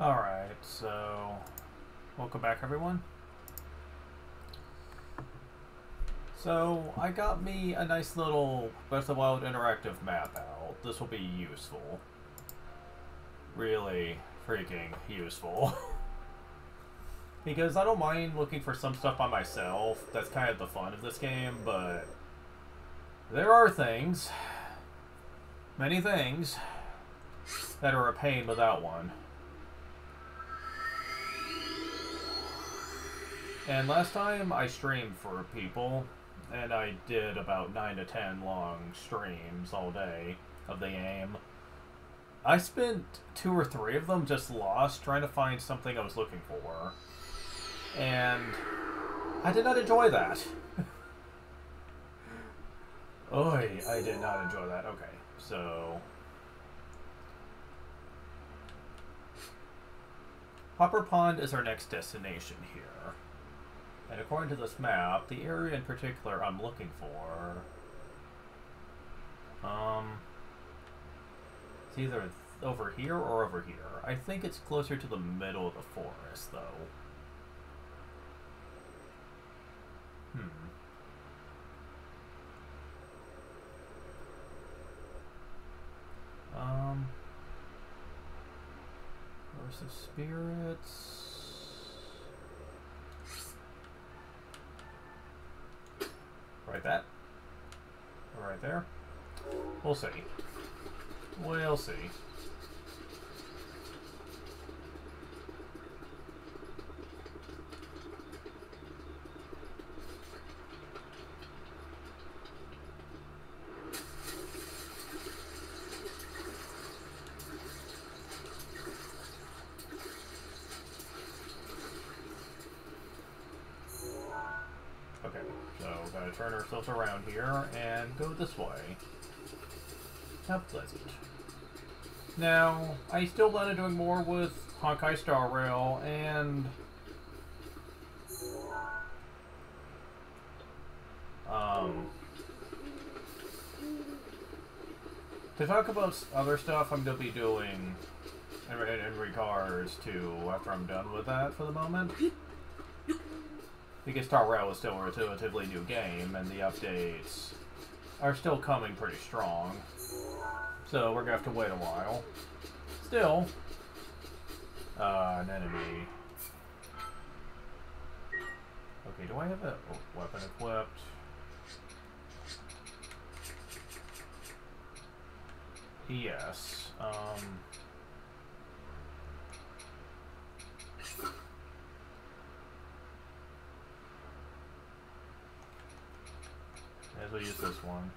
Alright, so welcome back everyone. So I got me a nice little Breath of the Wild interactive map out. This will be useful. Really freaking useful. Because I don't mind looking for some stuff by myself. That's kind of the fun of this game, but there are things, many things, that are a pain without one. And last time I streamed for people, and I did about 9 to 10 long streams all day of the game. I spent 2 or 3 of them just lost trying to find something I was looking for. And I did not enjoy that. Oy, I did not enjoy that. Okay, so Hopper Pond is our next destination here. And according to this map, the area in particular I'm looking for, it's either over here or over here. I think it's closer to the middle of the forest, though. Forest of Spirits. Right that. Right there. We'll see. We'll see. Turn ourselves around here and go this way. How pleasant. Now, I still plan on doing more with Honkai Star Rail and to talk about other stuff I'm going to be doing in regards to after I'm done with that for the moment. Because Star Rail is still a relatively new game, and the updates are still coming pretty strong. So we're going to have to wait a while. Still, an enemy. Okay, do I have a weapon equipped? Yes. We'll use this one.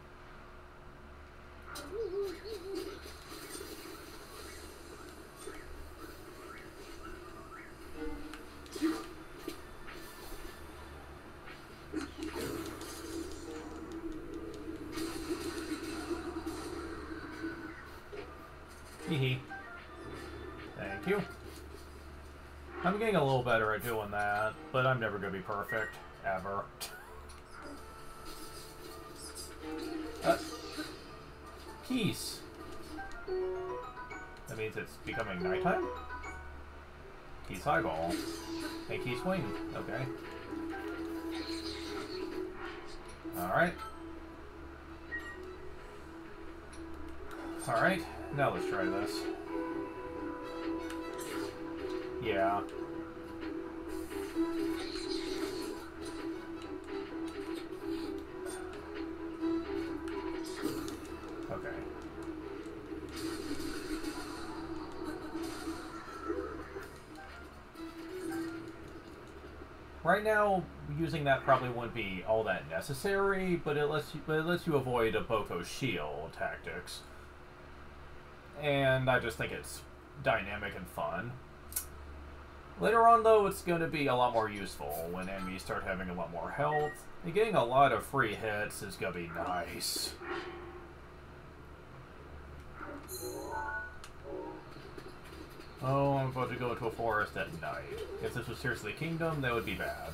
Hee. Thank you. I'm getting a little better at doing that, but I'm never going to be perfect, ever. Peace. That means it's becoming nighttime? Peace eyeball. And key swing. Okay. Alright. Alright. Now let's try this. Yeah. Right now, using that probably wouldn't be all that necessary, but it lets you avoid a Boko shield tactics. And I just think it's dynamic and fun. Later on, though, it's going to be a lot more useful when enemies start having a lot more health. And getting a lot of free hits is going to be nice. Oh, I'm about to go into a forest at night. If this was seriously a kingdom, that would be bad.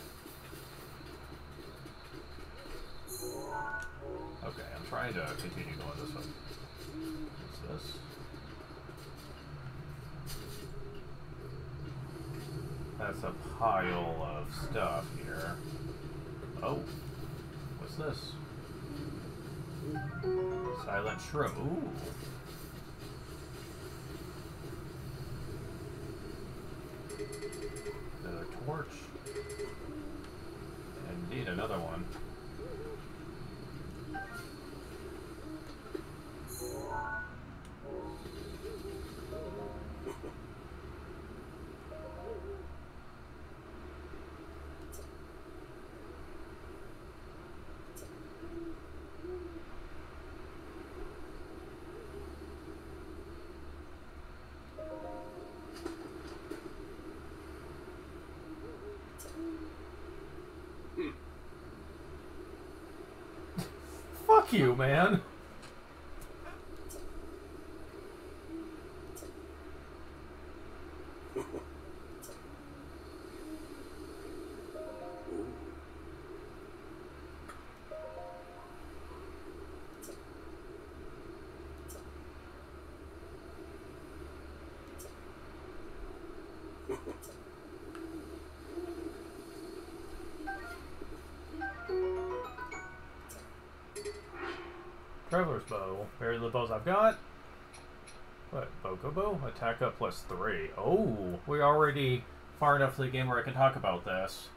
Okay, I'm trying to continue going this way. What's this? That's a pile of stuff here. Oh, what's this? Silent shroom. Ooh. Another torch. Indeed, another one. Fuck you, man. Traveler's bow. Here are the bows I've got. What? Bokobo? Attack up +3. Oh, we're already far enough to the game where I can talk about this.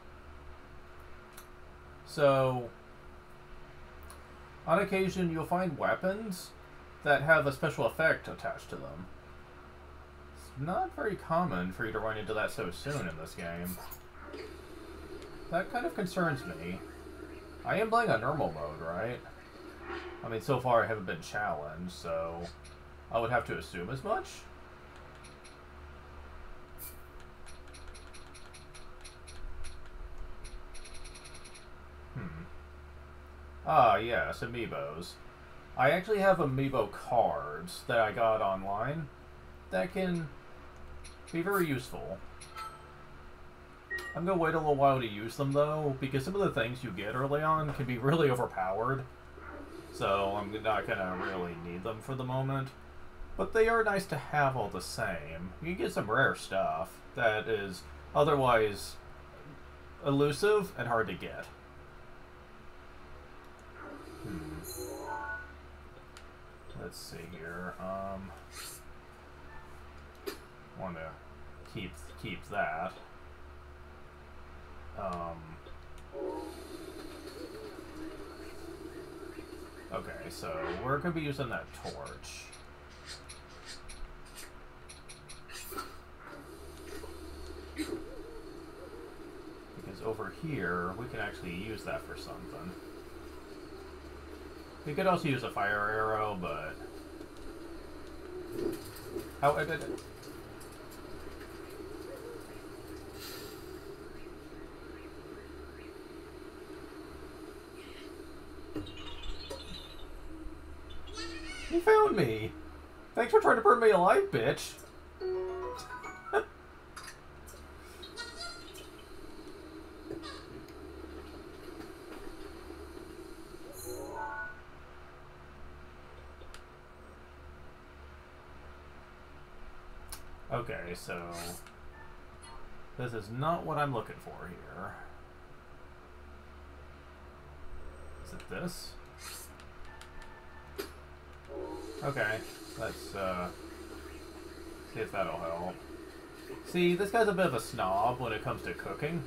So, on occasion, you'll find weapons that have a special effect attached to them. It's not very common for you to run into that so soon in this game. That kind of concerns me. I am playing on normal mode, right? I mean, so far I haven't been challenged, so I would have to assume as much. Ah, yes, amiibos. I actually have amiibo cards that I got online that can be very useful. I'm going to wait a little while to use them, though, because some of the things you get early on can be really overpowered. So I'm not going to really need them for the moment. But they are nice to have all the same. You can get some rare stuff that is otherwise elusive and hard to get. Let's see here. Want to keep that. Okay, so we're going to be using that torch. Because over here, we can actually use that for something. We could also use a fire arrow, but... How... You found me! Thanks for trying to burn me alive, bitch! Okay, so... This is not what I'm looking for here. Is it this? Okay, let's see if that'll help. See, this guy's a bit of a snob when it comes to cooking.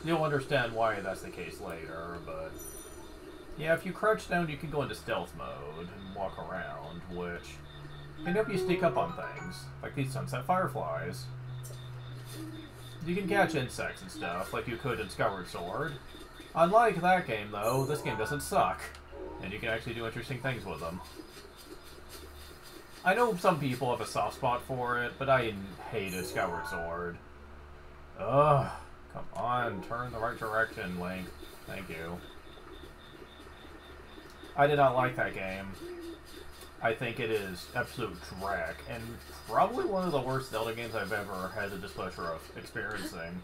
You'll understand why that's the case later, but... Yeah, if you crouch down, you can go into stealth mode and walk around, which can help you sneak up on things, like these sunset fireflies. You can catch insects and stuff, like you could in Skyward Sword. Unlike that game, though, this game doesn't suck. And you can actually do interesting things with them. I know some people have a soft spot for it, but I hated Skyward Sword. Ugh. Come on, turn the right direction, Link. Thank you. I did not like that game. I think it is absolute dreck, and probably one of the worst Zelda games I've ever had the displeasure of experiencing.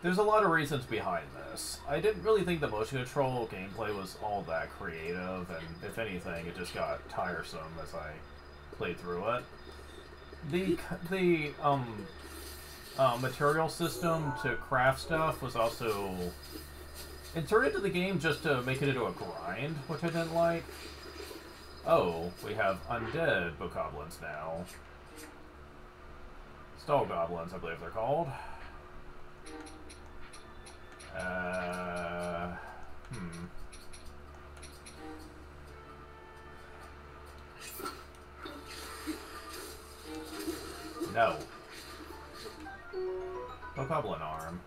There's a lot of reasons behind this. I didn't really think the motion control gameplay was all that creative, and if anything, it just got tiresome as I played through it. The material system to craft stuff was also inserted into the game just to make it into a grind, which I didn't like. Oh, we have undead bokoblins now. Stall goblins, I believe they're called. No. Bokoblin arm.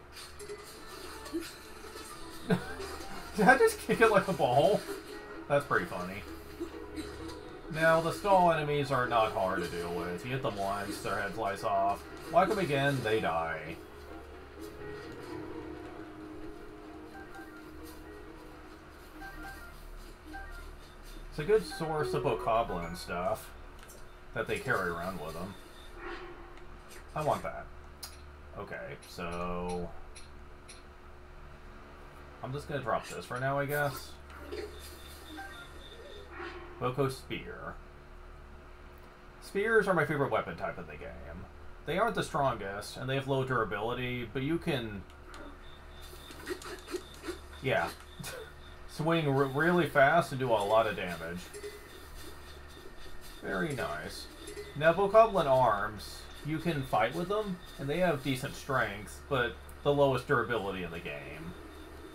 Did I just kick it like a ball? That's pretty funny. Now, the stall enemies are not hard to deal with. You hit them once, their head flies off. Whack them again, they die. It's a good source of bokoblin stuff that they carry around with them. I want that. Okay, so I'm just gonna drop this for now, I guess. Boko Spear. Spears are my favorite weapon type in the game. They aren't the strongest, and they have low durability, but you can... yeah. Swing really fast and do a lot of damage. Very nice. Now, bokoblin arms, you can fight with them, and they have decent strength, but the lowest durability in the game.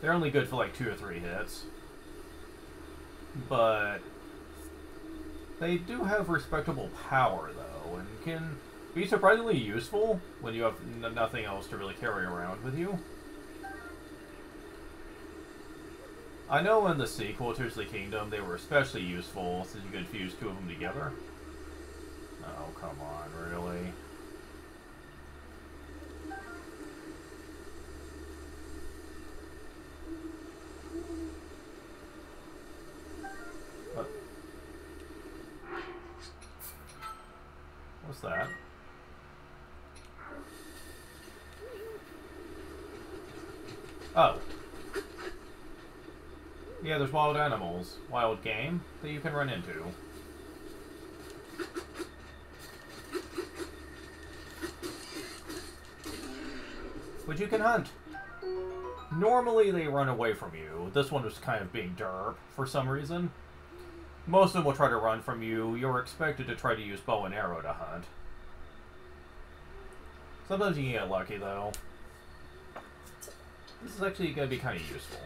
They're only good for like 2 or 3 hits. But they do have respectable power, though, and can be surprisingly useful when you have nothing else to really carry around with you. I know in the sequel, Tears of the Kingdom, they were especially useful since you could fuse 2 of them together. Oh, come on, really? What? What's that? Oh. Yeah, there's wild animals. Wild game that you can run into. Which you can hunt. Normally they run away from you. This one was kind of being derp for some reason. Most of them will try to run from you. You're expected to try to use bow and arrow to hunt. Sometimes you can get lucky, though. This is actually going to be kind of useful.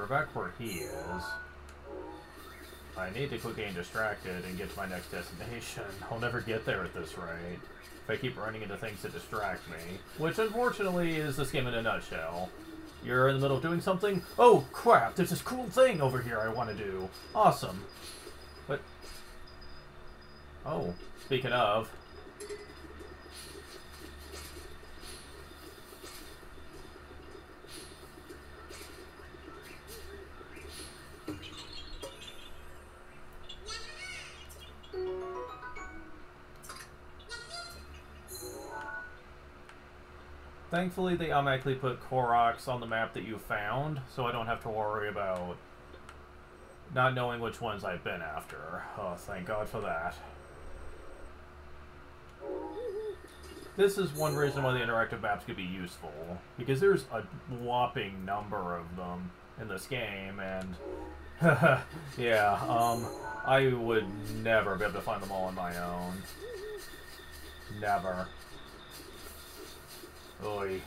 Back where he is. I need to quit getting distracted and get to my next destination. I'll never get there at this rate if I keep running into things that distract me. Which, unfortunately, is this game in a nutshell. You're in the middle of doing something. Oh, crap! There's this cool thing over here I want to do. Awesome. But... oh, speaking of... thankfully, they automatically put Koroks on the map that you found, so I don't have to worry about not knowing which ones I've been after. Oh, thank God for that. This is one reason why the interactive maps could be useful, because there's a whopping number of them in this game, and yeah, I would never be able to find them all on my own. Never. Oy.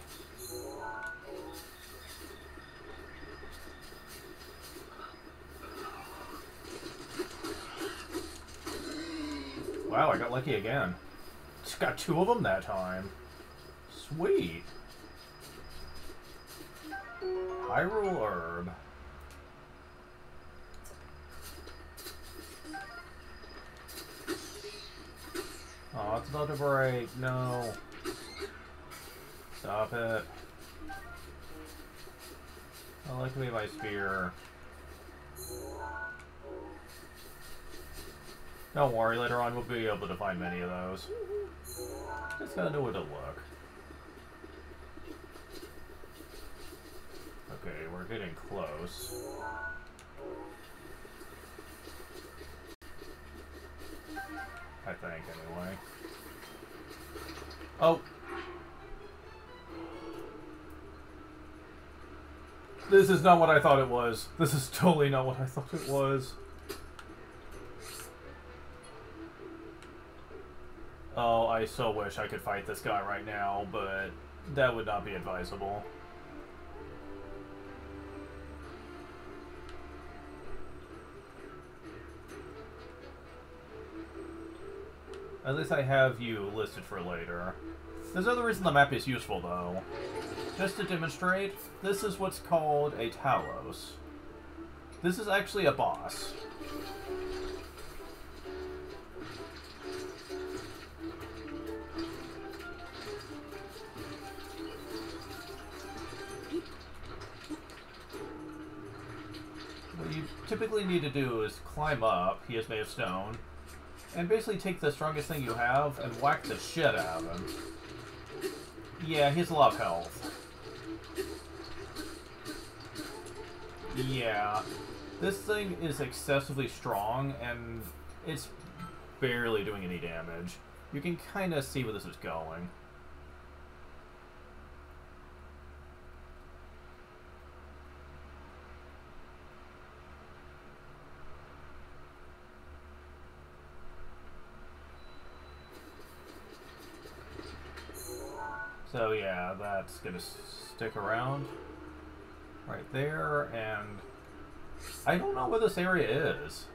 Wow, I got lucky again. Just got 2 of them that time. Sweet. Hyrule Herb. Oh, it's about to break. No. Stop it. Oh, look at me, my spear. Don't worry, later on we'll be able to find many of those. Just gotta know where to look. Okay, we're getting close. I think, anyway. Oh! This is not what I thought it was. This is totally not what I thought it was. Oh, I so wish I could fight this guy right now, but that would not be advisable. At least I have you listed for later. There's another reason the map is useful, though. Just to demonstrate, this is what's called a Talos. This is actually a boss. What you typically need to do is climb up, he is made of stone, and basically take the strongest thing you have and whack the shit out of him. Yeah, he has a lot of health. Yeah, this thing is excessively strong, and it's barely doing any damage. You can kind of see where this is going. So yeah, that's gonna stick around right there, and I don't know where this area is.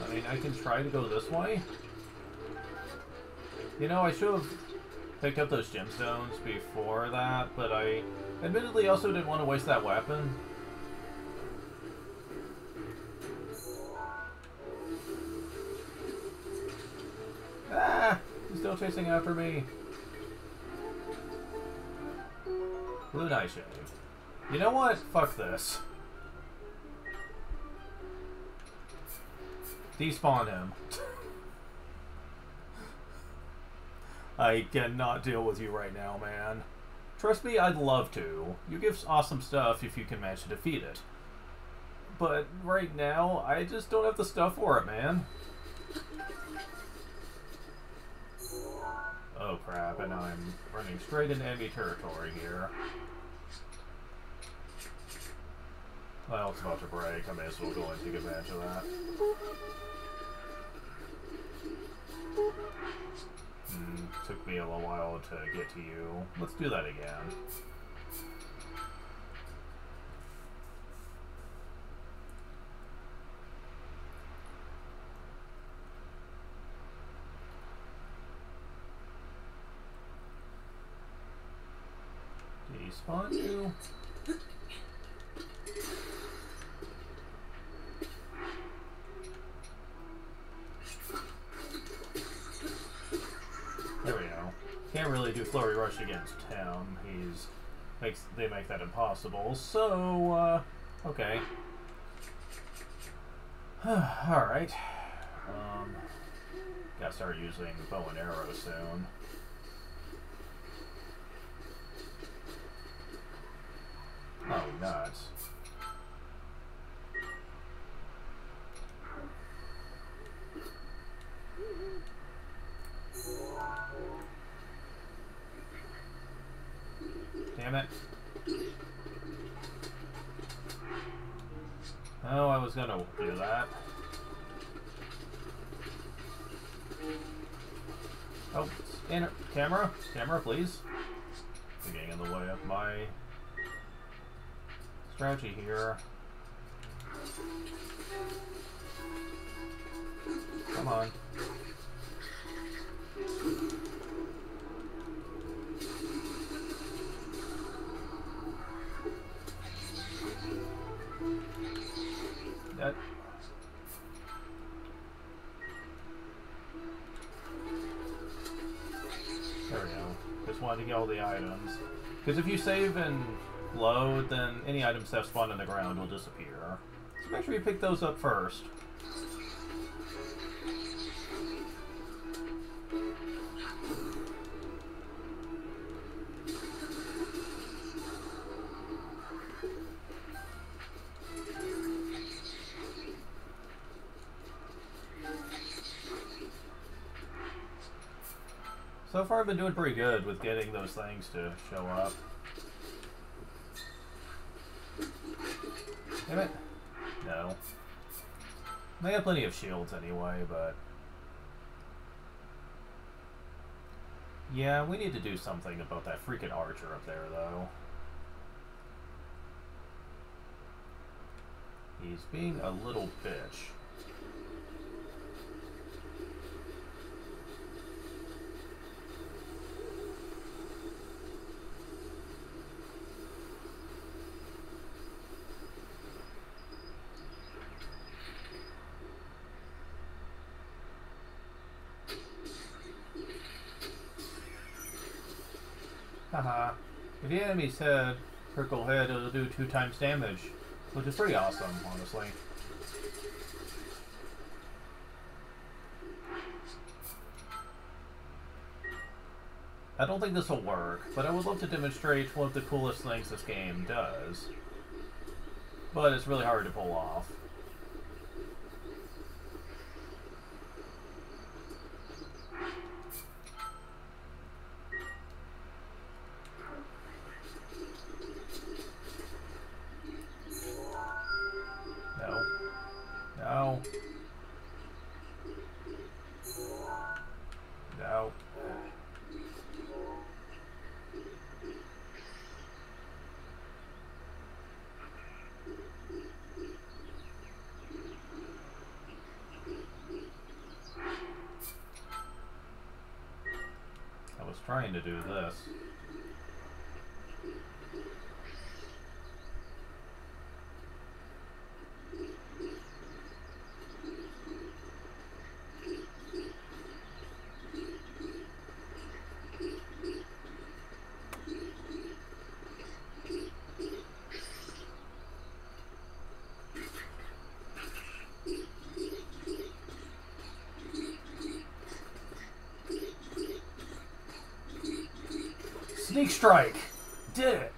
I mean, I can try to go this way. You know, I should have picked up those gemstones before that, but I admittedly also didn't want to waste that weapon. Ah! He's still chasing after me. Blue Nightshade. You know what? Fuck this. Despawn him. I cannot deal with you right now, man. Trust me, I'd love to. You give awesome stuff if you can manage to defeat it. But right now, I just don't have the stuff for it, man. Oh crap, and I'm running straight into enemy territory here. Well, it's about to break. I may as well go and take advantage of that. Took me a little while to get to you. Let's do that again. Despawn you. There we go. Can't really do Flurry Rush against him. They make that impossible. So, okay. Alright. Gotta start using bow and arrow soon. Oh, nuts. Damn it. Oh, I was gonna do that. Oh, camera? Camera, please. You're getting in the way of my strategy here. Come on. That. There we go. Just wanted to get all the items. Because if you save and load, then any items that have spawned on the ground will disappear. So make sure you pick those up first. So far I've been doing pretty good with getting those things to show up. Damn it. No. They have plenty of shields anyway, but... yeah, we need to do something about that freaking archer up there, though. He's being a little bitch. Haha. If the enemy's head, critical hit, it'll do 2 times damage, which is pretty awesome, honestly. I don't think this will work, but I would love to demonstrate one of the coolest things this game does. But it's really hard to pull off. No. No. I was trying to do this. Sneak strike! Did it!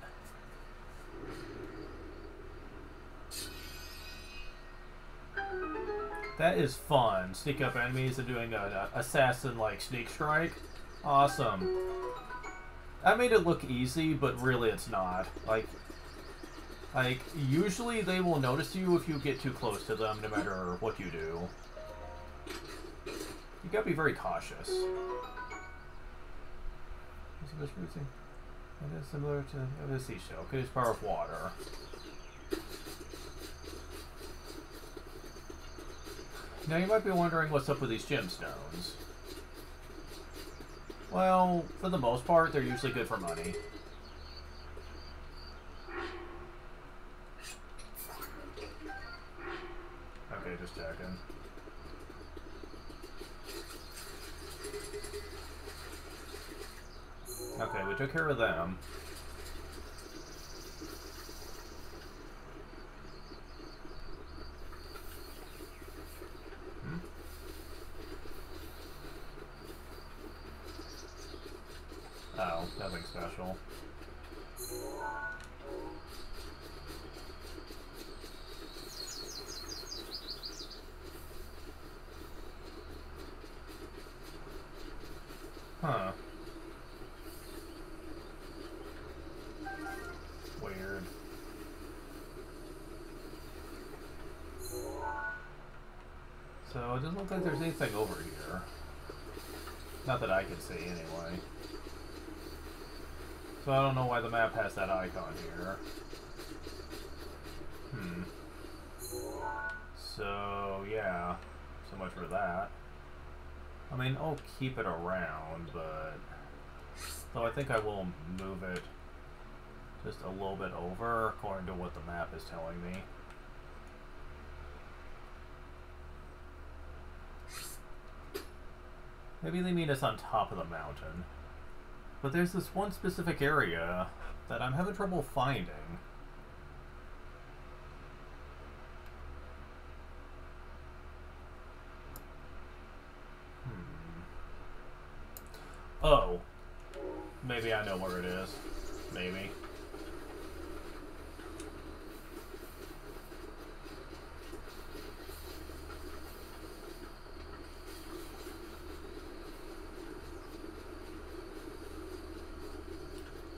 That is fun. Sneak up enemies and doing an assassin-like sneak strike. Awesome. I made it look easy, but really it's not. Like, usually they will notice you if you get too close to them, no matter what you do. You gotta be very cautious. It is similar to the seashell. It is power of water. Now you might be wondering what's up with these gemstones. Well, for the most part, they're usually good for money. Okay, just checking. Okay, we took care of them. Oh, nothing special. Huh. Weird. So it doesn't look like there's anything over here. Not that I can see, anyway. So I don't know why the map has that icon here. So, yeah. So much for that. I mean, I'll keep it around, but... though I think I will move it just a little bit over, according to what the map is telling me. Maybe they mean it's on top of the mountain. But there's this one specific area that I'm having trouble finding. maybe I know where it is. Maybe.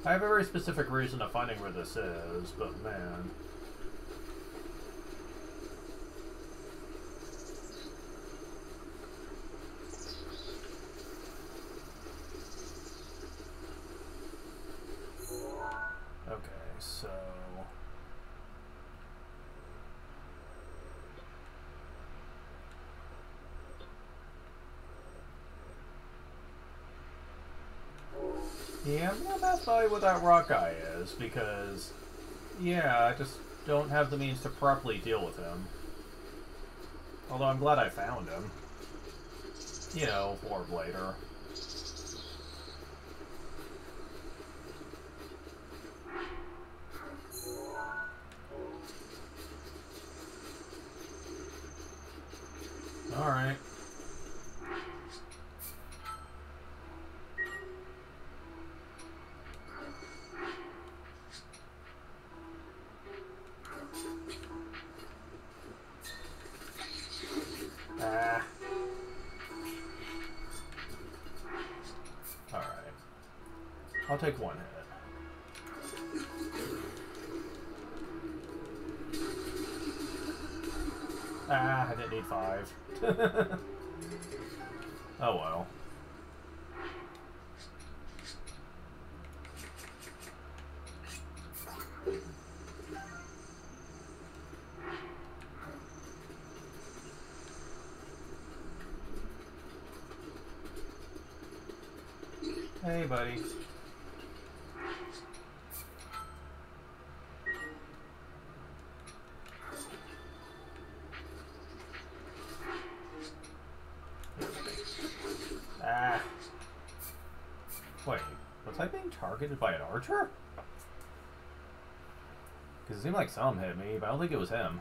I have a very specific reason of finding where this is, but man. Okay, so... yeah, I'm gonna pass by what that rock guy is, because... yeah, I just don't have the means to properly deal with him. Although I'm glad I found him. You know, orb later. Alright. Ah. Alright. I'll take one hit. Ah, I didn't need 5. Oh well. Hey, buddy. Ah. Wait, was I being targeted by an archer? Because it seemed like some hit me, but I don't think it was him.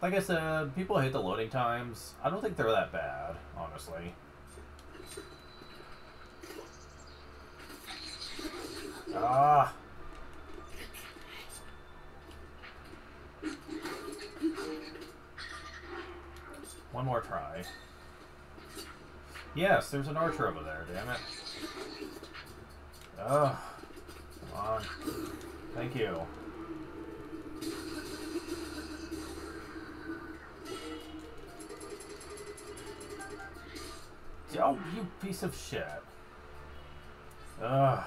Like I said, people hate the loading times. I don't think they're that bad, honestly. Ah. One more try. Yes, there's an archer over there, damn it. Ugh. Come on. Thank you. Oh, you piece of shit. Ugh.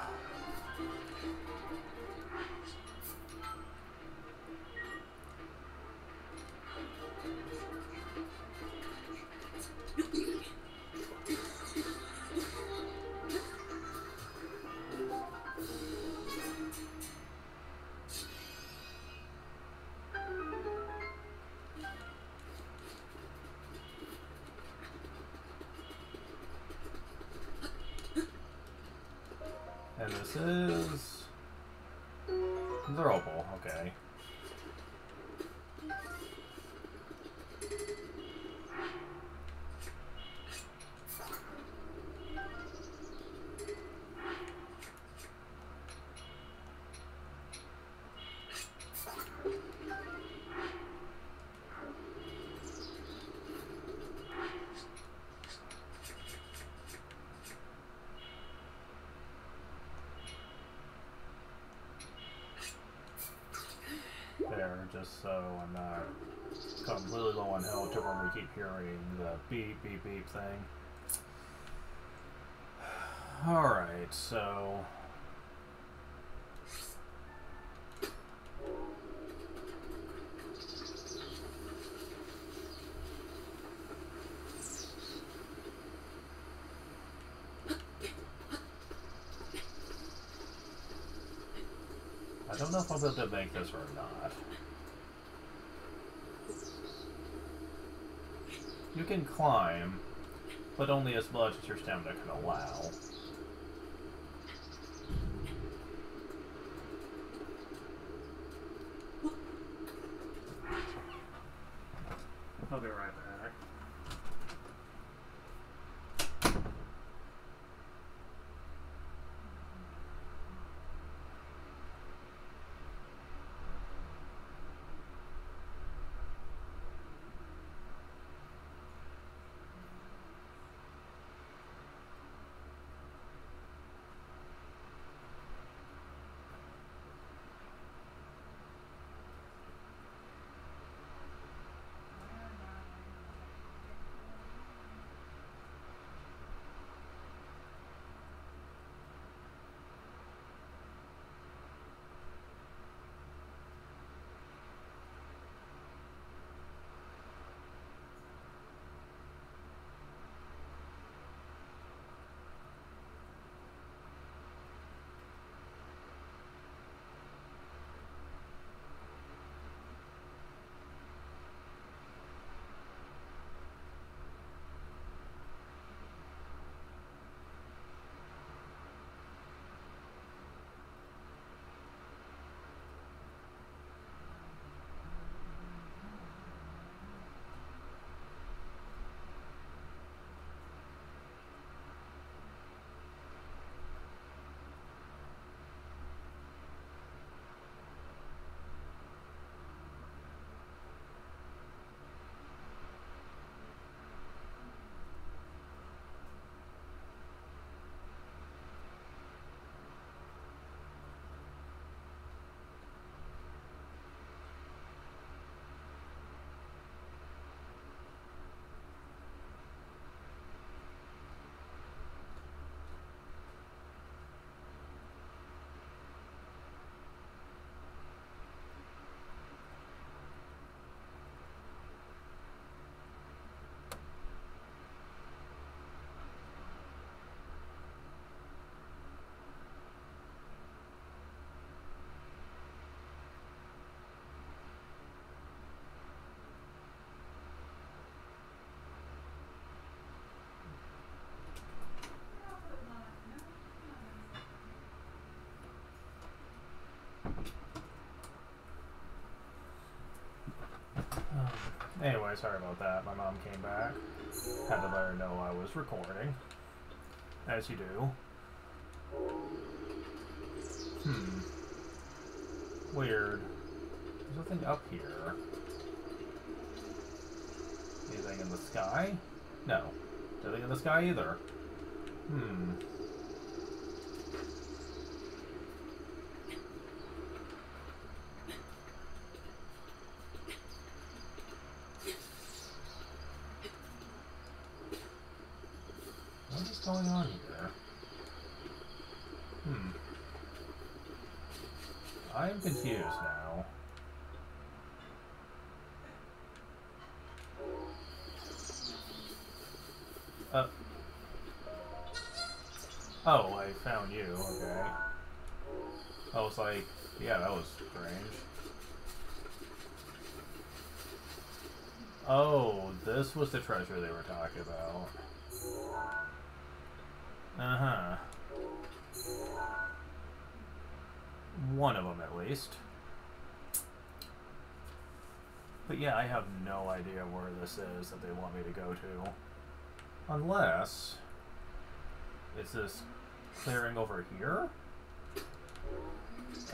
And this is... Throable, okay. There, just so I'm not completely low on health to where we keep hearing the beep, beep, beep thing. Alright, so... I don't know if I'll be able to make this or not. You can climb, but only as much as your stamina can allow. I'll be right back. Anyway, sorry about that. My mom came back. Had to let her know I was recording. As you do. Weird. There's nothing up here. Anything in the sky? No. Nothing in the sky either. What is going on here? I am confused now. Oh, I found you, okay. I was like, yeah, that was strange. Oh, this was the treasure they were talking about. Uh-huh. One of them, at least. But yeah, I have no idea where this is that they want me to go to. Unless... Is this clearing over here?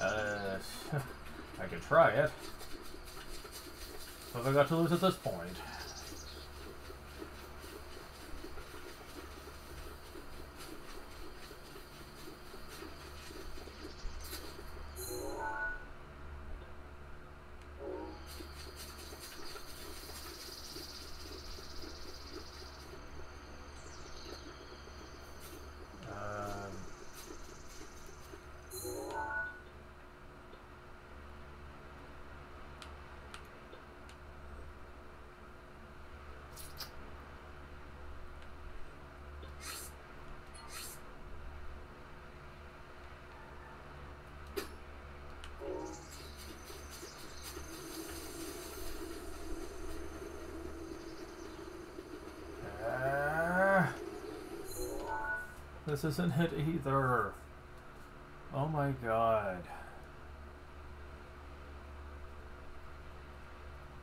I could try it. What have I got to lose at this point? This isn't it either. Oh my god.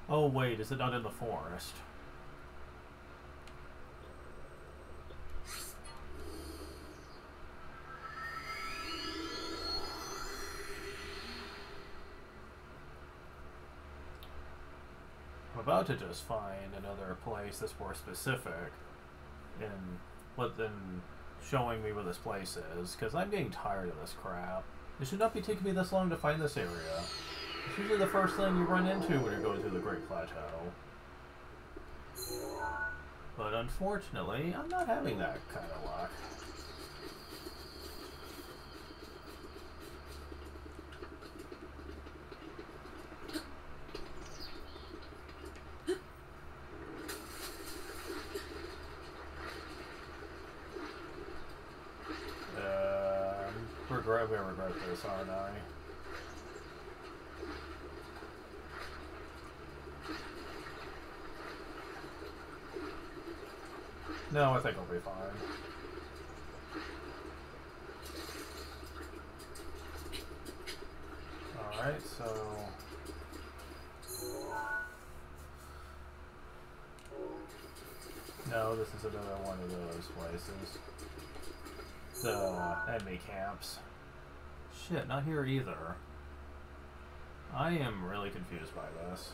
Oh wait, is it not in the forest? I'm about to just find another place that's more specific in what then showing me where this place is, because I'm getting tired of this crap. It should not be taking me this long to find this area. It's usually the first thing you run into when you're going through the Great Plateau. But unfortunately, I'm not having that kind of luck. I'm gonna regret this, aren't I? No, I think I'll be fine. Alright, so... No, this is another one of those places. The enemy camps. Shit, not here either. I am really confused by this.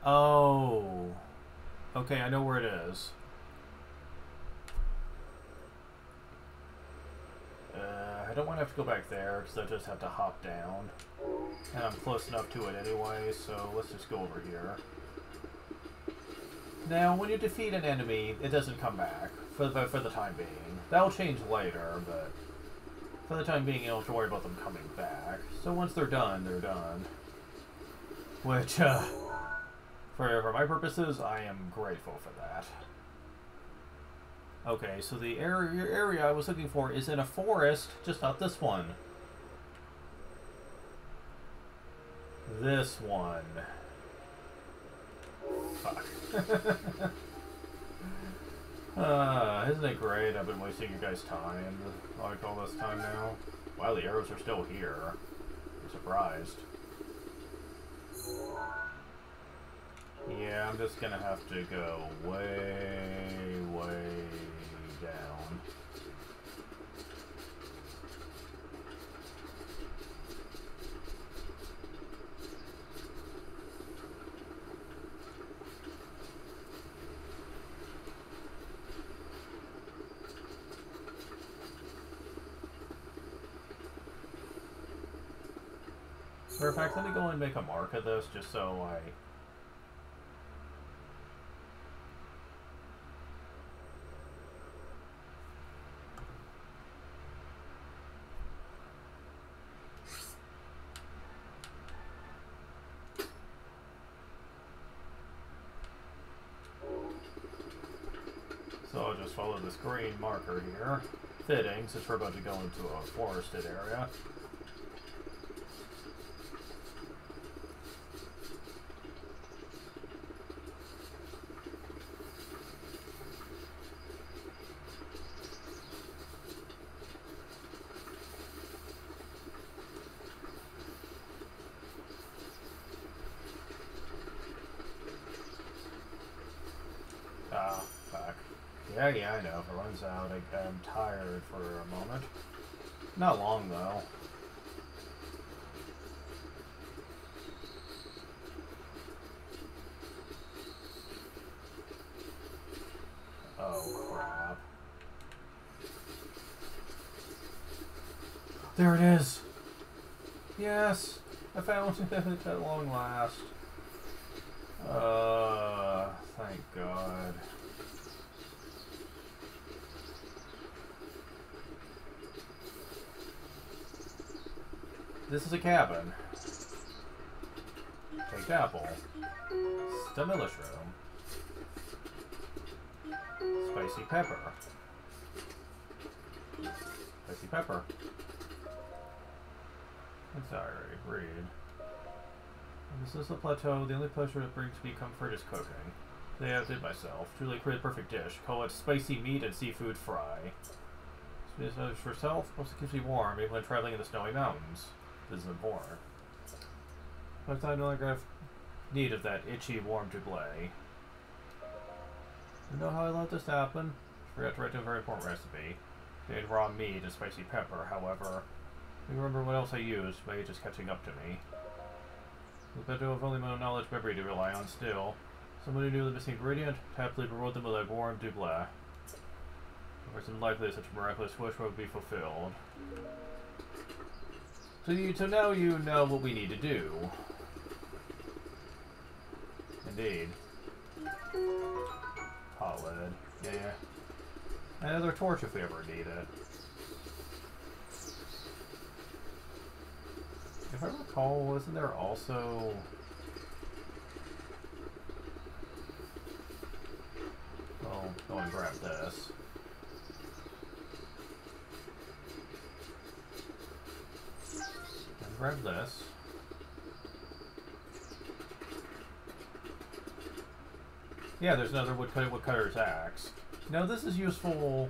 Oh. Okay, I know where it is. I don't want to have to go back there, because I just have to hop down. And I'm close enough to it anyway, so let's just go over here. Now, when you defeat an enemy, it doesn't come back, for the time being. That'll change later, but for the time being, you don't have to worry about them coming back. So once they're done, they're done. Which, for my purposes, I am grateful for that. Okay, so the area I was looking for is in a forest, just not this one. This one. Fuck. Isn't it great? I've been wasting your guys' time like all this time now. Wow, the arrows are still here. I'm surprised. Yeah, I'm just gonna have to go way, way down. Matter of fact, let me go and make a mark of this just so I... So I'll just follow this green marker here. Fitting, since we're about to go into a forested area. Ah, fuck. Yeah, I know. If it runs out, I'm tired for a moment. Not long, though. Oh, crap. There it is! Yes! I found it at long last. Thank God. This is a cabin. Baked apple. Stimulus room. Spicy pepper. Spicy pepper. I'm sorry, read. This is the plateau. The only pleasure it brings me comfort is cooking. Today I outdid myself. Truly create a perfect dish. Call it spicy meat and seafood fry. It's for yourself. Also keeps me warm even when traveling in the snowy mountains. This is important. But I no longer have need of that itchy warm doublet. You know how I let this happen? Forgot to write down a very important recipe. Made raw meat and spicy pepper, however. I remember what else I used, but it's just catching up to me. The better of only my own knowledge memory to rely on still. Someone who knew the missing ingredient, happily reward them with a warm doublet. It was unlikely that such a miraculous wish would be fulfilled. So now you know what we need to do. Indeed. Hot lid. Yeah. Another torch if we ever need it. If I recall, wasn't there also... Well, go and grab this. And grab this. Yeah, there's another woodcutter's axe. Now this is useful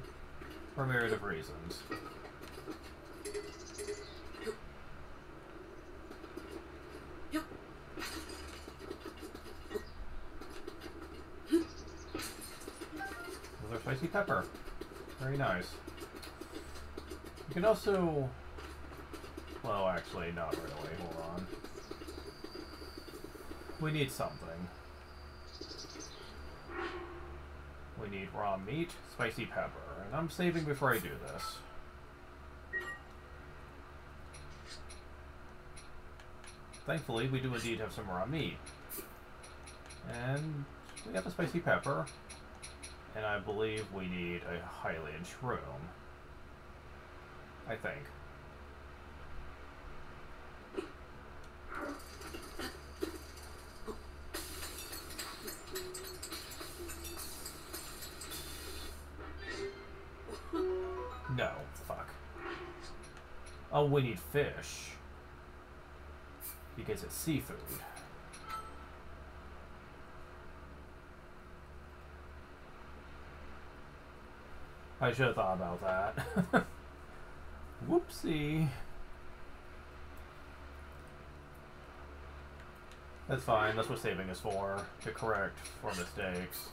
for a myriad of reasons. Another spicy pepper. Very nice. You can also... Well, actually, not really. Hold on. We need something. We need raw meat, spicy pepper, and I'm saving before I do this. Thankfully, we do indeed have some raw meat. And we got the spicy pepper, and I believe we need a Highland shroom. I think. No, fuck. Oh, we need fish. Because it's seafood. I should have thought about that. Whoopsie. That's fine, that's what saving is for, to correct for mistakes.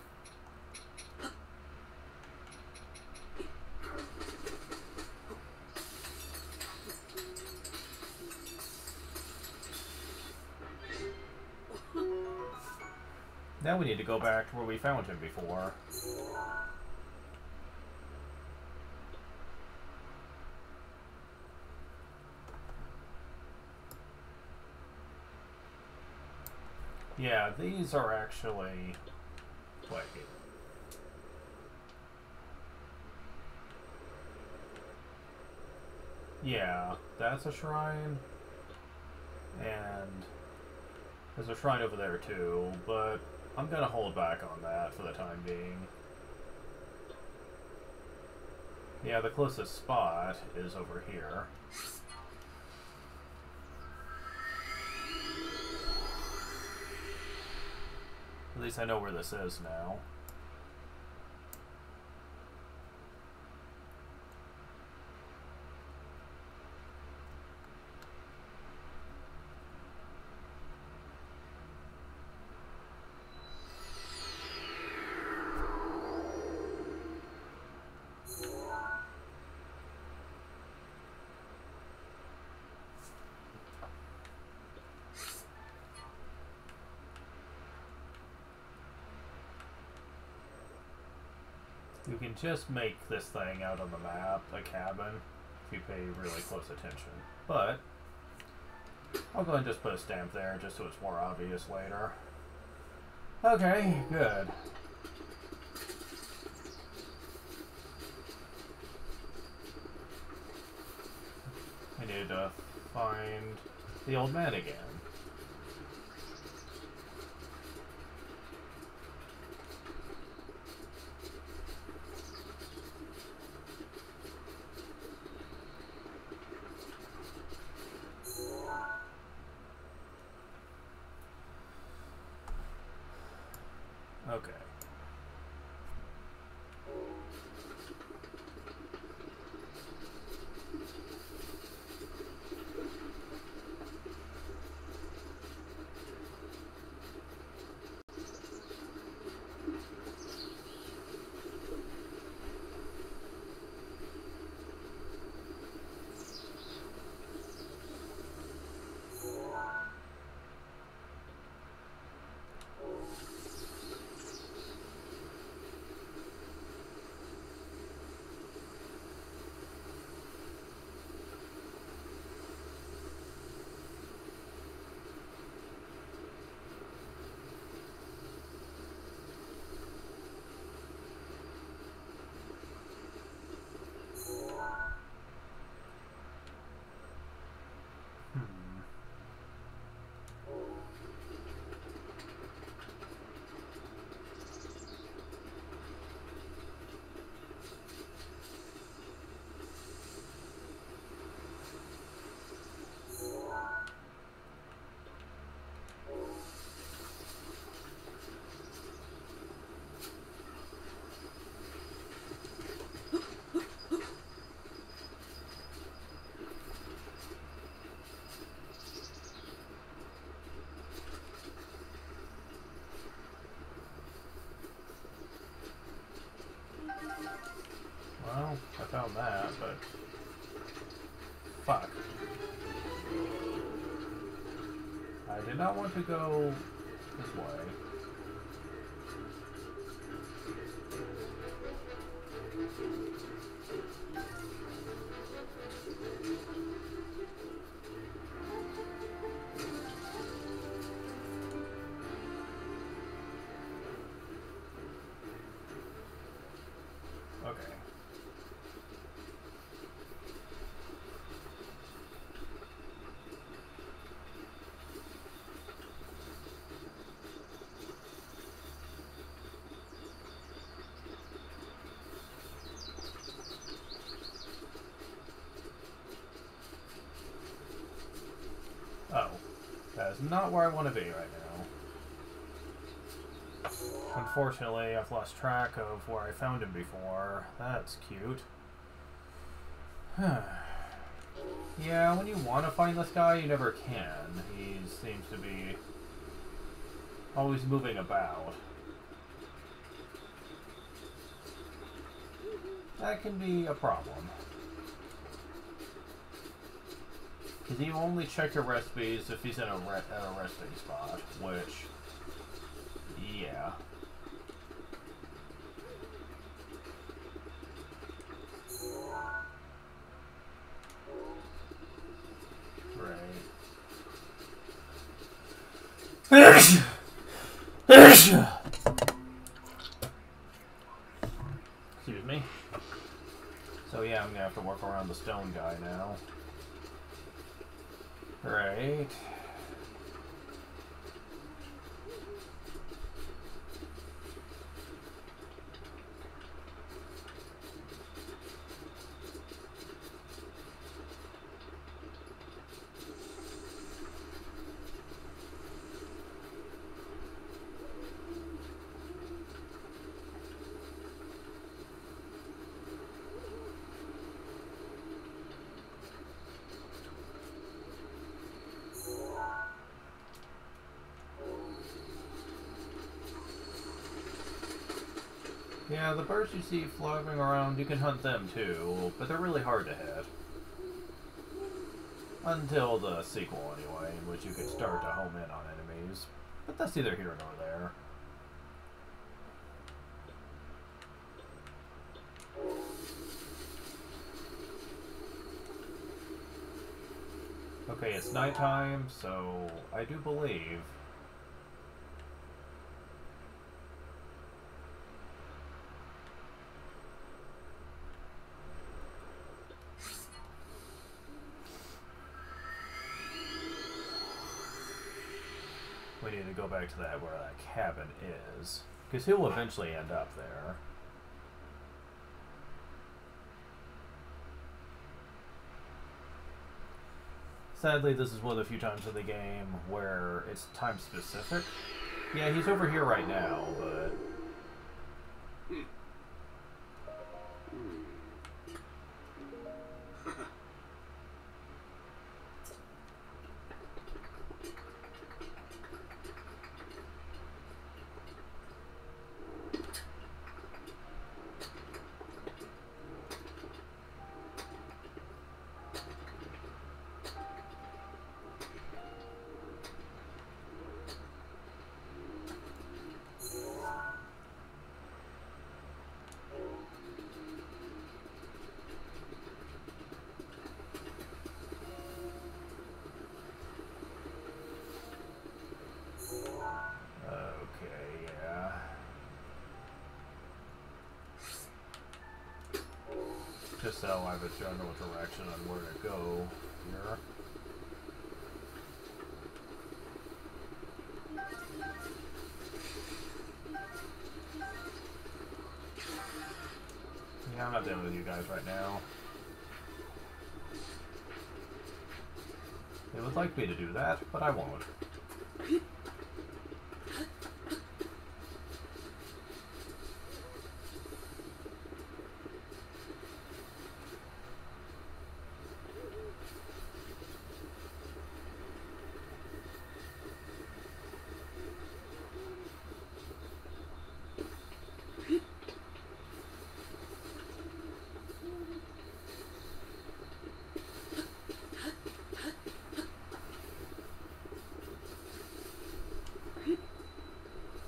Now we need to go back to where we found him before. Yeah, these are actually... Wait. Yeah, that's a shrine. And there's a shrine over there too, but I'm gonna hold back on that for the time being. Yeah, the closest spot is over here. At least I know where this is now. You can just make this thing out on the map a cabin if you pay really close attention. But I'll go ahead and just put a stamp there just so it's more obvious later. Okay, good. I need to find the old man again. Okay. Well, I found that, but... Fuck. I did not want to go this way. Okay. Oh. That is not where I want to be right now. Unfortunately, I've lost track of where I found him before. That's cute. Yeah, when you want to find this guy, you never can. He seems to be always moving about. That can be a problem. Because you only check your recipes if he's in a resting spot, which, yeah. Right. Excuse me. So yeah, I'm gonna have to work around the stone guy now. Right. Yeah, the birds you see floating around, you can hunt them too, but they're really hard to hit. Until the sequel, anyway, in which you could start to home in on enemies. But that's neither here nor there. Okay, it's nighttime, so I do believe... we need to go back to that where that cabin is. Because he'll eventually end up there. Sadly, this is one of the few times in the game where it's time specific. Yeah, he's over here right now, but... just so I have a general direction on where to go here. Yeah, I'm not dealing with you guys right now. They would like me to do that, but I won't.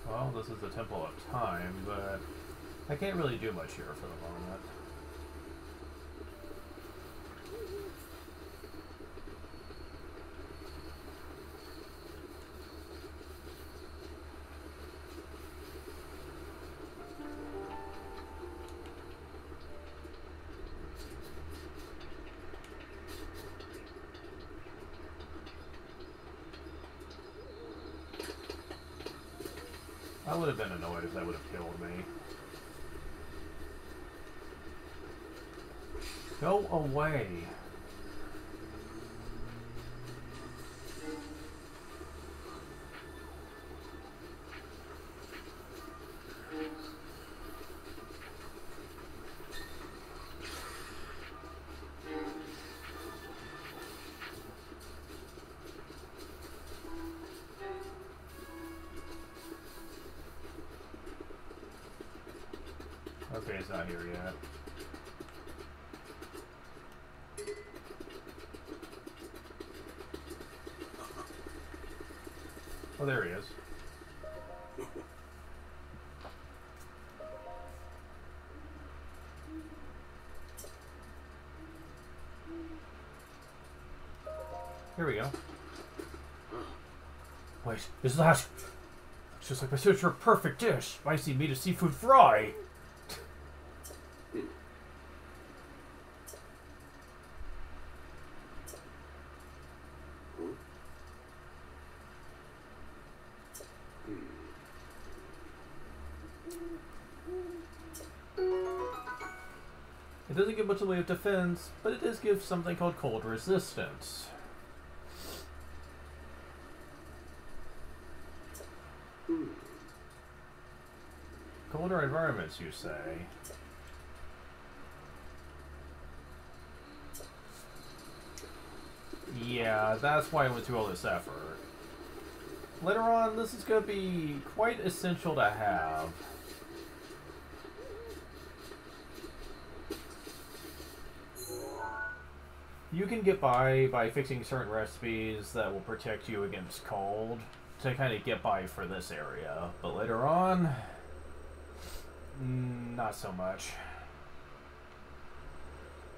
Well, this is the Temple of Time, but I can't really do much here for the moment. I would have been annoyed if that would have killed me. Go away. he's not here yet. Oh, there he is. Here we go. Wait, is that? It's just like my signature perfect dish. Spicy meat and seafood fry. It doesn't give much in the way of defense, but it does give something called cold resistance. Colder environments, you say? Yeah, that's why I went through all this effort. Later on, this is going to be quite essential to have. You can get by fixing certain recipes that will protect you against cold to kind of get by for this area. But later on, not so much.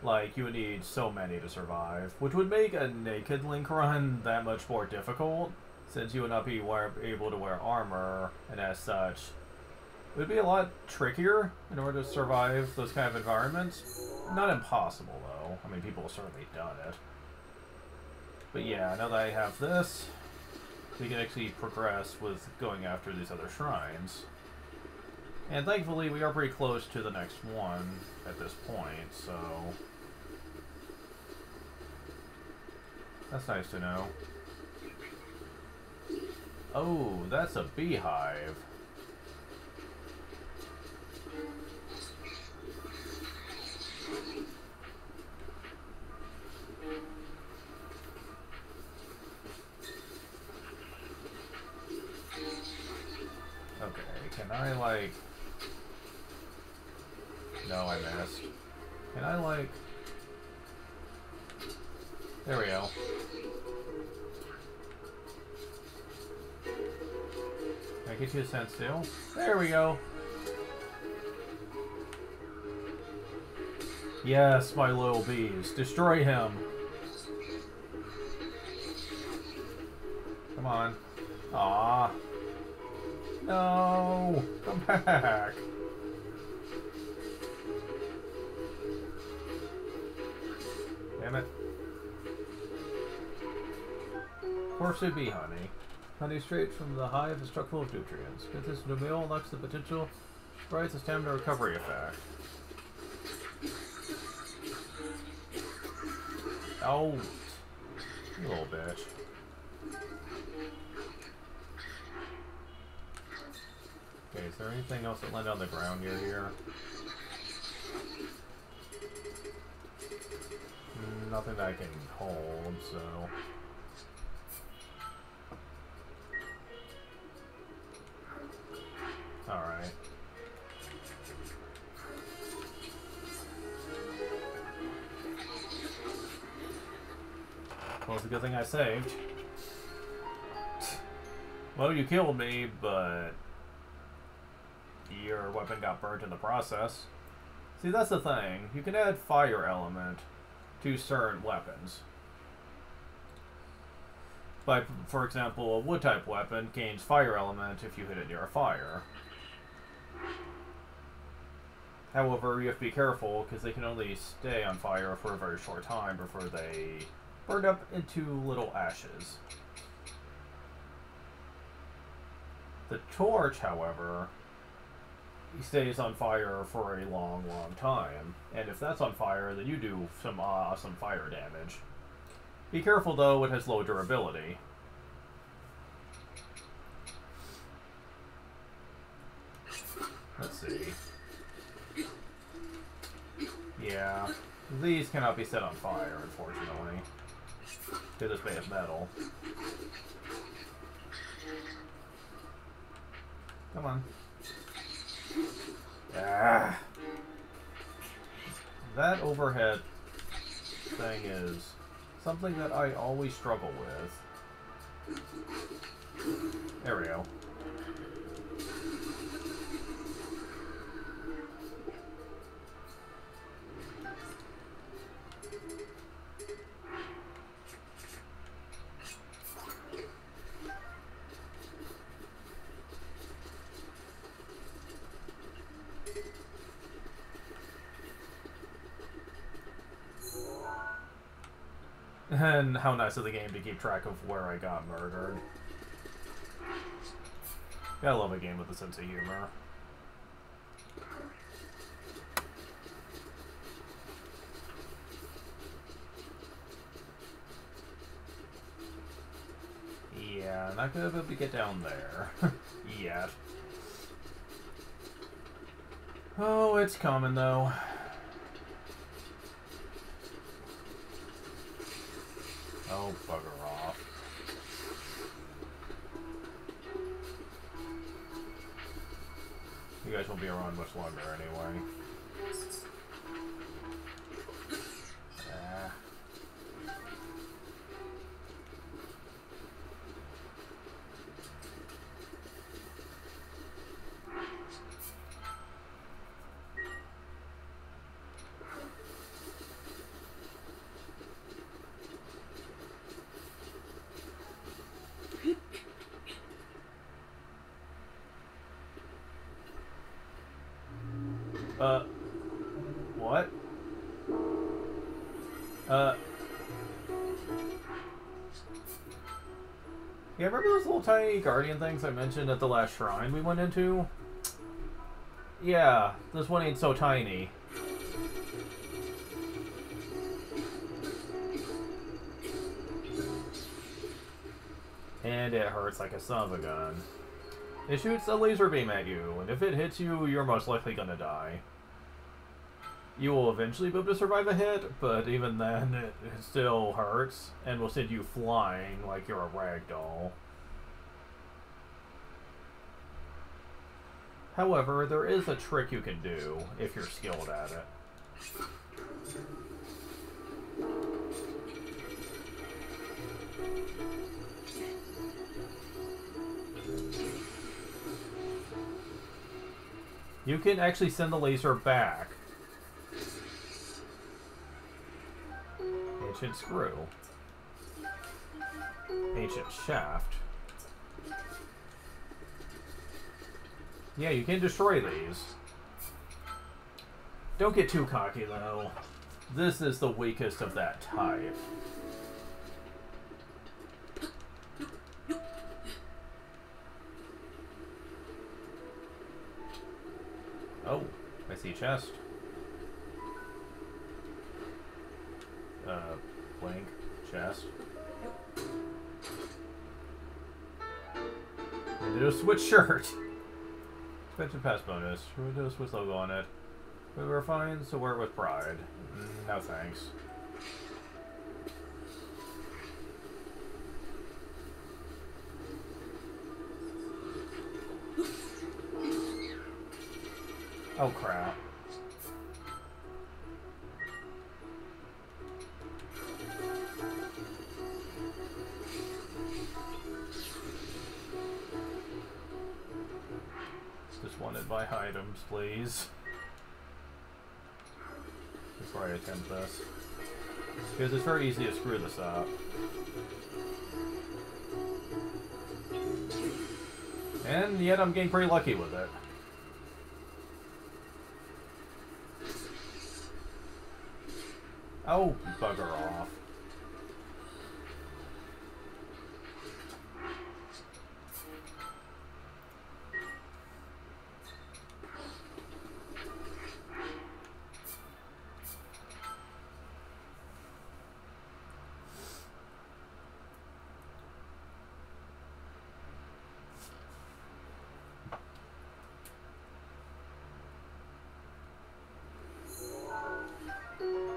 Like, you would need so many to survive, which would make a naked Link run that much more difficult, since you would not be able to wear armor, and as such, it would be a lot trickier in order to survive those kind of environments. Not impossible, though. I mean, people have certainly done it. But yeah, now that I have this, we can actually progress with going after these other shrines. And thankfully, we are pretty close to the next one at this point, so that's nice to know. Oh, that's a beehive. Okay, can I, like... No, I missed. Can I, like... There we go. Can I get you a sense still? There we go! Yes, my loyal bees. Destroy him! Come on. Aww. No! Come back! Damn it. Force-fed bee honey. Honey straight from the hive is chock full of nutrients. Get this into meal unlocks the potential, provides a stamina recovery effect. Oh, you little bitch. Okay, is there anything else that landed on the ground near here? Nothing that I can hold, so... Alright. Well, it's a good thing I saved. Well, you killed me, but your weapon got burnt in the process. See, that's the thing. You can add fire element to certain weapons. By, for example, a wood-type weapon gains fire element if you hit it near a fire. However, you have to be careful, because they can only stay on fire for a very short time before they burn up into little ashes. The torch, however, stays on fire for a long, long time. And if that's on fire, then you do some awesome fire damage. Be careful, though, it has low durability. Let's see. Yeah, these cannot be set on fire, unfortunately. Because it's made of metal. Come on. Ah. That overhead thing is something that I always struggle with. There we go. And how nice of the game to keep track of where I got murdered. Gotta love a game with a sense of humor. Yeah, not gonna be able to get down there. Yet. Oh, it's coming though. Oh, bugger off. You guys won't be around much longer anyway. Ah. What? Yeah, remember those little tiny guardian things I mentioned at the last shrine we went into? Yeah, this one ain't so tiny. And it hurts like a son of a gun. It shoots a laser beam at you, and if it hits you, you're most likely gonna die. You will eventually be able to survive a hit, but even then, it still hurts, and will send you flying like you're a rag doll. However, there is a trick you can do if you're skilled at it. You can actually send the laser back. Ancient screw. Ancient shaft. Yeah, you can destroy these. Don't get too cocky, though. This is the weakest of that type. Oh, I see a chest. Blank chest. Nintendo Switch shirt. Expansion pass bonus. Nintendo Switch logo on it. We were fine, so wear it with pride. No thanks. Oh crap. Just want to buy items, please. Before I attempt this. Because it's very easy to screw this up. And yet I'm getting pretty lucky with it. Oh, bugger off.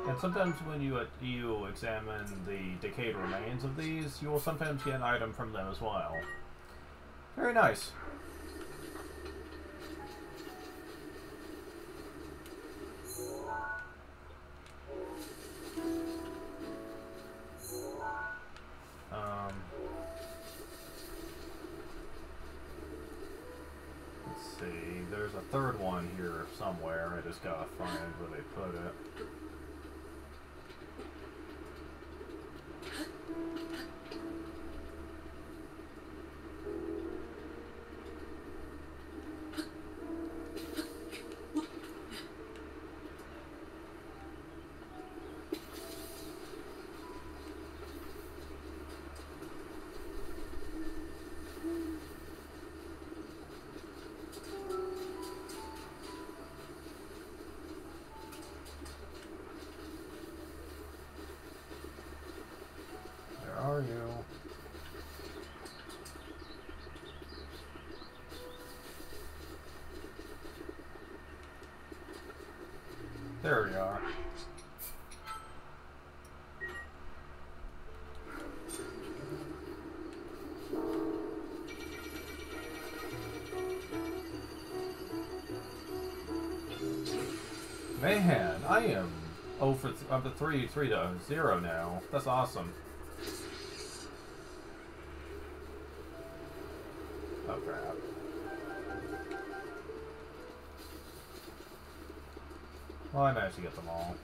And sometimes when you examine the decayed remains of these, you will sometimes get an item from them as well. Very nice. third one here somewhere. I just gotta find where they put it. Are you? There we are. Man, I am over up to 3-0 now. That's awesome. Oh crap. Well, I managed to get them all.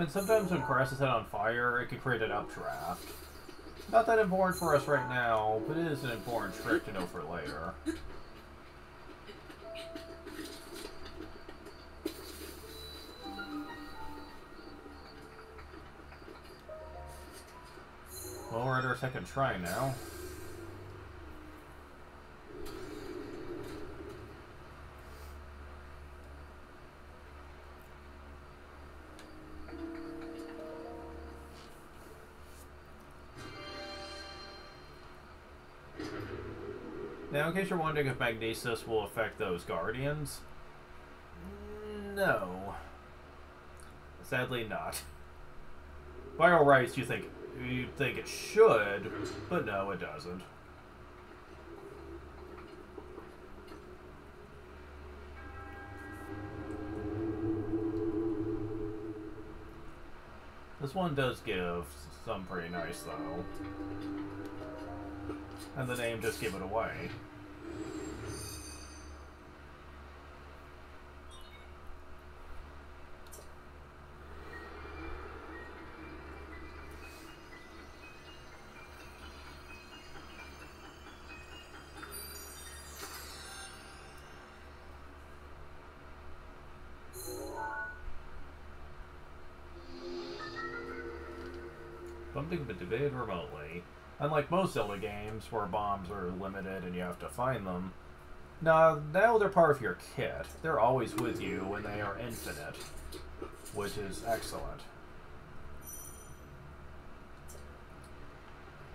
Sometimes when grass is set on fire, it can create an updraft. Not that important for us right now, but it is an important trick to know for later. Well, we're at our second try now. Now, in case you're wondering if Magnesis will affect those Guardians, no. Sadly not. By all rights, you'd think it should, but no, it doesn't. This one does give some pretty nice, though. And the name just gave it away. Something but debated remotely. Unlike most Zelda games, where bombs are limited and you have to find them, now they're part of your kit. They're always with you and they are infinite, which is excellent.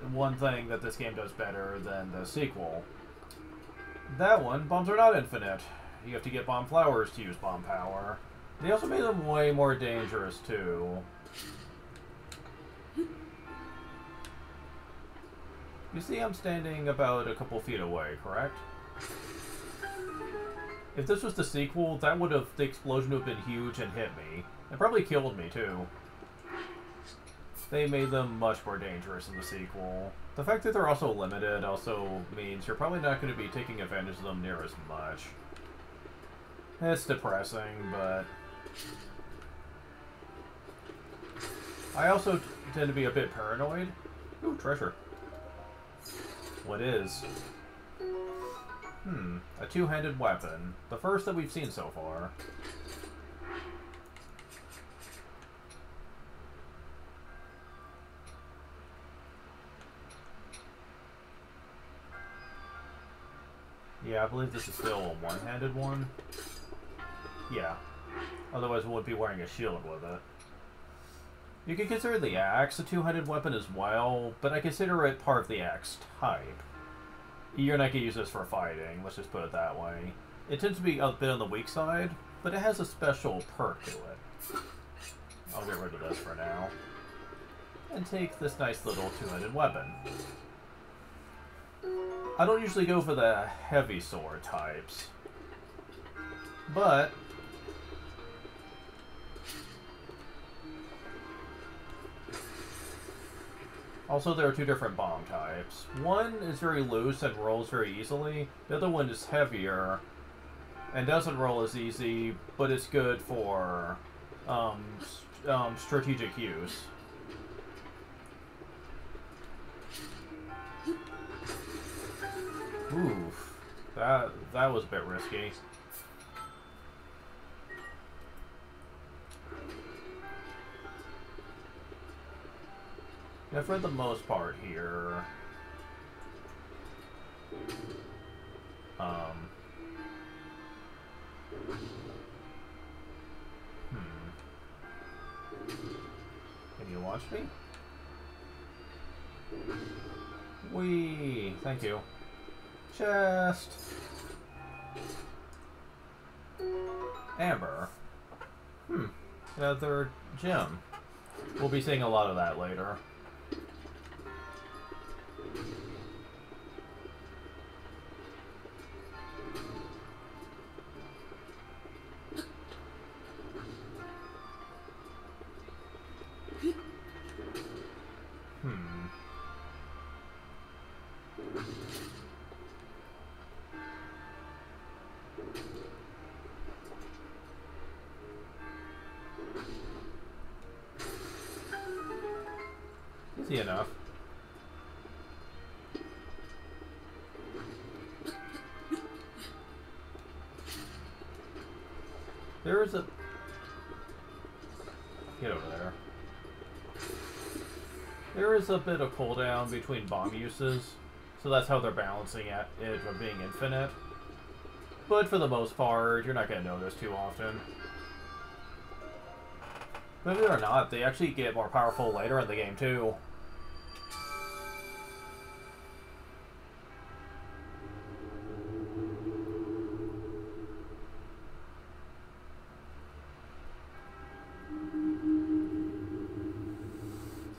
And one thing that this game does better than the sequel, that one, bombs are not infinite. You have to get bomb flowers to use bomb power. They also made them way more dangerous, too. You see I'm standing about a couple feet away, correct? If this was the sequel, the explosion would have been huge and hit me. It probably killed me, too. They made them much more dangerous in the sequel. The fact that they're also limited also means you're probably not going to be taking advantage of them near as much. It's depressing, but... I also tend to be a bit paranoid. Ooh, treasure. What is? A two-handed weapon. The first that we've seen so far. Yeah, I believe this is still a one-handed one. Yeah. Otherwise we wouldn't be wearing a shield with it. You can consider the axe a two-handed weapon as well, but I consider it part of the axe type. You're not going to use this for fighting, let's just put it that way. It tends to be a bit on the weak side, but it has a special perk to it. I'll get rid of this for now. And take this nice little two-handed weapon. I don't usually go for the heavy sword types, but... Also, there are two different bomb types. One is very loose and rolls very easily. The other one is heavier and doesn't roll as easy, but it's good for strategic use. Oof, that was a bit risky. Yeah, for the most part here, Can you watch me? Wee, thank you. Chest. Amber. Another gem. We'll be seeing a lot of that later. Easy enough. There is a... Get over there. There is a bit of cooldown between bomb uses, so that's how they're balancing it from being infinite. But for the most part, you're not going to notice too often. Believe it or not, they actually get more powerful later in the game too.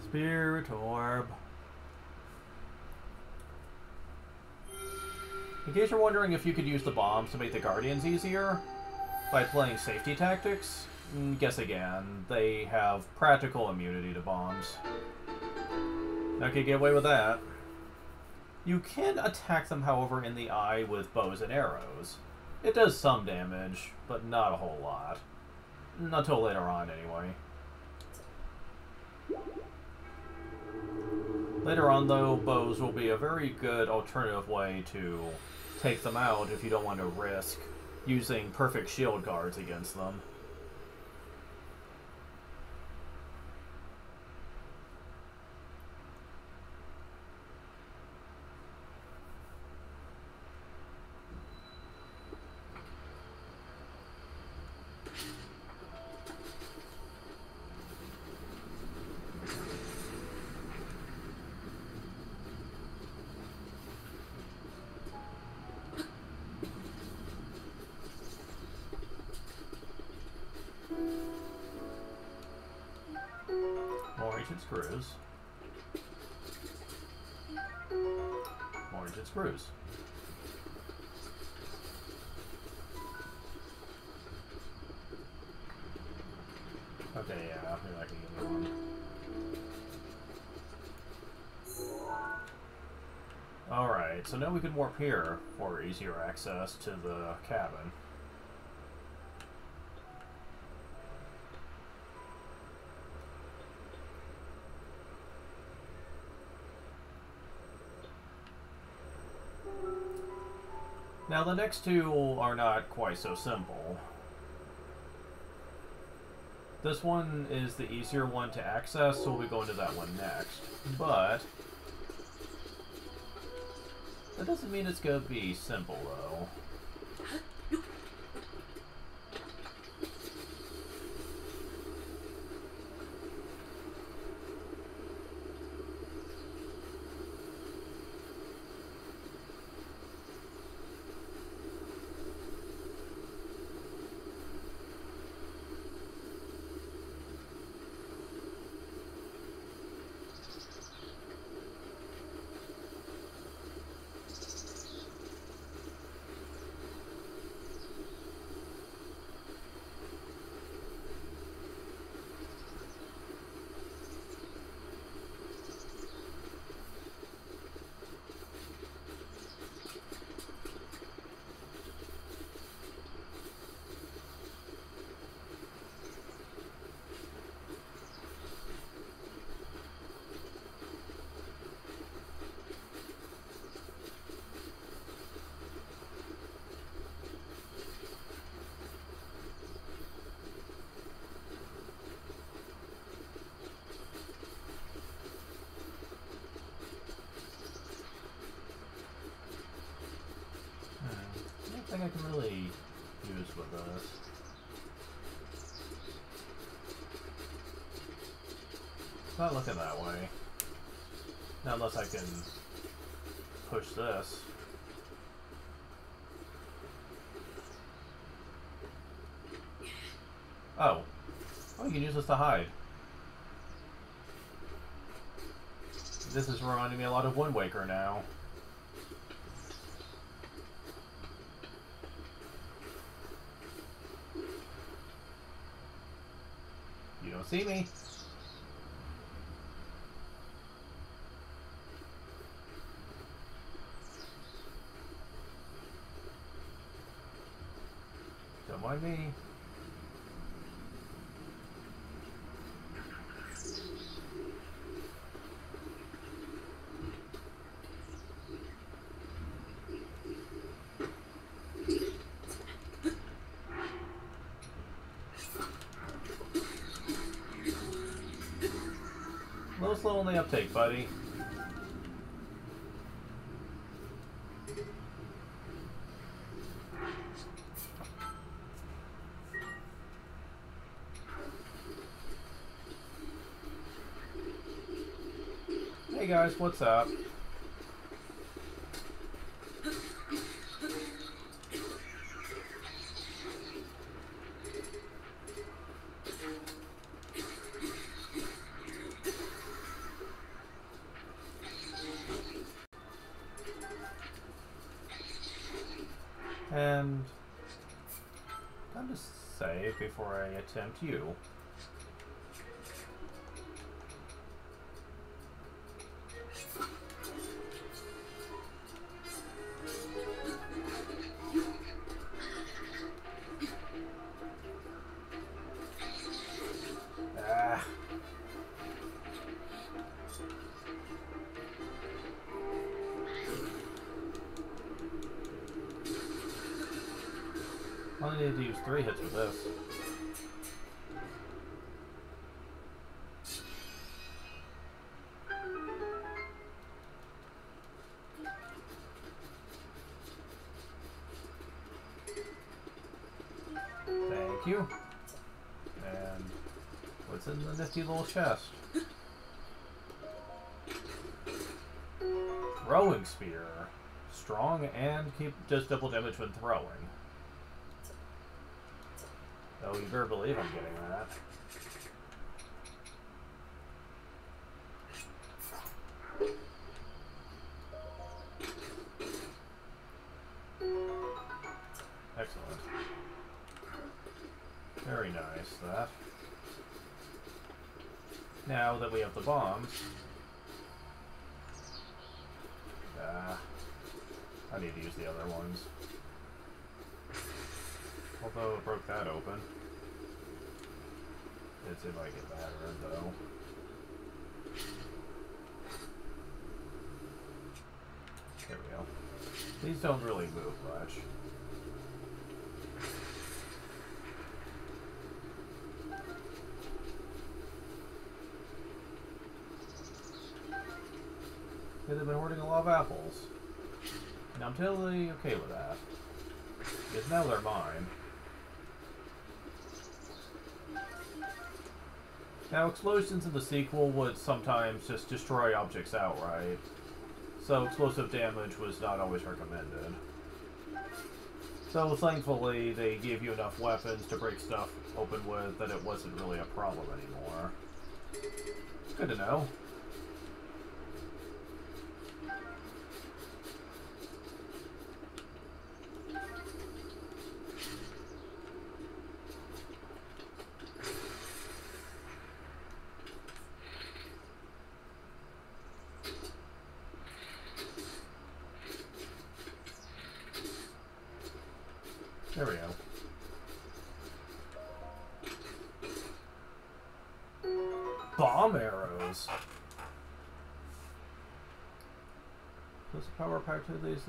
Spirit Orb. In case you're wondering if you could use the bombs to make the Guardians easier by playing safety tactics, guess again. They have practical immunity to bombs. Now can get away with that. You can attack them, however, in the eye with bows and arrows. It does some damage, but not a whole lot. Not until later on, anyway. Later on, though, bows will be a very good alternative way to take them out if you don't want to risk using perfect shield guards against them. More ancient screws. More ancient screws. Okay, yeah, maybe I can get one. Alright, so now we can warp here for easier access to the cabin. Now the next two are not quite so simple. This one is the easier one to access, so we'll be going to that one next. But that doesn't mean it's going to be simple, though. nothing I can really use with this. It's not looking that way. Not unless I can push this. Oh. Oh, you can use this to hide. This is reminding me a lot of Wind Waker now. You don't see me. Don't mind me. A little slow on the uptake, buddy. Hey guys, what's up? And time to save before I attempt you. Ah. I only need to use 3 hits with this. Thank you. And what's in the nifty little chest? Throwing spear. Strong and does double damage when throwing. Oh, you better believe I'm getting that. Excellent. Very nice, that. Now that we have the bombs... I need to use the other ones. Although it broke that open. Let's see if I get battered, though. There we go. These don't really move much. They've been hoarding a lot of apples. And I'm totally okay with that. Because now they're mine. Now, explosions in the sequel would sometimes just destroy objects outright, so explosive damage was not always recommended. So thankfully, they gave you enough weapons to break stuff open with that it wasn't really a problem anymore. Good to know. There we go. Bomb arrows. Plus power pack to these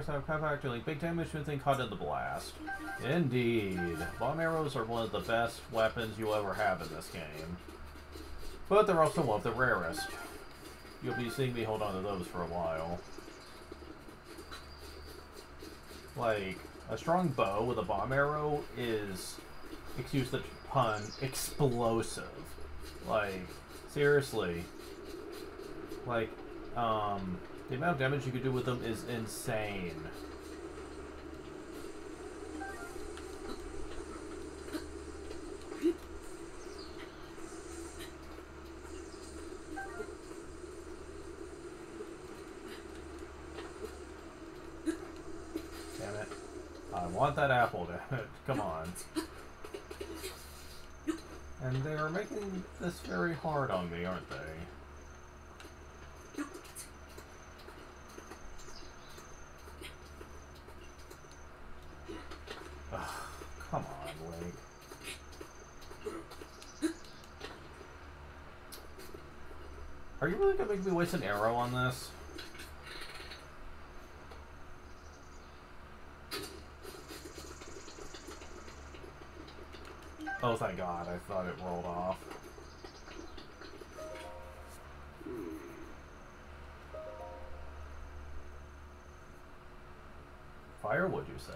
have compact to like big damage to anything caught in the blast. Indeed. Bomb arrows are one of the best weapons you'll ever have in this game. But they're also one of the rarest. You'll be seeing me hold on to those for a while. Like, A strong bow with a bomb arrow is, excuse the pun, explosive. Like, seriously. Like, the amount of damage you can do with them is insane. Damn it. I want that apple, damn it. Come on. And they are making this very hard on me, aren't they? Ugh, come on, Link. Are you really gonna make me waste an arrow on this? Oh, thank God. I thought it rolled off. Fire, would you say?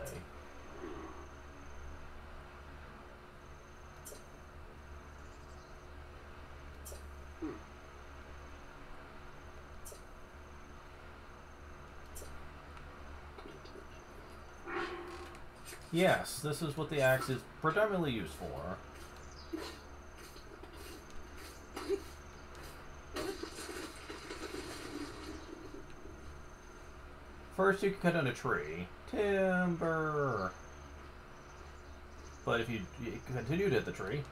Yes, this is what the axe is predominantly used for. First, you can cut down a tree. Timber! But if you continue to hit the tree,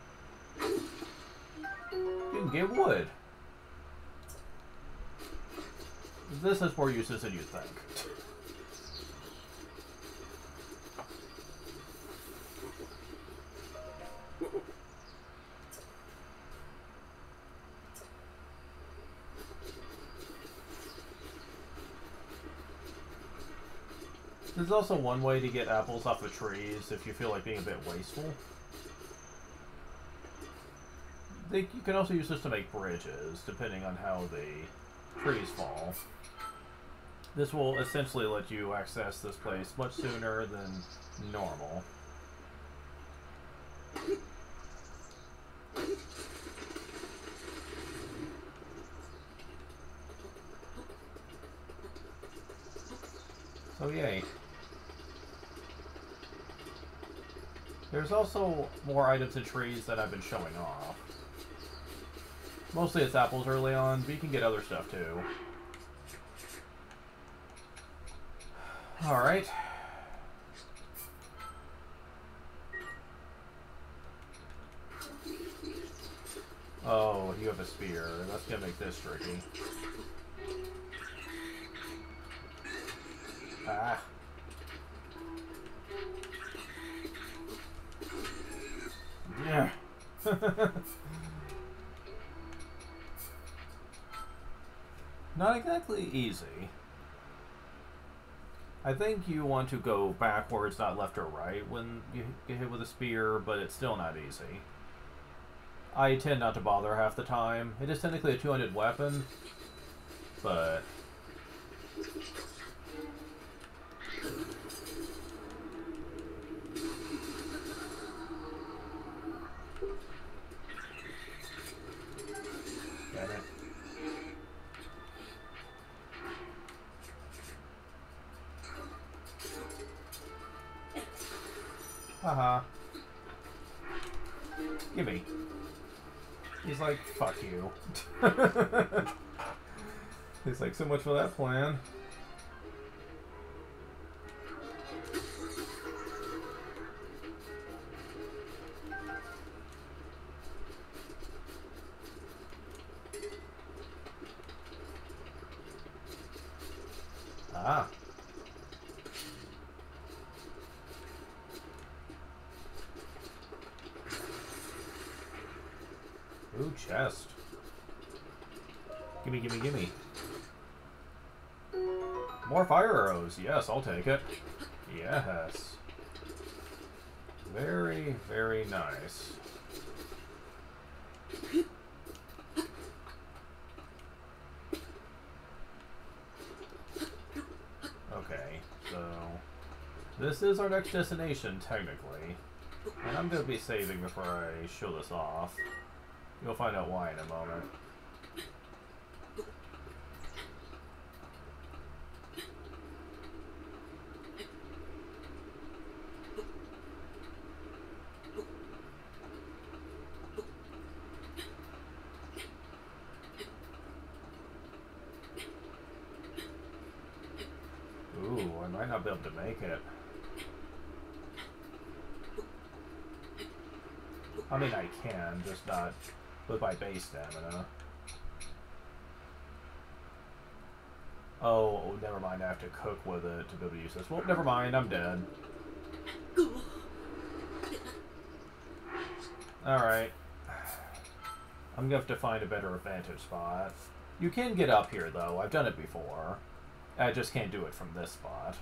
you can get wood. This has more uses than you think. There's also one way to get apples off of trees if you feel like being a bit wasteful. You can also use this to make bridges, depending on how the trees fall. This will essentially let you access this place much sooner than normal. So yay. There's also more items in trees that I've been showing off. Mostly it's apples early on, but you can get other stuff too. Alright. Oh, you have a spear. That's gonna make this tricky. Ah. Yeah. Not exactly easy. I think you want to go backwards, not left or right when you get hit with a spear, but it's still not easy. I tend not to bother half the time. It is technically a two-handed weapon, but... Damn it. Haha. Gimme. He's like, fuck you. He's like, so much for that plan. Ah. Ooh, chest. Gimme, gimme, gimme. More fire arrows. Yes, I'll take it. Yes. Very, very nice. Okay, so This is our next destination, technically. And I'm going to be saving before I show this off. You'll find out why in a moment. Ooh, I might not be able to make it. I mean, I can, just not with my base stamina. Oh, never mind, I have to cook with it to be able to use this. Well, never mind, I'm dead. Alright. I'm gonna have to find a better vantage spot. You can get up here, though. I've done it before. I just can't do it from this spot.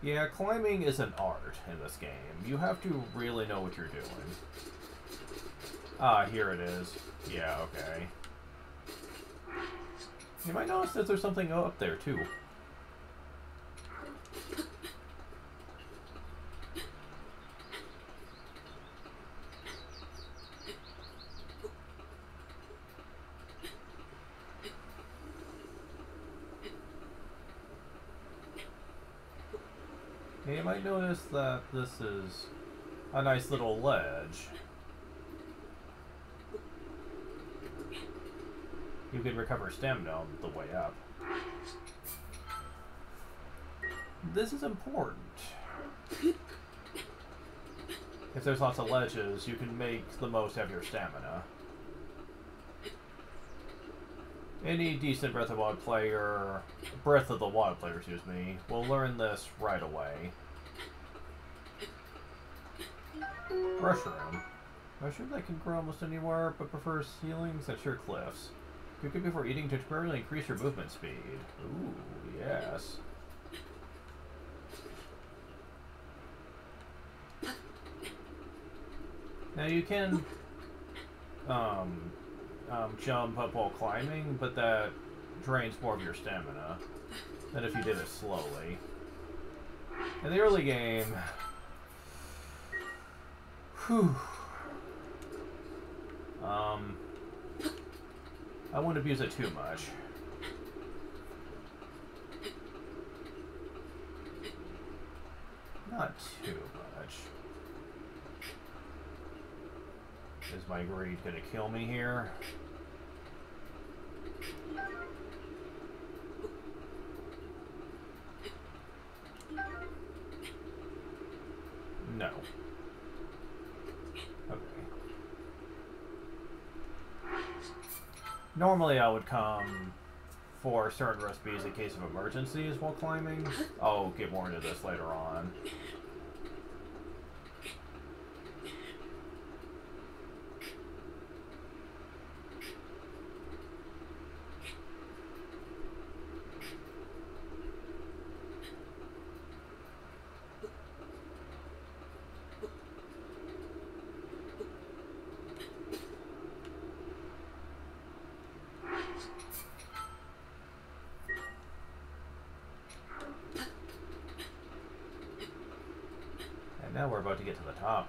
Yeah, climbing is an art in this game. You have to really know what you're doing. Ah, here it is. Yeah, okay. You might notice that there's something up there, too. You might notice that this is a nice little ledge. You can recover stamina on the way up. This is important. If there's lots of ledges, you can make the most of your stamina. Any decent Breath of the Wild player, excuse me, will learn this right away. Mushroom. Mushroom that can grow almost anywhere, but prefers ceilings and sheer cliffs. Cook it before eating to temporarily increase your movement speed. Ooh, yes. Now you can jump up while climbing, but that drains more of your stamina than if you did it slowly. In the early game, I wouldn't abuse it too much. Not too much. Is my greed gonna kill me here? No. Okay. Normally I would come for certain recipes in case of emergencies while climbing. I'll get more into this later on. Now we're about to get to the top.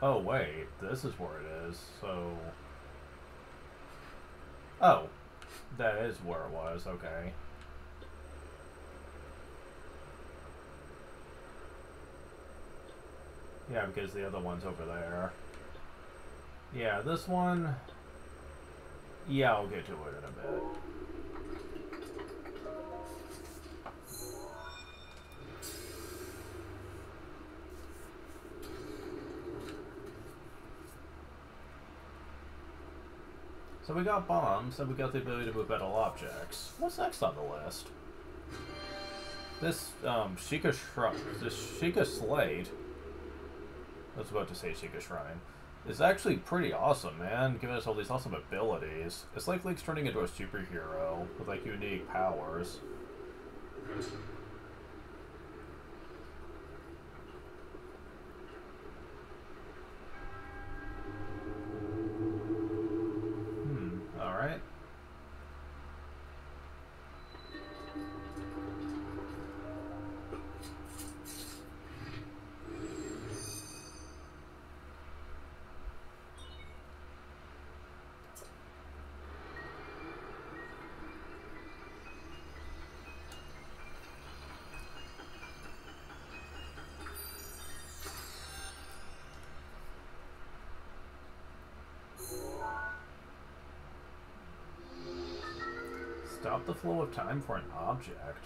Oh wait, this is where it is, so... Oh, that is where it was, okay. Yeah, because the other one's over there. Yeah, this one... Yeah, I'll get to it in a bit. So we got bombs, and we got the ability to move metal objects. What's next on the list? This, Sheikah Slate... I was about to say Sheikah Shrine. is actually pretty awesome, man, giving us all these awesome abilities. It's like Link's turning into a superhero with, like, unique powers. Alright. Stop the flow of time for an object.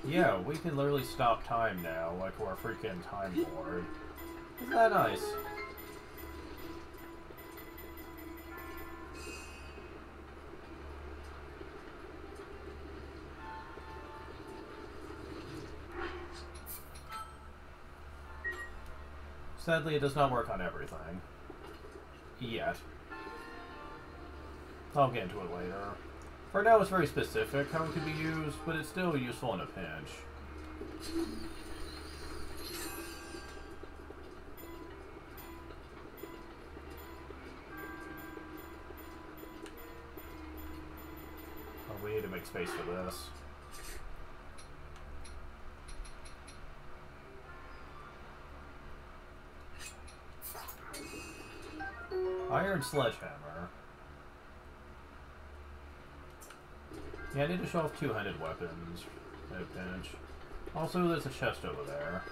Yeah, we can literally stop time now, like we're a freaking Time Lord. Isn't that nice? Sadly, it does not work on everything. Yet. I'll get into it later. For now, it's very specific how it can be used, but it's still useful in a pinch. Oh, we need to make space for this. Iron Sledgehammer. Yeah, I need to show off two-handed weapons at a pinch. Also, there's a chest over there.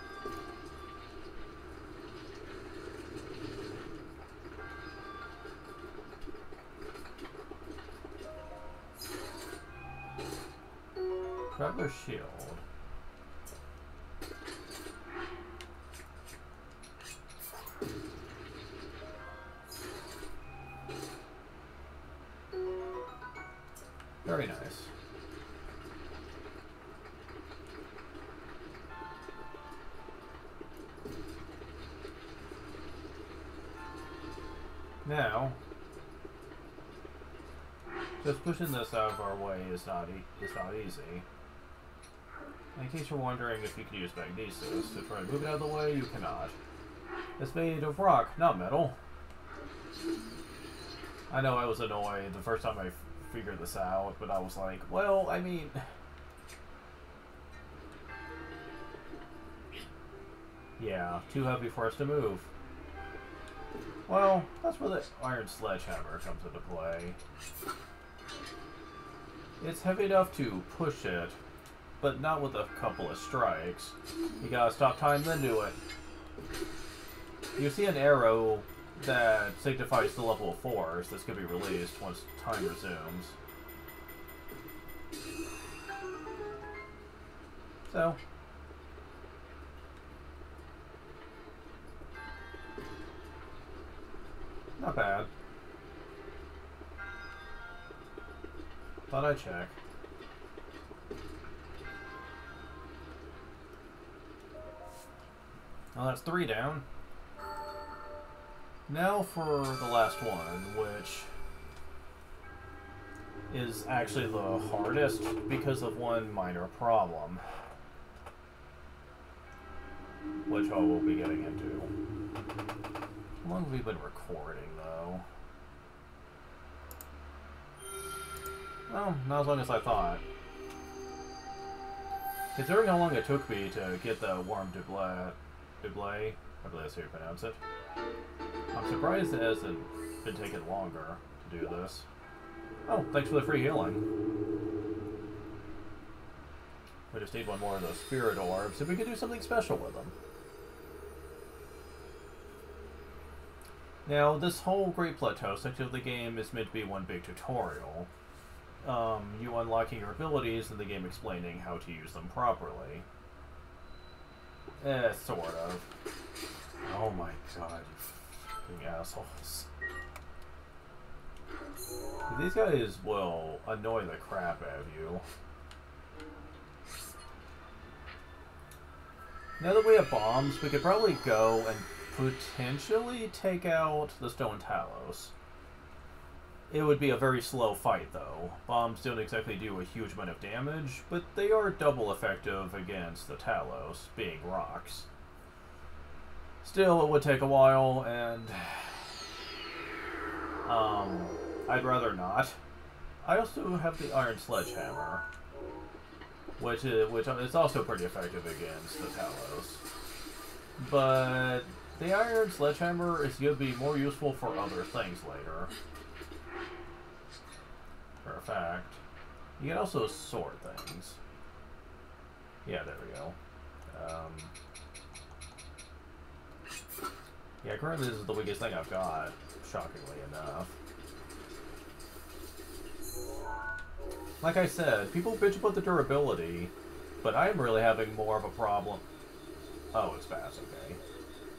Traveler's Shield. Very nice. Now, just pushing this out of our way is not easy. In case you're wondering if you can use magnesis to try to move it out of the way, you cannot. It's made of rock, not metal. I know I was annoyed the first time I figured this out, but I was like, well, I mean... yeah, too heavy for us to move. Well, that's where the Iron Sledgehammer comes into play. It's heavy enough to push it, but not with a couple of strikes. You gotta stop time, then do it. You see an arrow that signifies the level of force that's gonna be released once time resumes. So... not bad. Thought I'd check. Well, that's 3 down. Now for the last one, which is actually the hardest because of one minor problem, which I will be getting into. How long have we been recording, though? Well, not as long as I thought. Considering how long it took me to get the Warm Dublé, I believe that's how you pronounce it, I'm surprised it hasn't been taking longer to do this. Oh, thanks for the free healing. We just need one more of those spirit orbs, and we can do something special with them. Now, this whole Great Plateau section of the game is meant to be one big tutorial. You unlocking your abilities and the game explaining how to use them properly. Sort of. Oh my god, you fucking assholes. These guys will annoy the crap out of you. Now that we have bombs, we could probably go and potentially take out the Stone Talos. It would be a very slow fight, though. Bombs don't exactly do a huge amount of damage, but they are double effective against the Talos, being rocks. Still, it would take a while, and I'd rather not. I also have the Iron Sledgehammer, which is also pretty effective against the Talos. But the Iron Sledgehammer is going to be more useful for other things later. For a fact. You can also sort things. Yeah, there we go. Yeah, currently this is the weakest thing I've got, shockingly enough. Like I said, people bitch about the durability, but I'm really having more of a problem. Oh, it's fast, okay.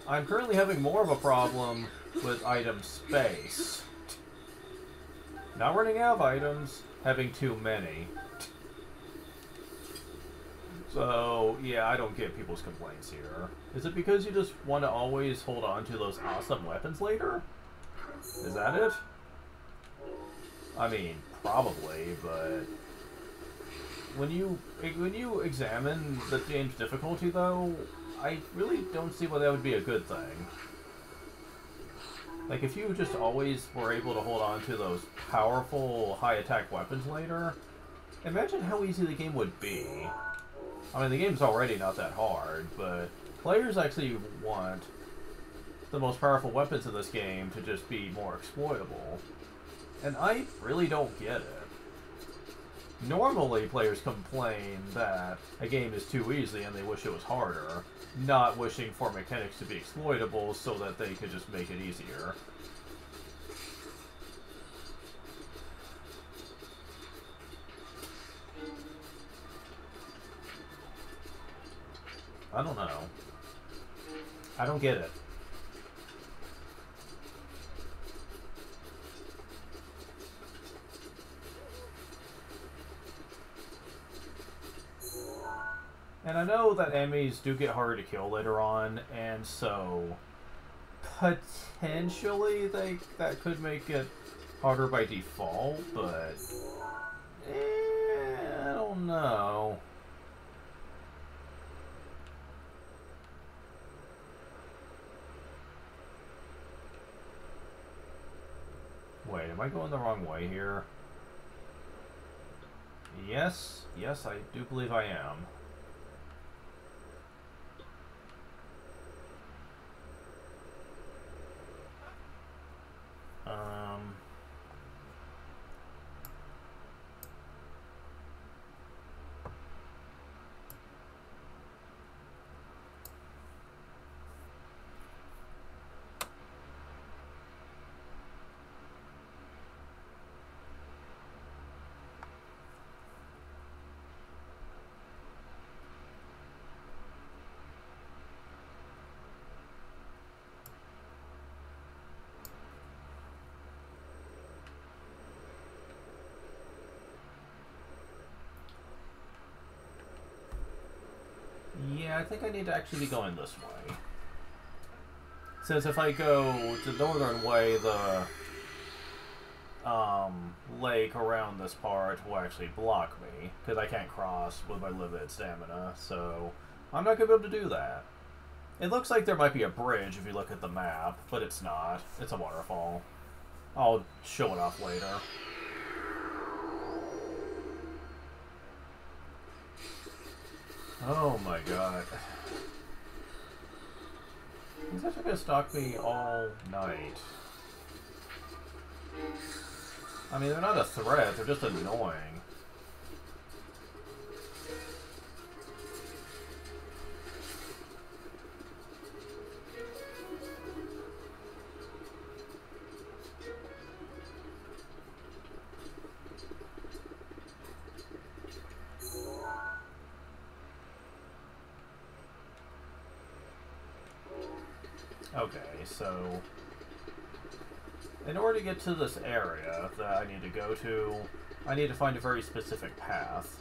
I'm currently having more of a problem with item space. Not running out of items, having too many. So, yeah, I don't get people's complaints here. Is it because you just want to always hold on to those awesome weapons later? Is that it? I mean, probably, but when you examine the game's difficulty, though, I really don't see why that would be a good thing. Like, if you just always were able to hold on to those powerful, high-attack weapons later, imagine how easy the game would be. I mean, the game's already not that hard, but players actually want the most powerful weapons in this game to just be more exploitable. And I really don't get it. Normally, players complain that a game is too easy and they wish it was harder, not wishing for mechanics to be exploitable so that they could just make it easier. I don't know. I don't get it. And I know that enemies do get harder to kill later on, and so potentially that could make it harder by default, but I don't know. Wait, am I going the wrong way here? Yes, I do believe I am. Yeah, I think I need to actually be going this way. Since if I go the northern way, the lake around this part will actually block me, because I can't cross with my limited stamina, so I'm not going to be able to do that. It looks like there might be a bridge if you look at the map, but it's not. It's a waterfall. I'll show it off later. Oh my god. These guys are gonna stalk me all night. I mean, they're not a threat, they're just annoying. Okay, so In order to get to this area that I need to go to, I need to find a very specific path.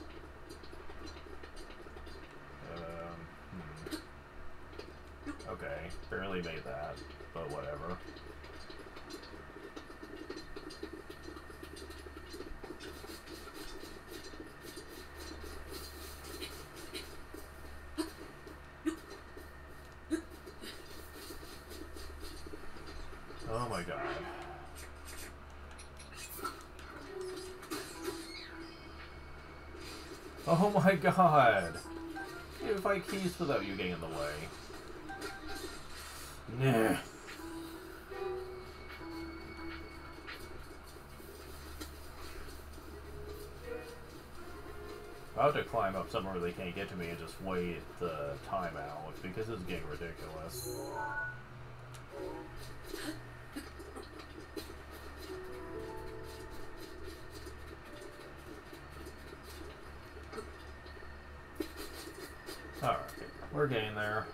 Okay, barely made that, but whatever. Oh my god. Oh my god! You find keys without you getting in the way. Nah. I'll have to climb up somewhere where they can't get to me and just wait the time out, because it's getting ridiculous. Alright, we're getting there.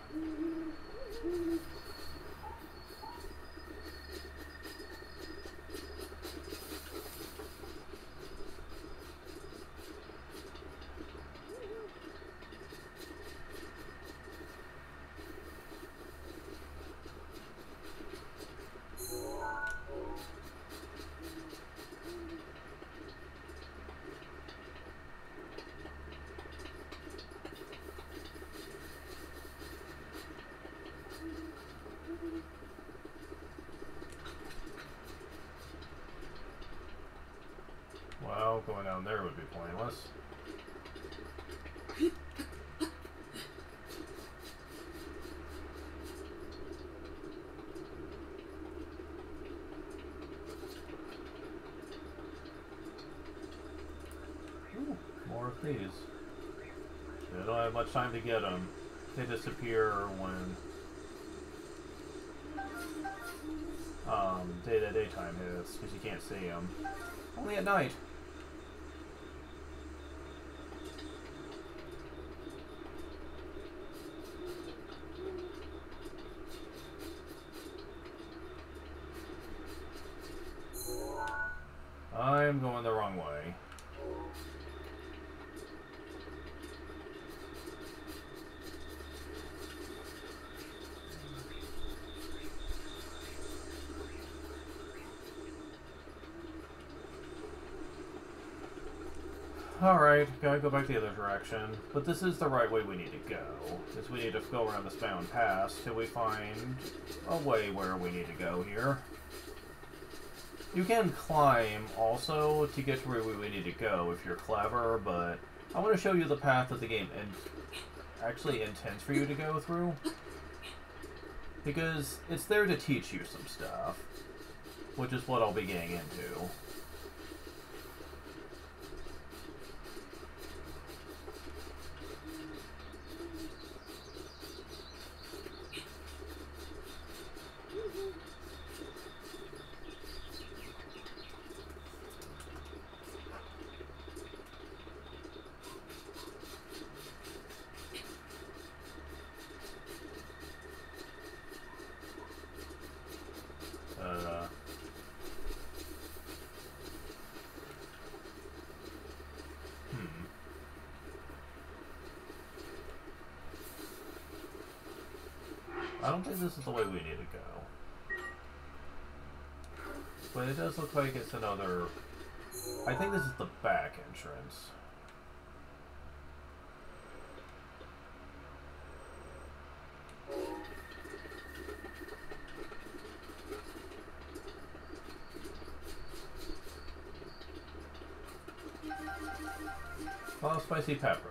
Well, going down there would be pointless. Ooh, more of these. I don't have much time to get them. They disappear when daytime hits, because you can't see them. Only at night. I'm going the wrong way. Alright, gotta go back the other direction. But this is the right way we need to go. Because we need to go around this bound pass till we find a way where we need to go here. You can climb also to get to where we need to go if you're clever, but I want to show you the path that the game actually intends for you to go through. Because it's there to teach you some stuff, which is what I'll be getting into. I don't think this is the way we need to go. But it does look like it's another... I think this is the back entrance. Oh, spicy peppers.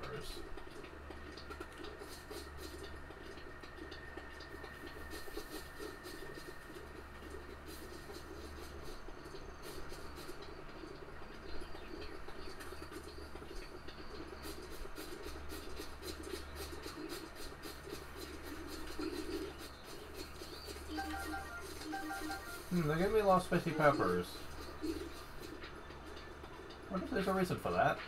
They're giving me a lot of spicy peppers. I wonder if there's a reason for that.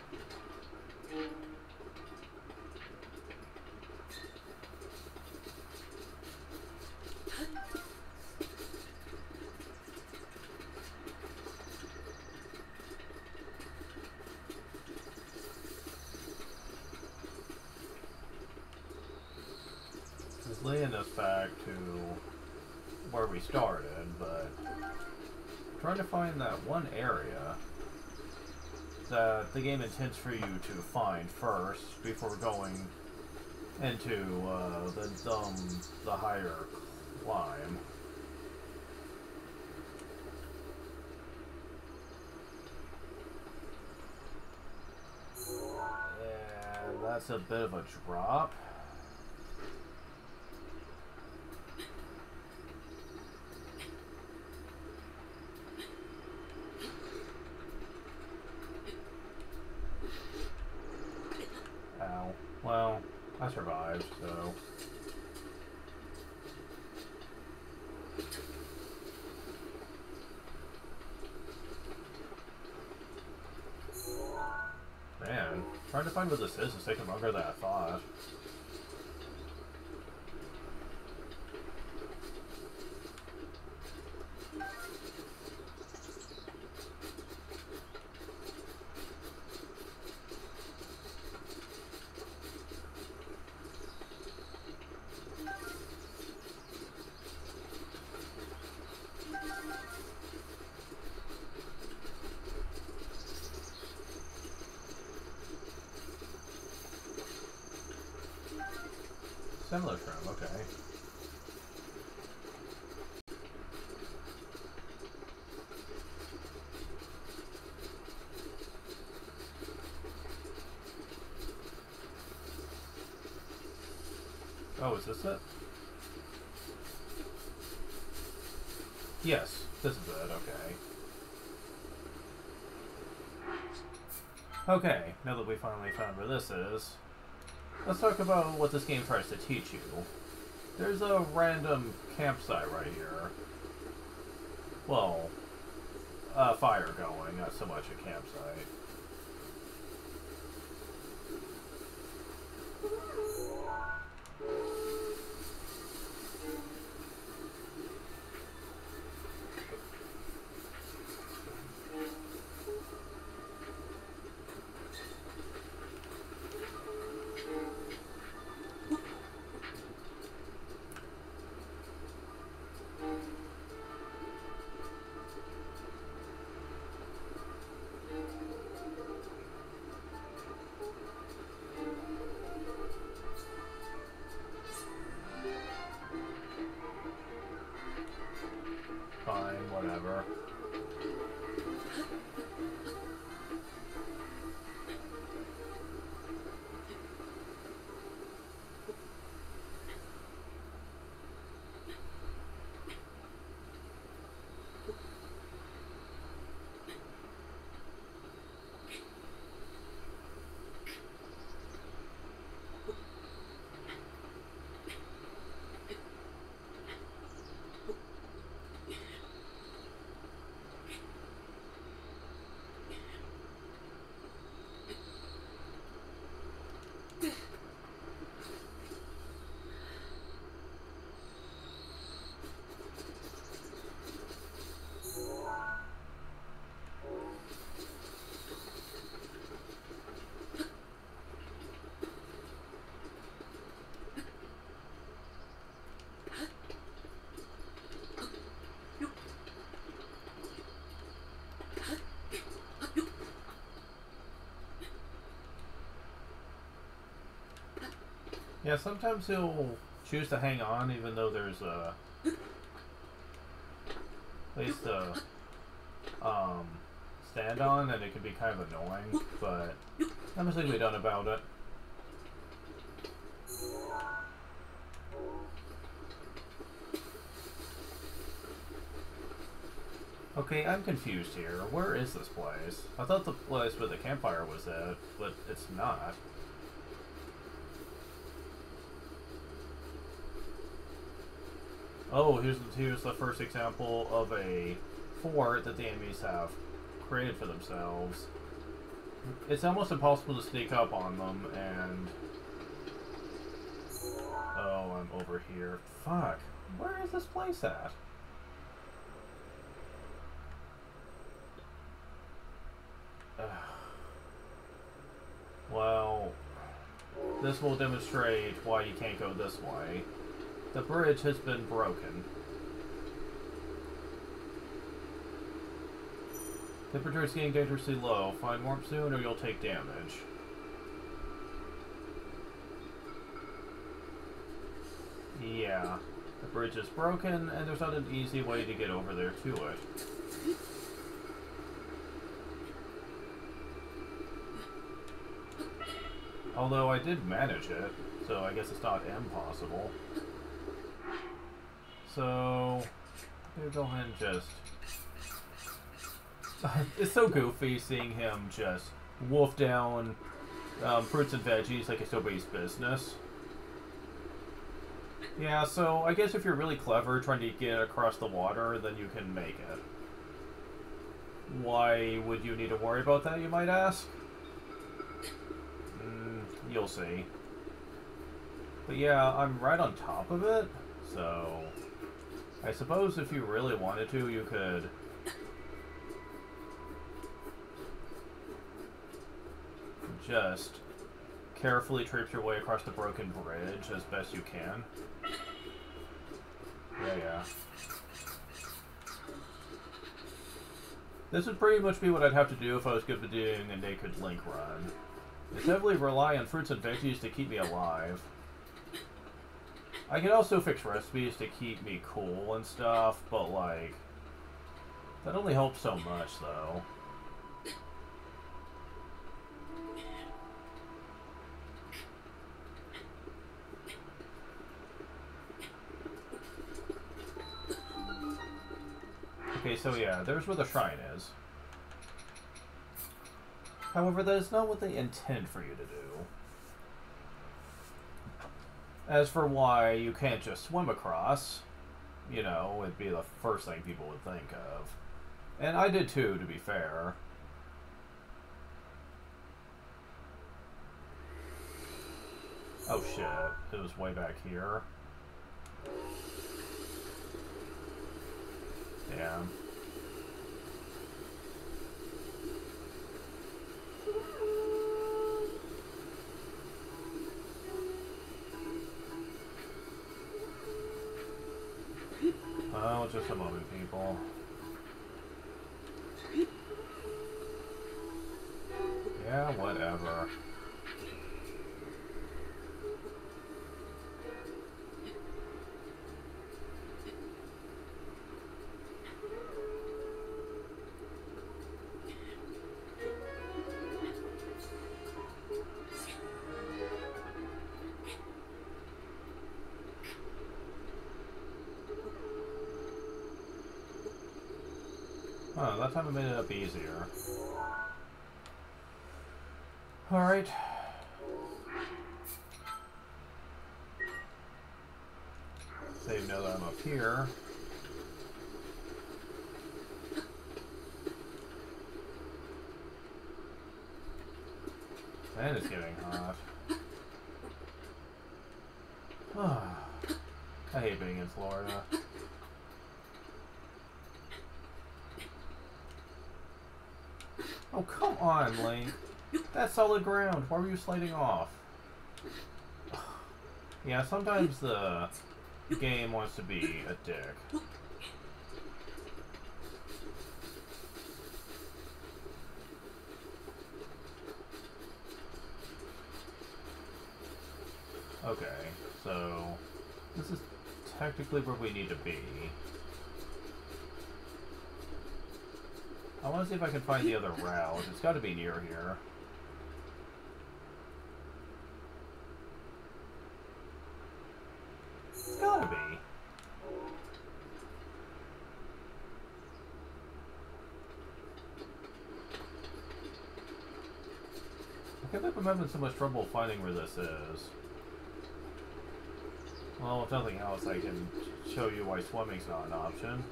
leading us back to where we started, but trying to find that one area that the game intends for you to find first before going into the higher climb. Yeah, that's a bit of a drop. Ow. Well, I survived, so... Man, trying to find what this is taking longer than I thought. Similar trim, okay. Oh, is this it? Yes, this is it, okay. Okay, now that we finally found where this is, let's talk about what this game tries to teach you. There's a random campsite right here. Well, a fire going, not so much a campsite. Fine, whatever. Yeah, sometimes he'll choose to hang on even though there's a... at least a... stand on, and it can be kind of annoying, but nothing's really done about it. Okay, I'm confused here. Where is this place? I thought the place where the campfire was at, but it's not. Oh, here's the first example of a fort that the enemies have created for themselves. It's almost impossible to sneak up on them, and... oh, I'm over here. Fuck. Where is this place at? Well, this will demonstrate why you can't go this way. The bridge has been broken. Temperature is getting dangerously low. Find warmth soon or you'll take damage. Yeah. The bridge is broken, and there's not an easy way to get over there to it. Although I did manage it, so I guess it's not impossible. So, I'm gonna go ahead and just... It's so goofy seeing him just wolf down fruits and veggies like it's nobody's business. Yeah, so I guess if you're really clever trying to get across the water, then you can make it. Why would you need to worry about that, you might ask? You'll see. But yeah, I'm right on top of it, so... I suppose if you really wanted to, you could... just carefully traipse your way across the broken bridge as best you can. Yeah. This would pretty much be what I'd have to do if I was good at doing a naked Link run. It's heavily rely on fruits and veggies to keep me alive. I can also fix recipes to keep me cool and stuff, but like... that only helps so much, though. Okay, so yeah, there's where the shrine is. However, that is not what they intend for you to do. As for why you can't just swim across, you know, it'd be the first thing people would think of. And I did too, to be fair. Oh shit, it was way back here. Yeah. Oh, just a moment, people. Yeah, whatever. Oh, that time I made it up easier. Alright. So you know that I'm up here. And it's getting hot. I hate being in Florida. Oh, come on, Link. That's solid ground. Why were you sliding off? Yeah, sometimes the game wants to be a dick. Okay, so this is technically where we need to be. I want to see if I can find the other route. It's got to be near here. It's gotta be. I can't believe I'm having so much trouble finding where this is. Well, if nothing else, I can show you why swimming's not an option.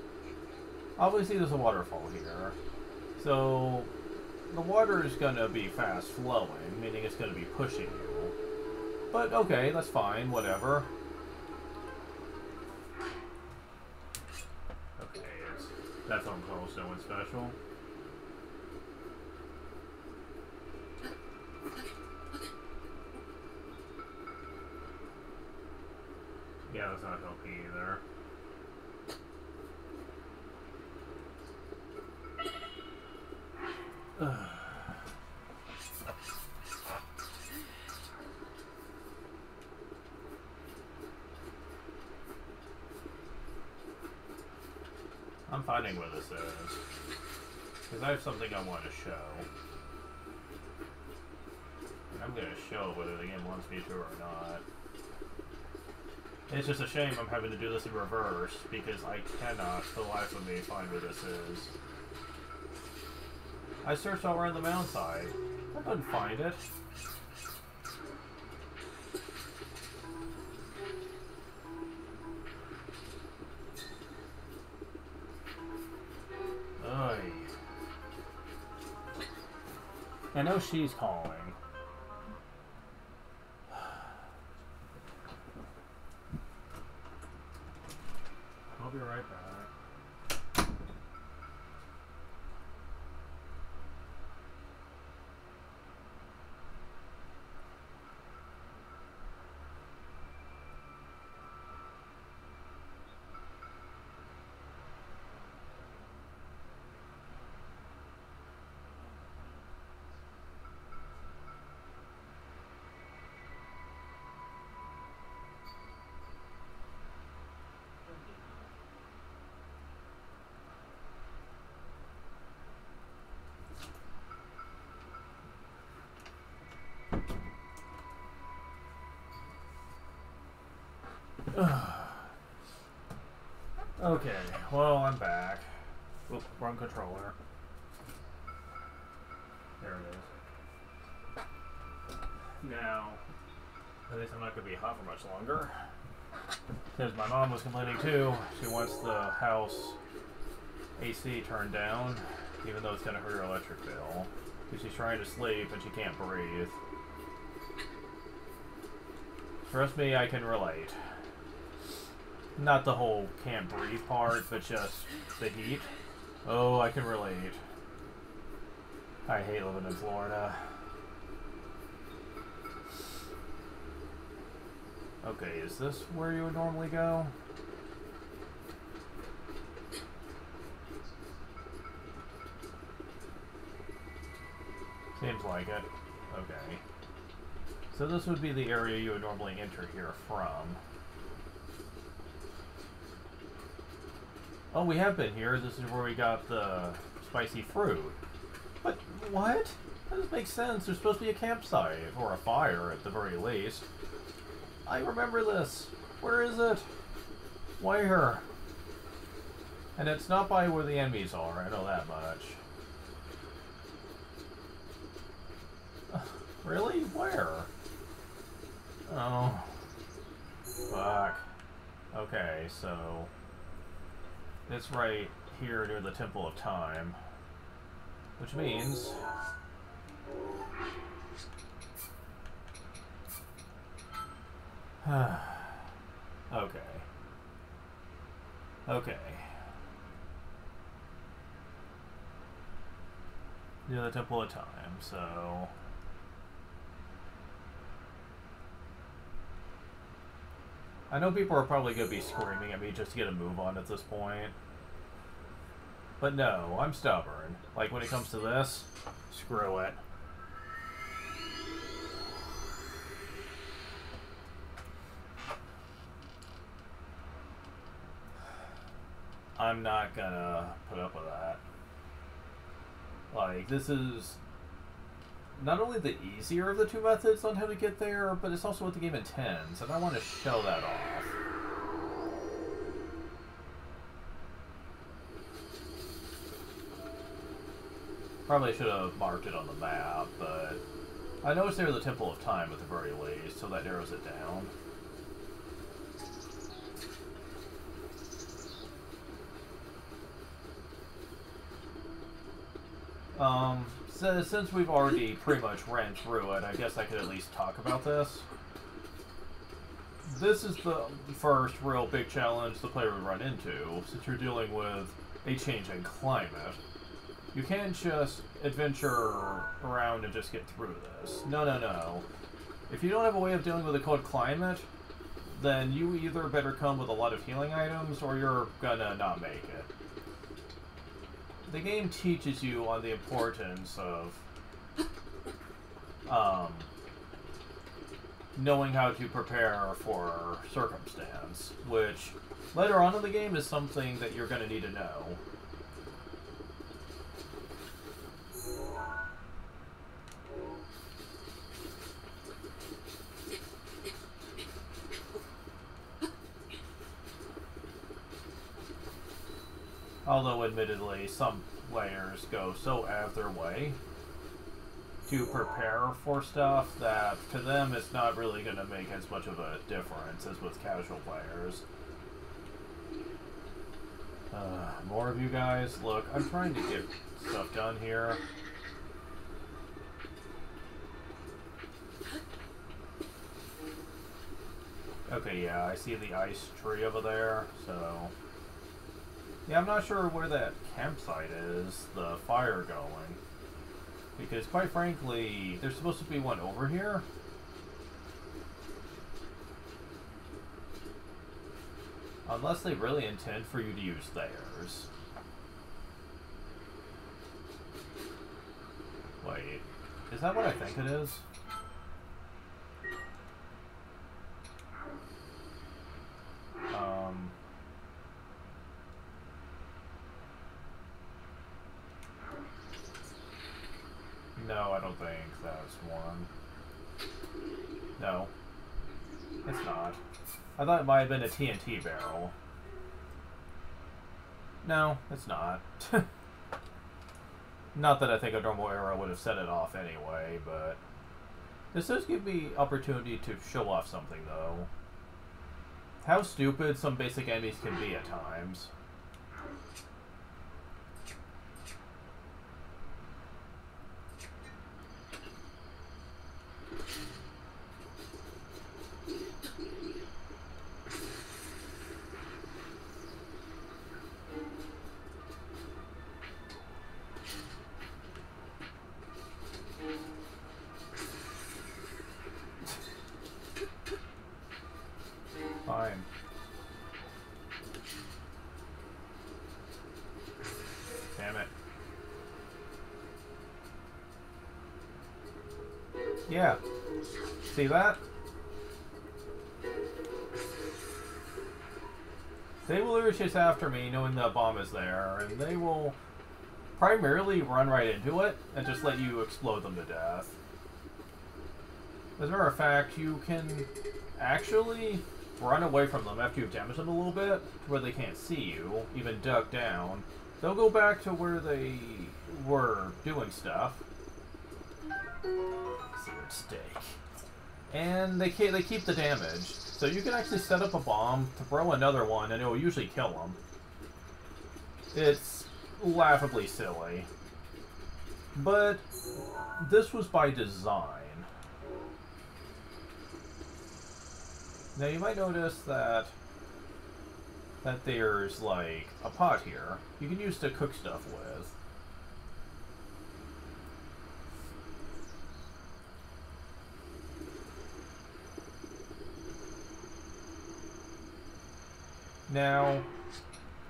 Obviously, there's a waterfall here. So, the water is going to be fast flowing, meaning it's going to be pushing you. But, okay, that's fine, whatever. Okay, that's on close, no one special. Yeah, does not help me either. I'm finding where this is. Because I have something I want to show. And I'm going to show whether the game wants me to or not. It's just a shame I'm having to do this in reverse, because I cannot, for the life of me, find where this is. I searched all around the mountainside. I couldn't find it. Oy. I know she's calling. I'll be right back. Okay, well, I'm back. Oop, wrong controller. There it is. Now, at least I'm not going to be hot for much longer. Because my mom was complaining too. She wants the house AC turned down, even though it's going to hurt her electric bill. Because she's trying to sleep and she can't breathe. Trust me, I can relate. Not the whole can't breathe part, but just the heat. Oh, I can relate. I hate living in Florida. Okay, is this where you would normally go? Seems like it. Okay. So this would be the area you would normally enter here from. Oh, we have been here. This is where we got the spicy fruit. But what? That doesn't make sense. There's supposed to be a campsite, or a fire at the very least. I remember this. Where is it? Where? And it's not by where the enemies are, I know that much. Really? Where? Oh. Fuck. Okay, so it's right here near the Temple of Time. Which means okay. Okay. Near the Temple of Time, so I know people are probably going to be screaming at me just to get a move on at this point. But no, I'm stubborn. Like, when it comes to this, screw it. I'm not gonna put up with that. Like, this is not only the easier of the two methods on how to get there, but it's also what the game intends, and I want to show that off. Probably should have marked it on the map, but I know it's near the Temple of Time at the very least, so that narrows it down. Since we've already pretty much ran through it, I guess I could at least talk about this. This is the first real big challenge the player would run into, since you're dealing with a changing climate. You can't just adventure around and just get through this. No, no, no. If you don't have a way of dealing with a cold climate, then you either better come with a lot of healing items or you're gonna not make it. The game teaches you on the importance of knowing how to prepare for circumstance, which later on in the game is something that you're going to need to know. Although, admittedly, some players go so out of their way to prepare for stuff that to them it's not really going to make as much of a difference as with casual players. More of you guys. Look, I'm trying to get stuff done here. Okay, yeah, I see the ice tree over there, so... Yeah, I'm not sure where that campsite is, the fire going. Because, quite frankly, there's supposed to be one over here. Unless they really intend for you to use theirs. Wait, is that what I think it is? No, I don't think that's one. No. It's not. I thought it might have been a TNT barrel. No, it's not. Not that I think a normal arrow would have set it off anyway, but... This does give me opportunity to show off something, though. How stupid some basic enemies can be at times. Fine. Damn it. Yeah. See that? They will literally chase after me knowing the bomb is there, and they will primarily run right into it and just let you explode them to death. As a matter of fact, you can actually run away from them after you've damaged them a little bit to where they can't see you, even duck down. They'll go back to where they were doing stuff. Seared steak. And they keep the damage. So you can actually set up a bomb, throw another one, and it will usually kill them. It's laughably silly. But this was by design. Now you might notice that there's like a pot here you can use to cook stuff with. Now,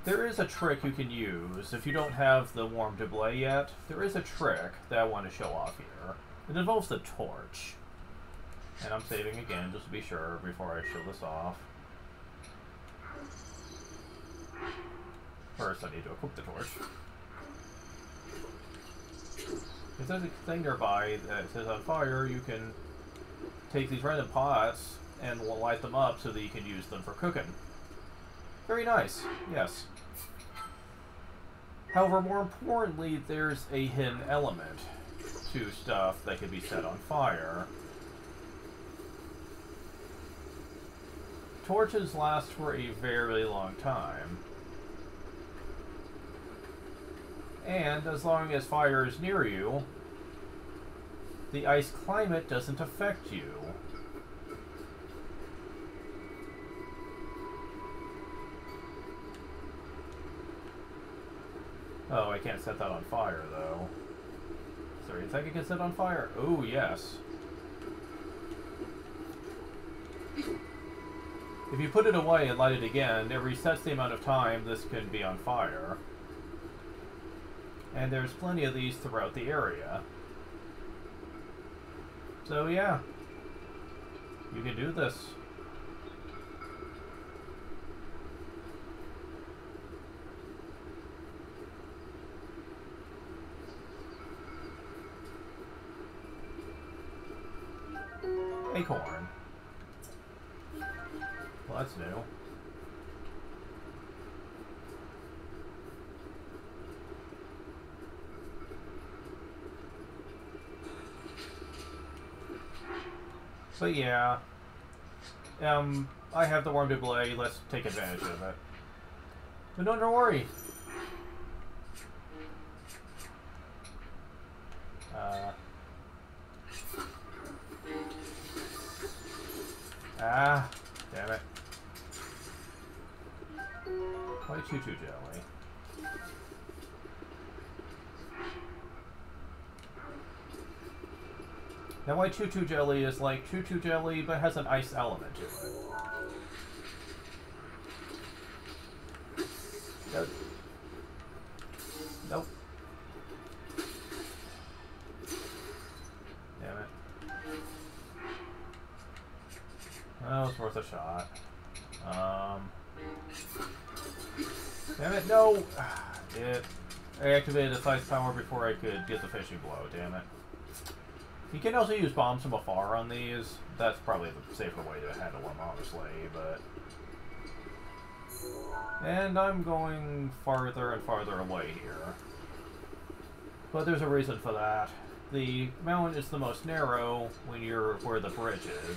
there is a trick you can use if you don't have the warm doublet yet. There is a trick that I want to show off here. It involves the torch. And I'm saving again, just to be sure, before I show this off. First, I need to equip the torch. If there's a thing nearby that says on fire, you can take these random pots and light them up so that you can use them for cooking. Very nice, yes. However, more importantly, there's a hidden element to stuff that can be set on fire. Torches last for a very long time. And as long as fire is near you, the ice climate doesn't affect you. Oh, I can't set that on fire, though. Is there anything I can set on fire? Oh, yes. If you put it away and light it again, it resets the amount of time this can be on fire. And there's plenty of these throughout the area. So yeah, you can do this. Acorn. Well, that's new. But yeah, I have the warm display. Let's take advantage of it. But don't worry. Damn it. White choo-choo jelly. Now, white choo-choo jelly is like choo-choo jelly, but has an ice element to it. Nope. Nope. Damn it. Well, it's worth a shot. Damn it, no! I activated the ice power before I could get the fishing blow, damn it. You can also use bombs from afar on these. That's probably the safer way to handle them, honestly, but... And I'm going farther and farther away here. But there's a reason for that. The mountain is the most narrow when you're where the bridge is.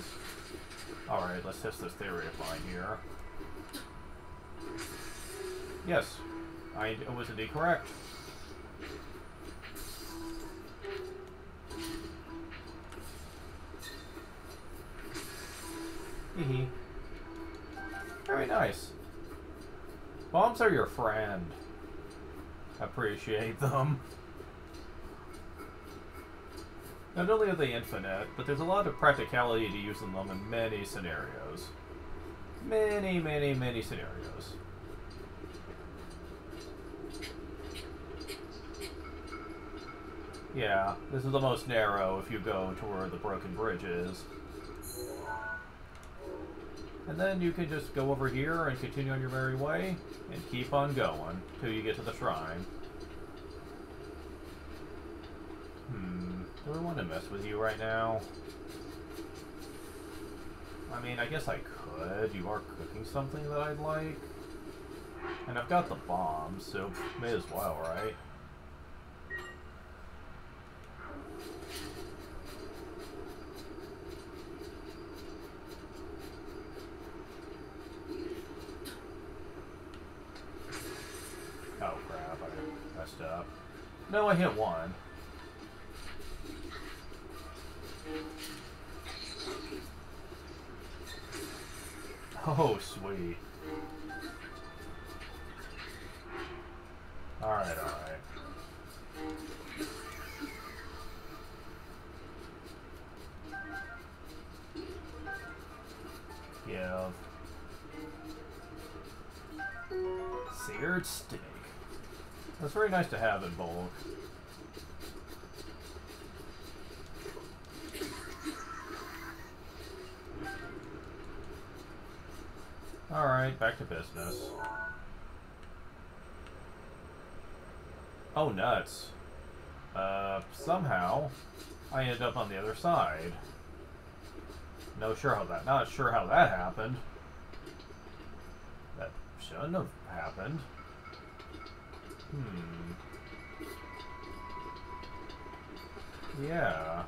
Alright, let's test this theory of mine here. Yes, I was indeed correct. Hee. Very nice. Bombs are your friend. Appreciate them. Not only are they infinite, but there's a lot of practicality to using them in many scenarios. Many, many, many scenarios. Yeah, this is the most narrow if you go to where the broken bridge is. And then you can just go over here and continue on your merry way, and keep on going till you get to the shrine. Do I want to mess with you right now? I mean, I guess I could. You are cooking something that I'd like. And I've got the bomb, so may as well, right? Oh crap, I messed up. No, I hit one. Oh, sweet. Alright, alright. Give. Seared steak. That's very nice to have in bulk. Alright, back to business. Oh, nuts. Somehow, I ended up on the other side. Not sure how that happened. That shouldn't have happened. Yeah.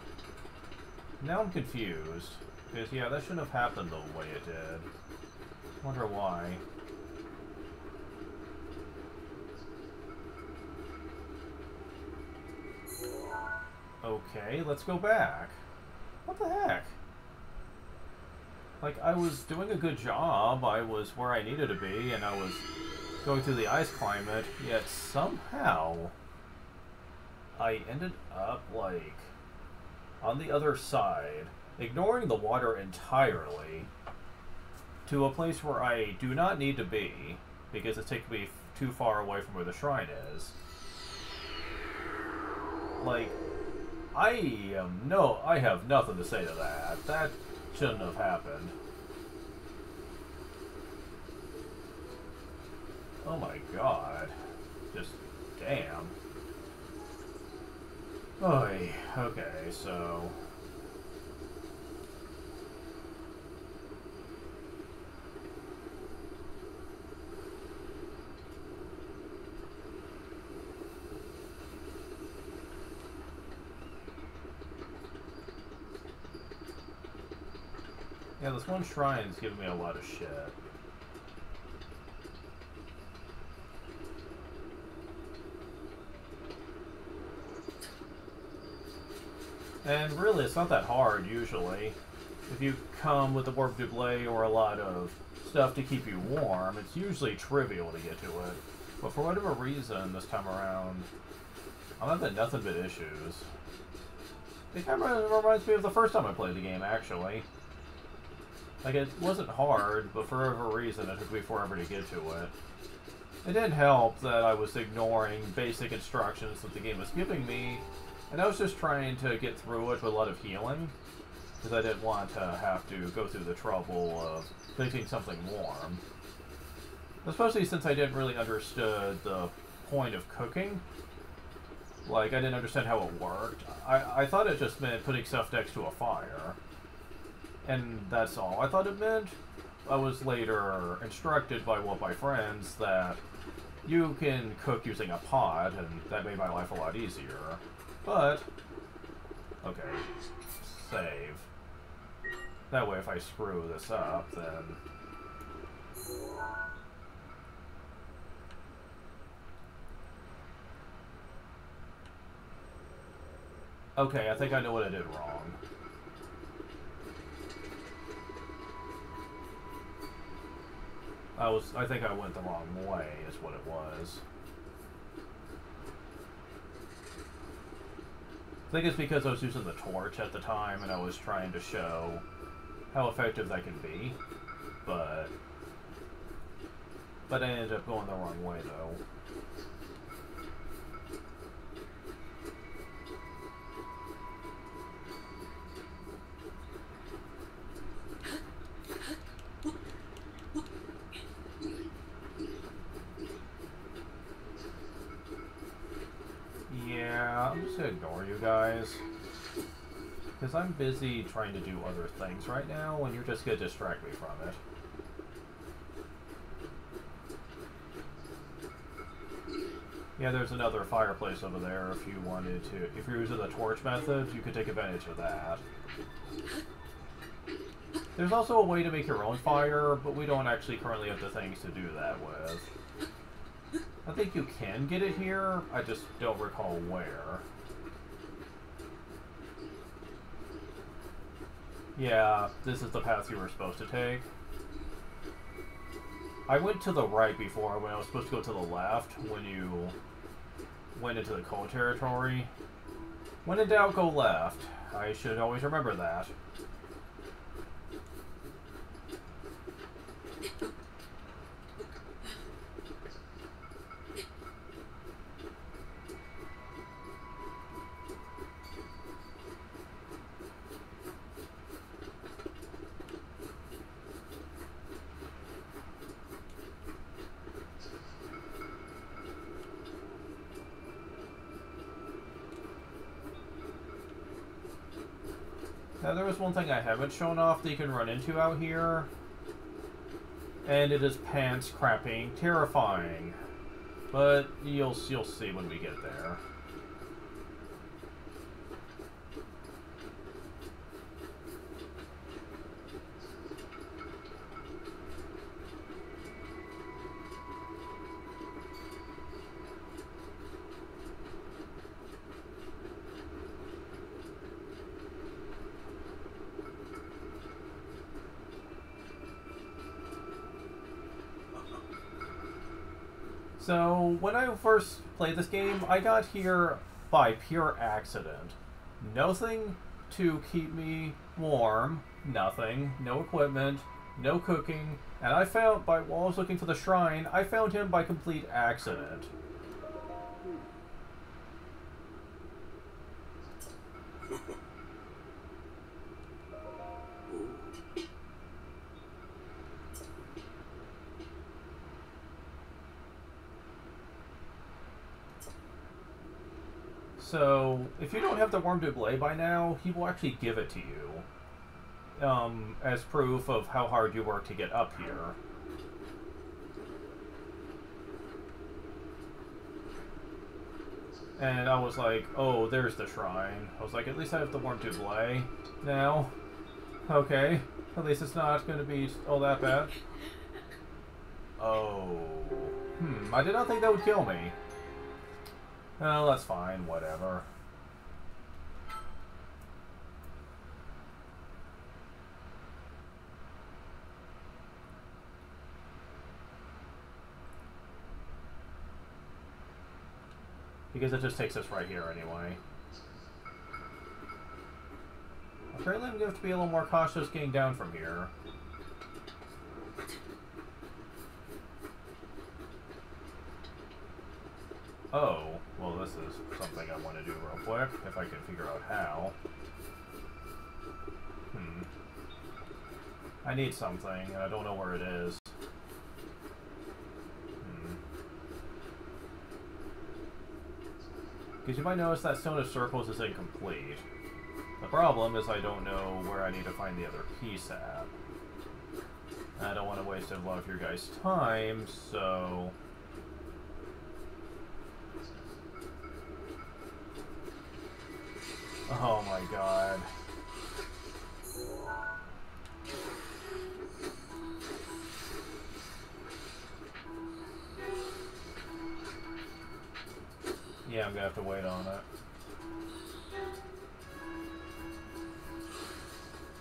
Now I'm confused. Because, yeah, that shouldn't have happened the way it did. Wonder why. Okay, let's go back. What the heck? Like, I was doing a good job, I was where I needed to be, and I was going through the ice climate, yet somehow I ended up, like, on the other side, ignoring the water entirely. to a place where I do not need to be, because it's taking me too far away from where the shrine is. Like, I have nothing to say to that. That shouldn't have happened. Oh my god. Just, damn. Oy, okay, so... Yeah, this one shrine's giving me a lot of shit. And really, it's not that hard, usually. If you come with a warp double or a lot of stuff to keep you warm, it's usually trivial to get to it. But for whatever reason, this time around, I'm having nothing but issues. It kind of reminds me of the first time I played the game, actually. Like, it wasn't hard, but for whatever reason, it took me forever to get to it. It didn't help that I was ignoring basic instructions that the game was giving me, and I was just trying to get through it with a lot of healing, because I didn't want to have to go through the trouble of fixing something warm. Especially since I didn't really understand the point of cooking. Like, I didn't understand how it worked. I thought it just meant putting stuff next to a fire. And that's all I thought it meant. I was later instructed by one of my friends that you can cook using a pot, and that made my life a lot easier. But, okay, save. That way if I screw this up, then... Okay, I think I know what I did wrong. I think I went the wrong way, is what it was. I think it's because I was using the torch at the time, and I was trying to show how effective that can be. But I ended up going the wrong way, though. Yeah, I'm just gonna ignore you guys. Because I'm busy trying to do other things right now, and you're just gonna distract me from it. Yeah, there's another fireplace over there if you wanted to. If you're using the torch method, you could take advantage of that. There's also a way to make your own fire, but we don't actually currently have the things to do that with. I think you can get it here, I just don't recall where. Yeah, this is the path you were supposed to take. I went to the right before when I was supposed to go to the left when you went into the cold territory. When in doubt, go left. I should always remember that. Now, there was one thing I haven't shown off that you can run into out here, and it is pants crapping terrifying. But you'll see when we get there. So, when I first played this game, I got here by pure accident. Nothing to keep me warm, nothing, no equipment, no cooking, and I found, while I was looking for the shrine, I found him by complete accident. So, if you don't have the Worm Doublet by now, he will actually give it to you. As proof of how hard you work to get up here. And I was like, oh, there's the shrine. I was like, at least I have the Worm Doublet now. Okay. At least it's not going to be all that bad. Oh. I did not think that would kill me. Oh, that's fine. Whatever. Because it just takes us right here anyway. Apparently I'm going to have to be a little more cautious getting down from here. Oh, well this is something I want to do real quick, if I can figure out how. I need something, and I don't know where it is. Because you might notice that Stone of Circles is incomplete. The problem is I don't know where I need to find the other piece at. I don't want to waste a lot of your guys' time, so... Oh my god. Yeah, I'm gonna have to wait on it.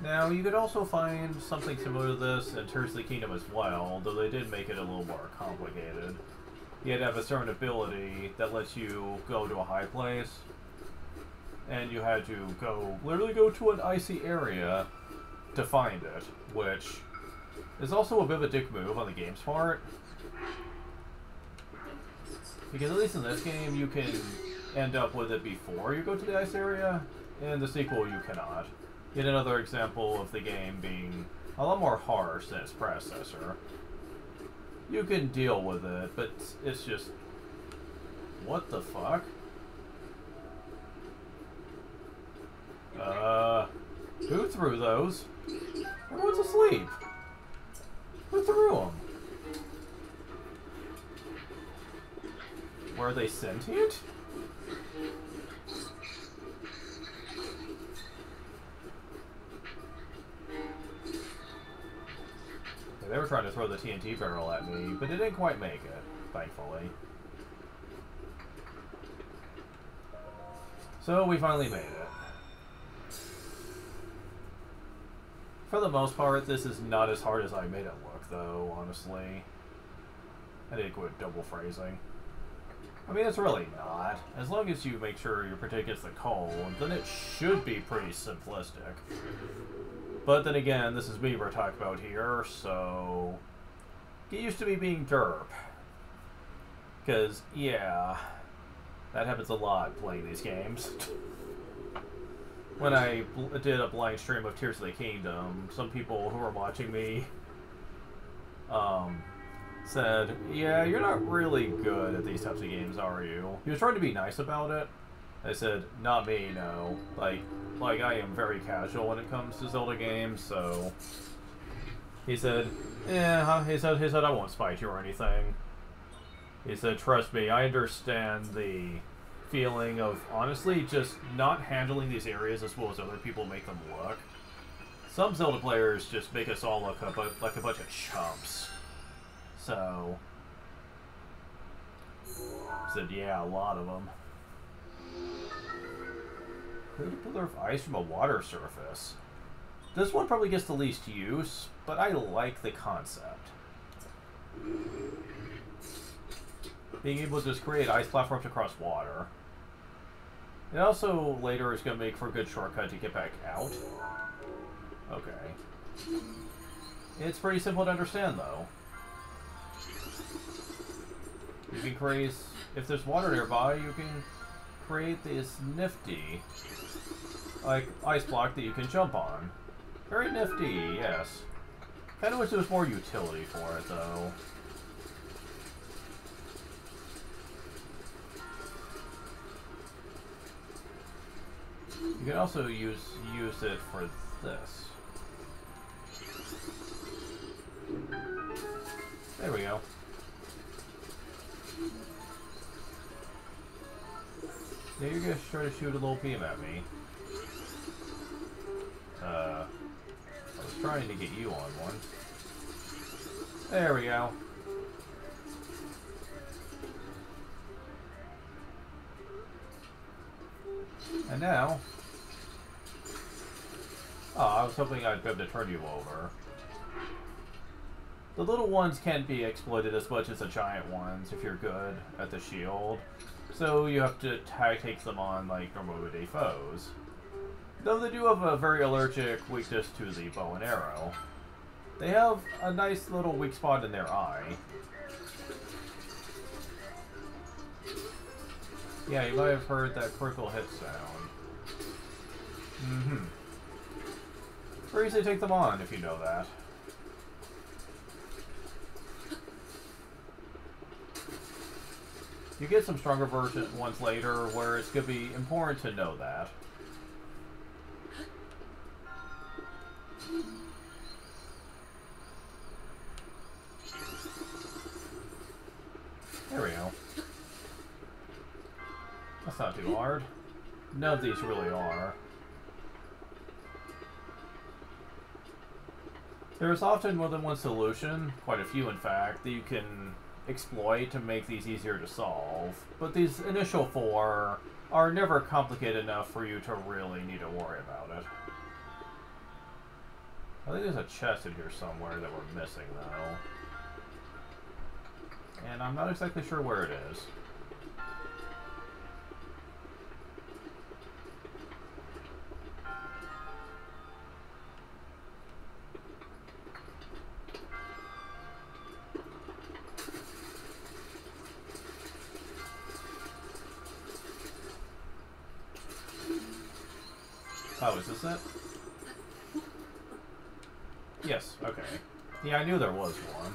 Now, you could also find something similar to this in Tears of the Kingdom as well, though they did make it a little more complicated. You had to have a certain ability that lets you go to a high place, and you had to literally go to an icy area to find it, which is also a bit of a dick move on the game's part. Because at least in this game, you can end up with it before you go to the ice area. In the sequel, you cannot. Yet another example of the game being a lot more harsh than its predecessor. You can deal with it, but it's just... What the fuck? Who threw those? Everyone's asleep. Who threw them? Were they sentient? They were trying to throw the TNT barrel at me, but it didn't quite make it, thankfully. So we finally made it. For the most part, this is not as hard as I made it look, though, honestly. I did quit double phrasing. I mean, it's really not. As long as you make sure your protect gets the cold, then it should be pretty simplistic. But then again, this is me we're talking about here, so... Get used to me being derp. Because, yeah... That happens a lot playing these games. When I did a blind stream of Tears of the Kingdom, some people who were watching me... said, yeah, you're not really good at these types of games, are you? He was trying to be nice about it. I said, not me, no. Like I am very casual when it comes to Zelda games, so... He said, yeah, he said, I won't spite you or anything. He said, trust me, I understand the feeling of, honestly, just not handling these areas as well as other people make them look. Some Zelda players just make us all look like a bunch of chumps. So, said, yeah, a lot of them. Create a pillar of ice from a water surface. This one probably gets the least use, but I like the concept. Being able to just create ice platforms across water. It also later is going to make for a good shortcut to get back out. Okay. It's pretty simple to understand, though. You can create... If there's water nearby, you can create this nifty, like, ice block that you can jump on. Very nifty, yes. Kinda wish there was more utility for it, though. You can also use it for this. There we go. Yeah, you're gonna try to shoot a little beam at me. I was trying to get you on one. There we go. And now... Oh, I was hoping I'd be able to turn you over. The little ones can't be exploited as much as the giant ones if you're good at the shield. So you have to take them on like normal-day foes. Though they do have a very allergic weakness to the bow and arrow. They have a nice little weak spot in their eye. Yeah, you might have heard that critical hit sound. Mm-hmm. Very easy to take them on if you know that. You get some stronger version ones later where it's going to be important to know that. There we go. That's not too hard. None of these really are. There's often more than one solution, quite a few in fact, that you can exploit to make these easier to solve. But these initial four are never complicated enough for you to really need to worry about it. I think there's a chest in here somewhere that we're missing though. And I'm not exactly sure where it is. Oh, is this it? Yes, okay. Yeah, I knew there was one.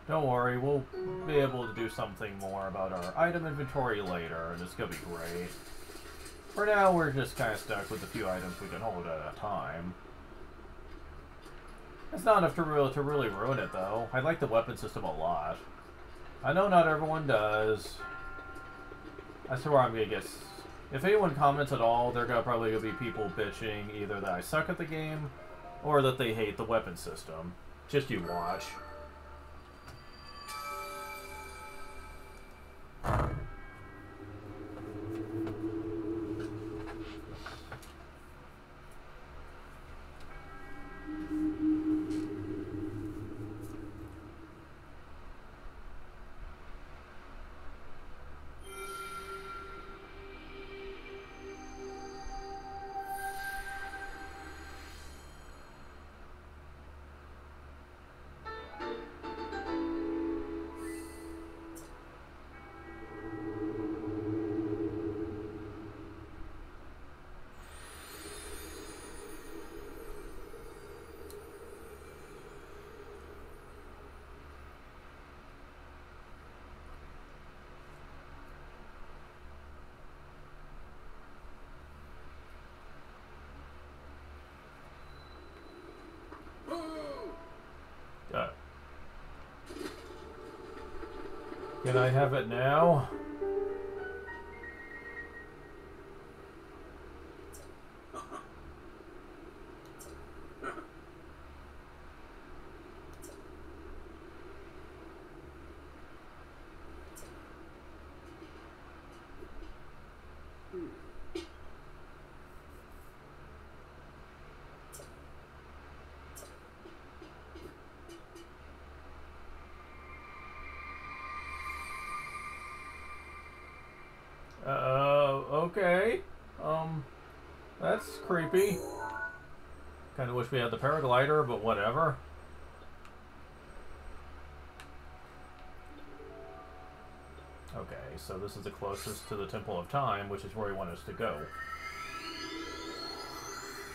Don't worry, we'll be able to do something more about our item inventory later, and it's gonna be great. For now, we're just kind of stuck with a few items we can hold at a time. It's not enough to really ruin it, though. I like the weapon system a lot. I know not everyone does. That's where I'm gonna get... If anyone comments at all, they're gonna probably be people bitching either that I suck at the game, or that they hate the weapon system. Just you watch. Can I have it now? That's creepy. Kinda wish we had the paraglider, but whatever. Okay, so this is the closest to the Temple of Time, which is where we want us to go.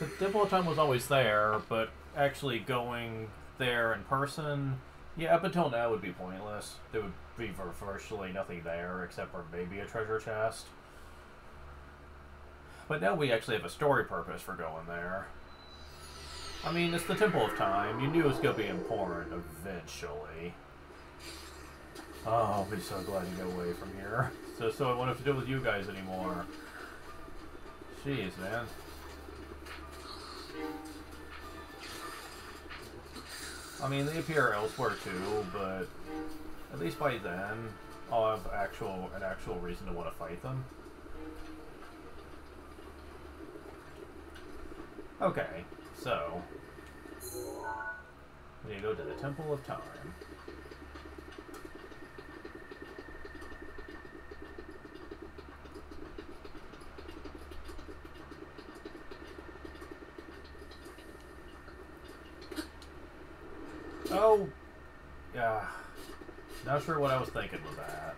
The Temple of Time was always there, but actually going there in person, yeah, up until now would be pointless. There would be virtually nothing there except for maybe a treasure chest. But now we actually have a story purpose for going there. I mean, it's the Temple of Time. You knew it was going to be important eventually. Oh, I'll be so glad to get away from here. So I won't have to deal with you guys anymore. Jeez, man. I mean, they appear elsewhere too, but at least by then, I'll have an actual reason to want to fight them. Okay, so we need to go to the Temple of Time. Oh, yeah. Not sure what I was thinking with that.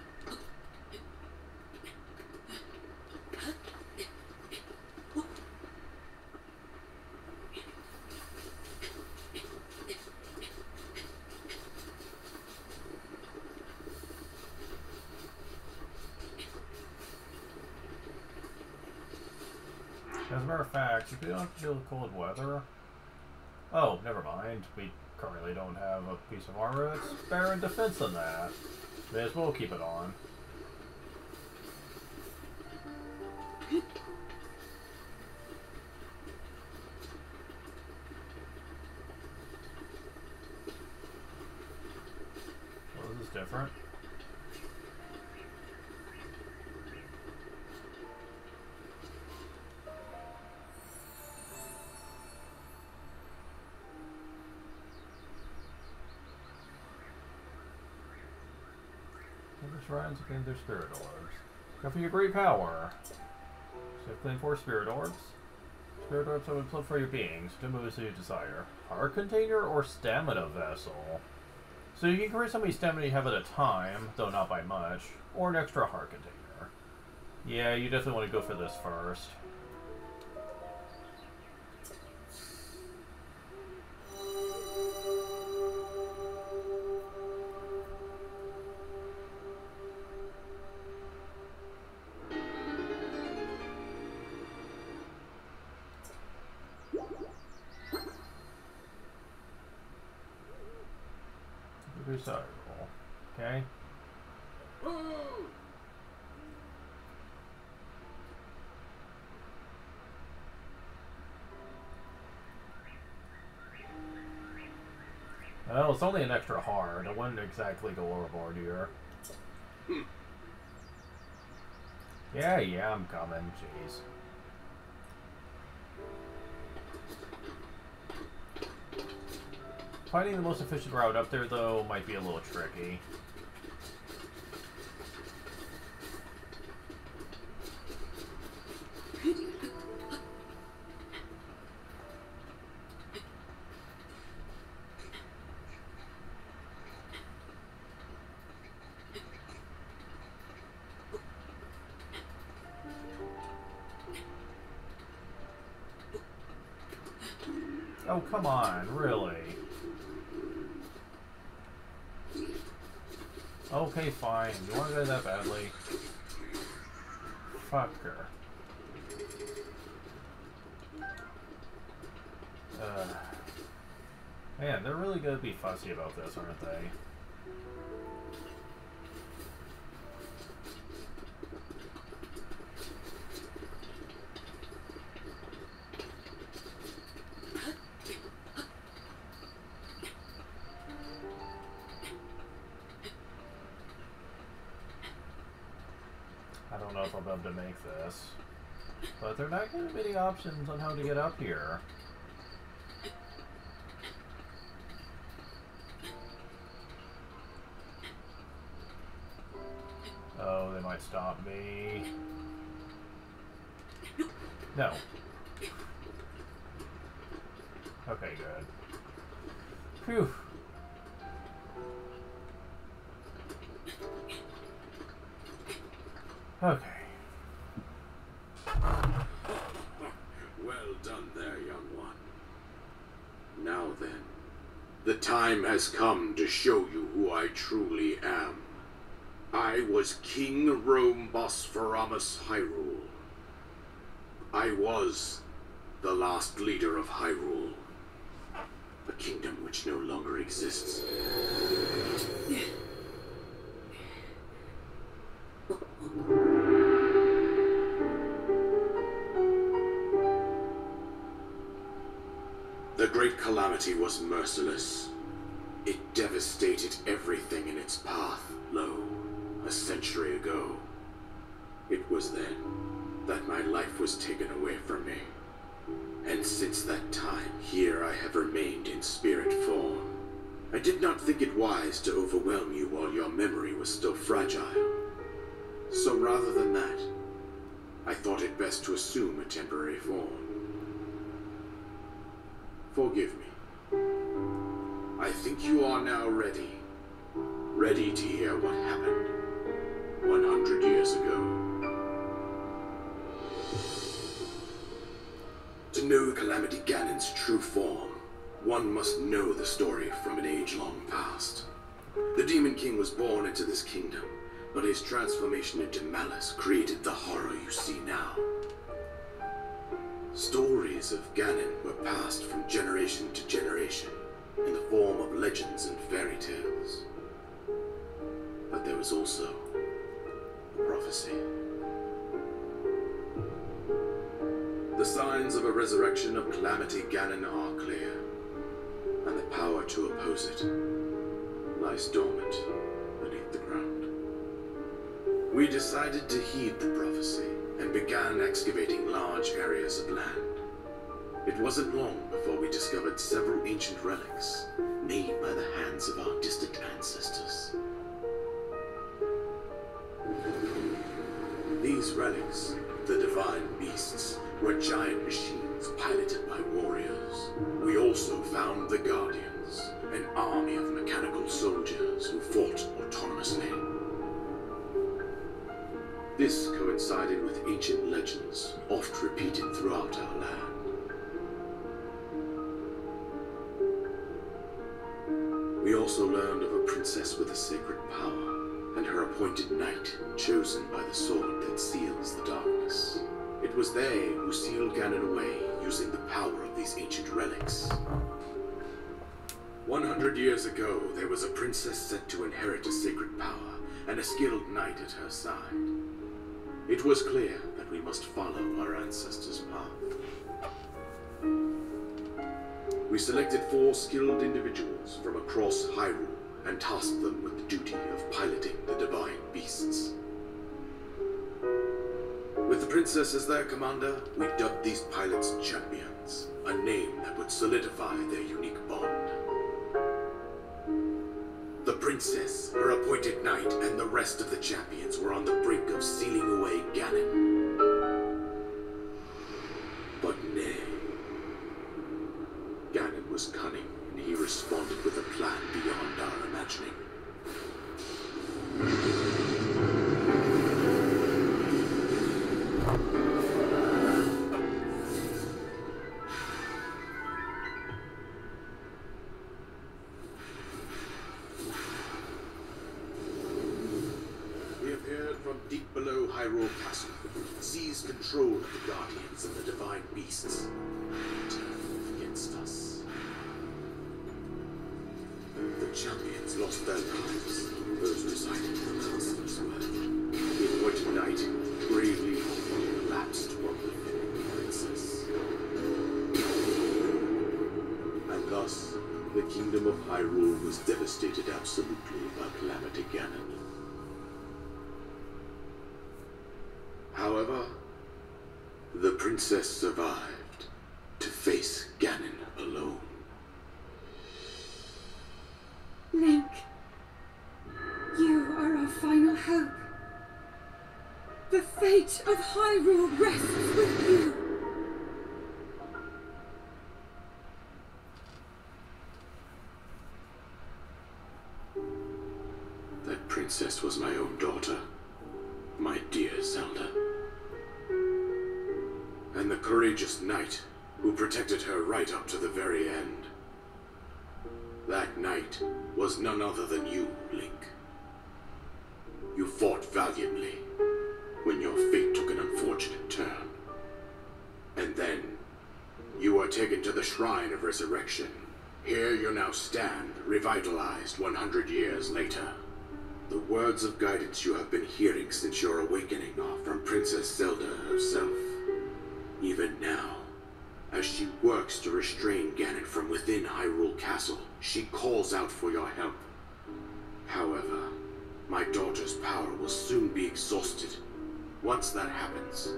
As a matter of fact, if we don't have to deal with cold weather... Oh, never mind. We currently don't have a piece of armor that's better in defense than that. May as well keep it on. Well, this is different. Shrines again, their spirit orbs. Go for your great power. Shift for spirit orbs. Spirit orbs have been plugged for your beings. To move as you desire. Heart container or stamina vessel. So you can create how many stamina you have at a time, though not by much, or an extra heart container. Yeah, you definitely want to go for this first. Desirable. Okay. Well, it's only an extra hard. I wouldn't exactly go overboard here. Yeah, I'm coming. Jeez. Finding the most efficient route up there, though, might be a little tricky. Oh, come on, really? Okay, fine. You want to go that badly? Fuck her. Man, they're really gonna be fussy about this, aren't they? I don't know if I'll be able to make this. But there are not going to be many options on how to get up here. Oh, they might stop me. No. Okay, good. Phew. Okay. Well done there, young one. Now then, the time has come to show you who I truly am. I was King Rome Bosphoramos Hyrule. I was the last leader of Hyrule, a kingdom which no longer exists. The Great Calamity was merciless. It devastated everything in its path, lo, a century ago. It was then that my life was taken away from me. And since that time, here I have remained in spirit form. I did not think it wise to overwhelm you while your memory was still fragile. So rather than that, I thought it best to assume a temporary form. Forgive me. I think you are now ready. Ready to hear what happened 100 years ago. To know Calamity Ganon's true form, one must know the story from an age long past. The Demon King was born into this kingdom, but his transformation into malice created the horror you see now. Stories of Ganon were passed from generation to generation in the form of legends and fairy tales. But there was also a prophecy. The signs of a resurrection of Calamity Ganon are clear, and the power to oppose it lies dormant beneath the ground. We decided to heed the prophecy and began excavating large areas of land. It wasn't long before we discovered several ancient relics made by the hands of our distant ancestors. These relics, the divine beasts, were giant machines piloted by warriors. We also found the Guardians, an army of mechanical soldiers who fought autonomously. This coincided with ancient legends, oft repeated throughout our land. We also learned of a princess with a sacred power, and her appointed knight, chosen by the sword that seals the darkness. It was they who sealed Ganon away using the power of these ancient relics. 100 years ago, there was a princess set to inherit a sacred power, and a skilled knight at her side. It was clear that we must follow our ancestors' path. We selected 4 skilled individuals from across Hyrule and tasked them with the duty of piloting the divine beasts. With the princess as their commander, we dubbed these pilots champions, a name that would solidify their unique bond. The princess, her appointed knight, and the rest of the champions were on the brink of sealing away Ganon. But nay. Ganon was cunning, and he responded with a plan beyond our imagining. Deep below Hyrule Castle, seized control of the Guardians and the divine beasts, turned against us. The champions lost their lives, those residing in the castle as well. The appointed knight bravely collapsed from the fallen princess. And thus, the kingdom of Hyrule was devastated absolutely by Calamity Ganon. However, the princess survived to face Ganon alone. Link, you are our final hope. The fate of Hyrule rests with you. princess was my own daughter, my dear Zelda. And the courageous knight who protected her right up to the very end. That knight was none other than you, Link. You fought valiantly when your fate took an unfortunate turn. And then, you were taken to the Shrine of Resurrection. Here you now stand, revitalized 100 years later. The words of guidance you have been hearing since your awakening are from Princess Zelda herself. Even now, as she works to restrain Ganon from within Hyrule Castle, she calls out for your help. However, my daughter's power will soon be exhausted. Once that happens,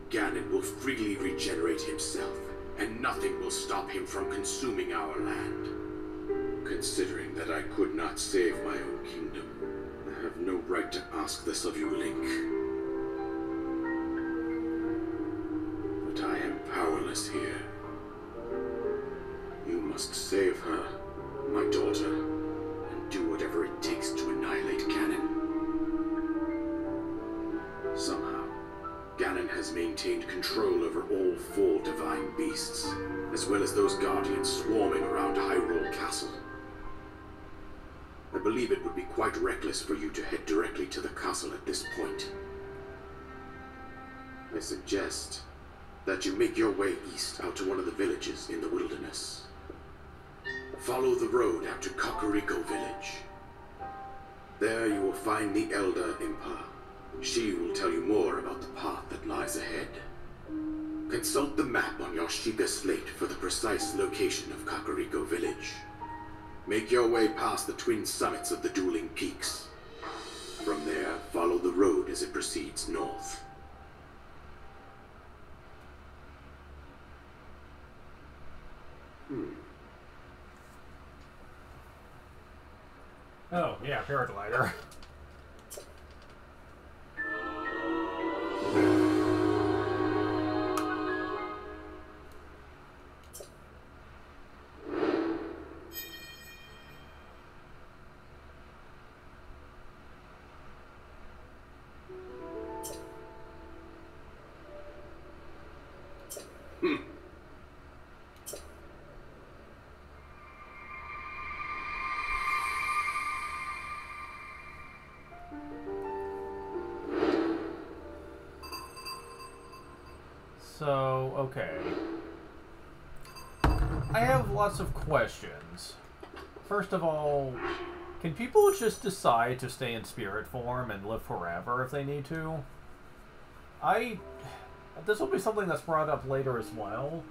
Ganon will freely regenerate himself, and nothing will stop him from consuming our land. Considering that I could not save my own kingdom, I have no right to ask this of you, Link. But I am powerless here. You must save her, my daughter, and do whatever it takes to annihilate Ganon. Somehow, Ganon has maintained control over all 4 divine beasts, as well as those guardians swarming around Hyrule Castle. I believe it would be quite reckless for you to head directly to the castle at this point. I suggest that you make your way east out to one of the villages in the wilderness. Follow the road out to Kakariko Village. There you will find the Elder Impa. She will tell you more about the path that lies ahead. Consult the map on your Sheikah slate for the precise location of Kakariko Village. Make your way past the twin summits of the dueling peaks. From there, follow the road as it proceeds north. Oh, yeah, paraglider. So, okay. I have lots of questions. First of all, can people just decide to stay in spirit form and live forever if they need to? This will be something that's brought up later as well,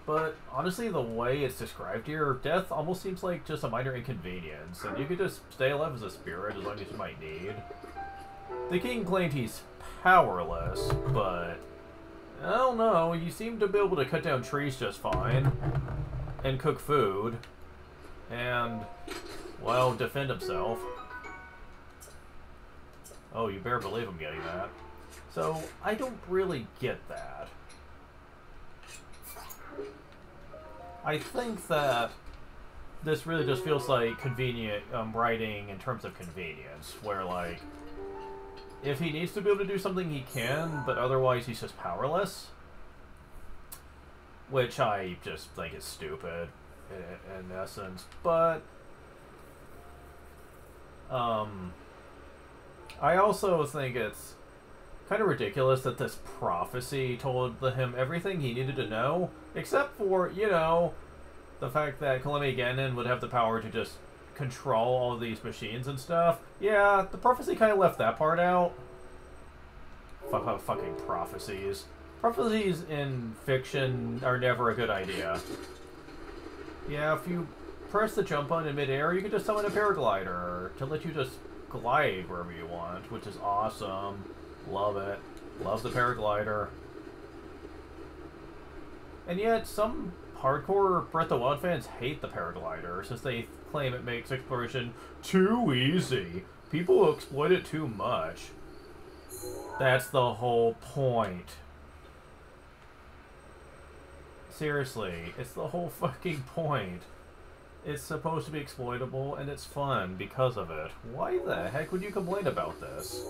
but honestly, the way it's described here, death almost seems like just a minor inconvenience, and you could just stay alive as a spirit as long as you might need. The king claimed he's powerless, but I don't know, you seem to be able to cut down trees just fine, and cook food, and, well, defend himself. Oh, you better believe I'm getting that. So, I don't really get that. I think that this really just feels like convenient writing in terms of convenience, where, like, if he needs to be able to do something, he can, but otherwise he's just powerless. Which I just think is stupid, in essence. But, I also think it's kind of ridiculous that this prophecy told him everything he needed to know, except for, you know, the fact that Calamity Ganon would have the power to just control all of these machines and stuff. Yeah, the prophecy kind of left that part out. Fucking prophecies. Prophecies in fiction are never a good idea. Yeah, if you press the jump button in midair, you can just summon a paraglider to let you just glide wherever you want, which is awesome. Love it. Love the paraglider. And yet, some hardcore Breath of the Wild fans hate the paraglider, since they claim it makes exploration too easy. People exploit it too much. That's the whole point. Seriously, it's the whole fucking point. It's supposed to be exploitable, and it's fun because of it. Why the heck would you complain about this?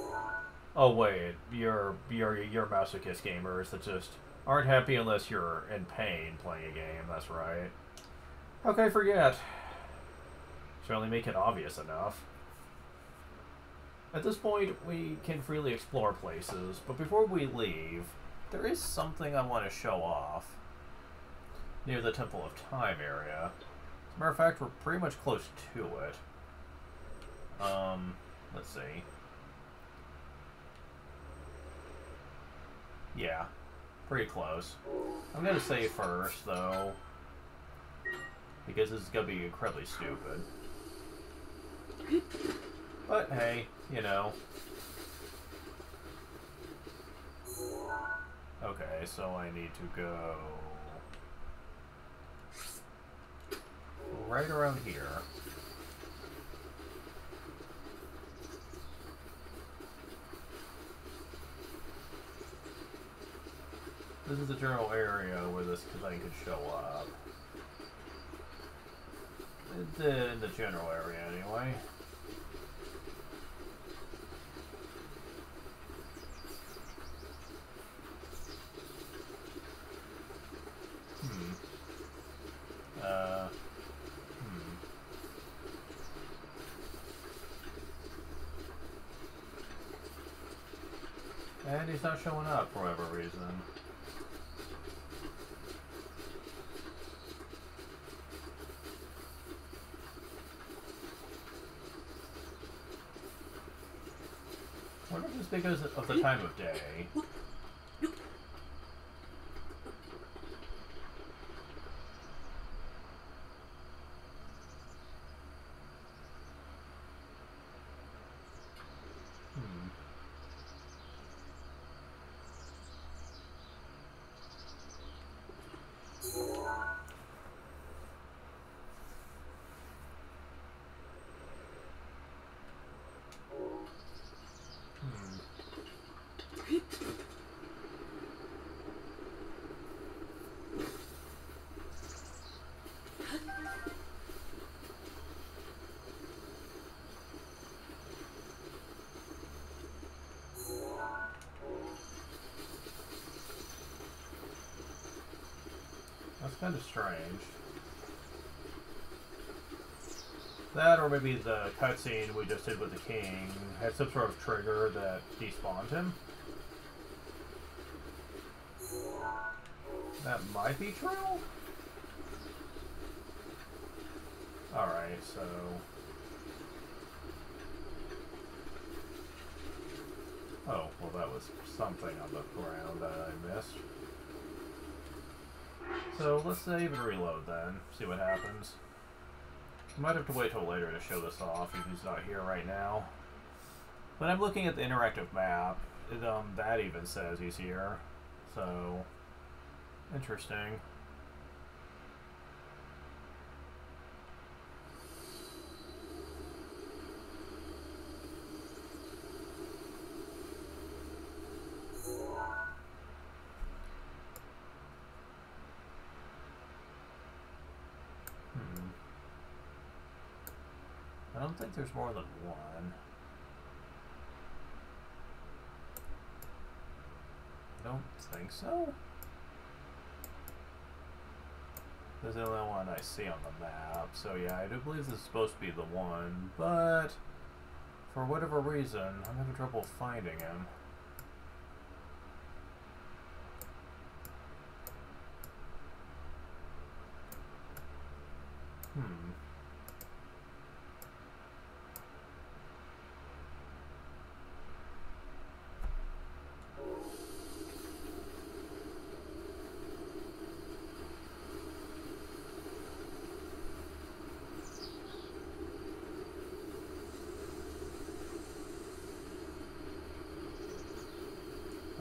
Oh wait, you're masochist gamers that just aren't happy unless you're in pain playing a game. That's right. Okay, forget. Should only make it obvious enough. At this point, we can freely explore places, but before we leave, there is something I want to show off near the Temple of Time area. As a matter of fact, we're pretty much close to it. Let's see. Yeah, pretty close. I'm gonna say first, though, because this is gonna be incredibly stupid. But hey, you know. Okay, so I need to go right around here. This is the general area where this thing could show up. In the general area, anyway. And he's not showing up for whatever reason. I wonder if it's because of the time of day. That's kind of strange. That, or maybe the cutscene we just did with the king had some sort of trigger that despawned him. That might be true? Alright, so... Oh, well that was something on the ground that I missed. So let's save and reload then, see what happens. I might have to wait till later to show this off if he's not here right now. But I'm looking at the interactive map. That even says he's here. So, interesting. I don't think there's more than one. I don't think so. This is the only one I see on the map. So yeah, I do believe this is supposed to be the one, but for whatever reason, I'm having trouble finding him.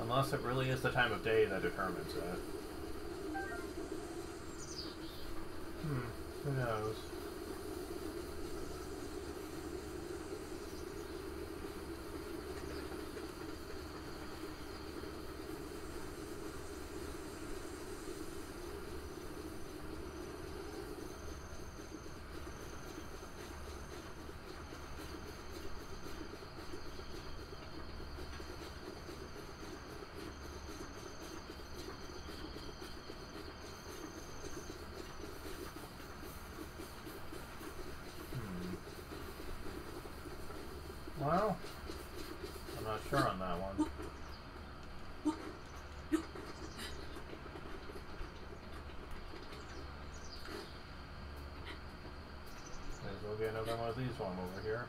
Unless it really is the time of day that determines it. Who knows? Well, I'm not sure on that one. May as well get another one of these while I'm over here.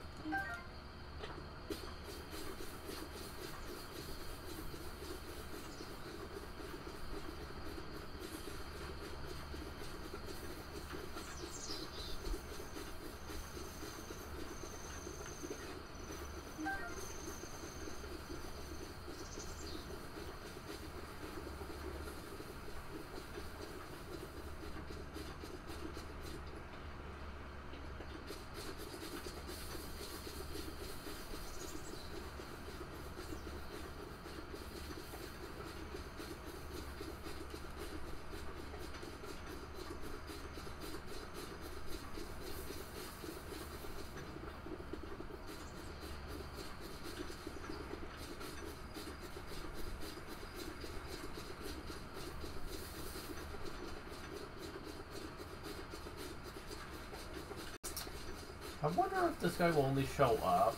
I wonder if this guy will only show up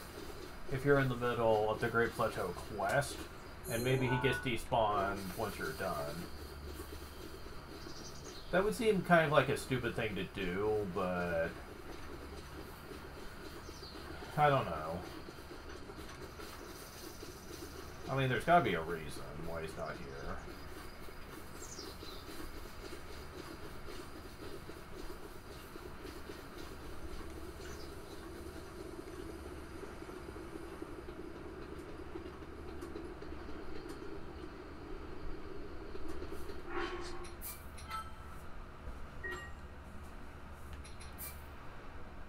if you're in the middle of the Great Plateau quest, and maybe he gets despawned once you're done. That would seem kind of like a stupid thing to do, but I don't know. I mean, there's gotta be a reason why he's not here.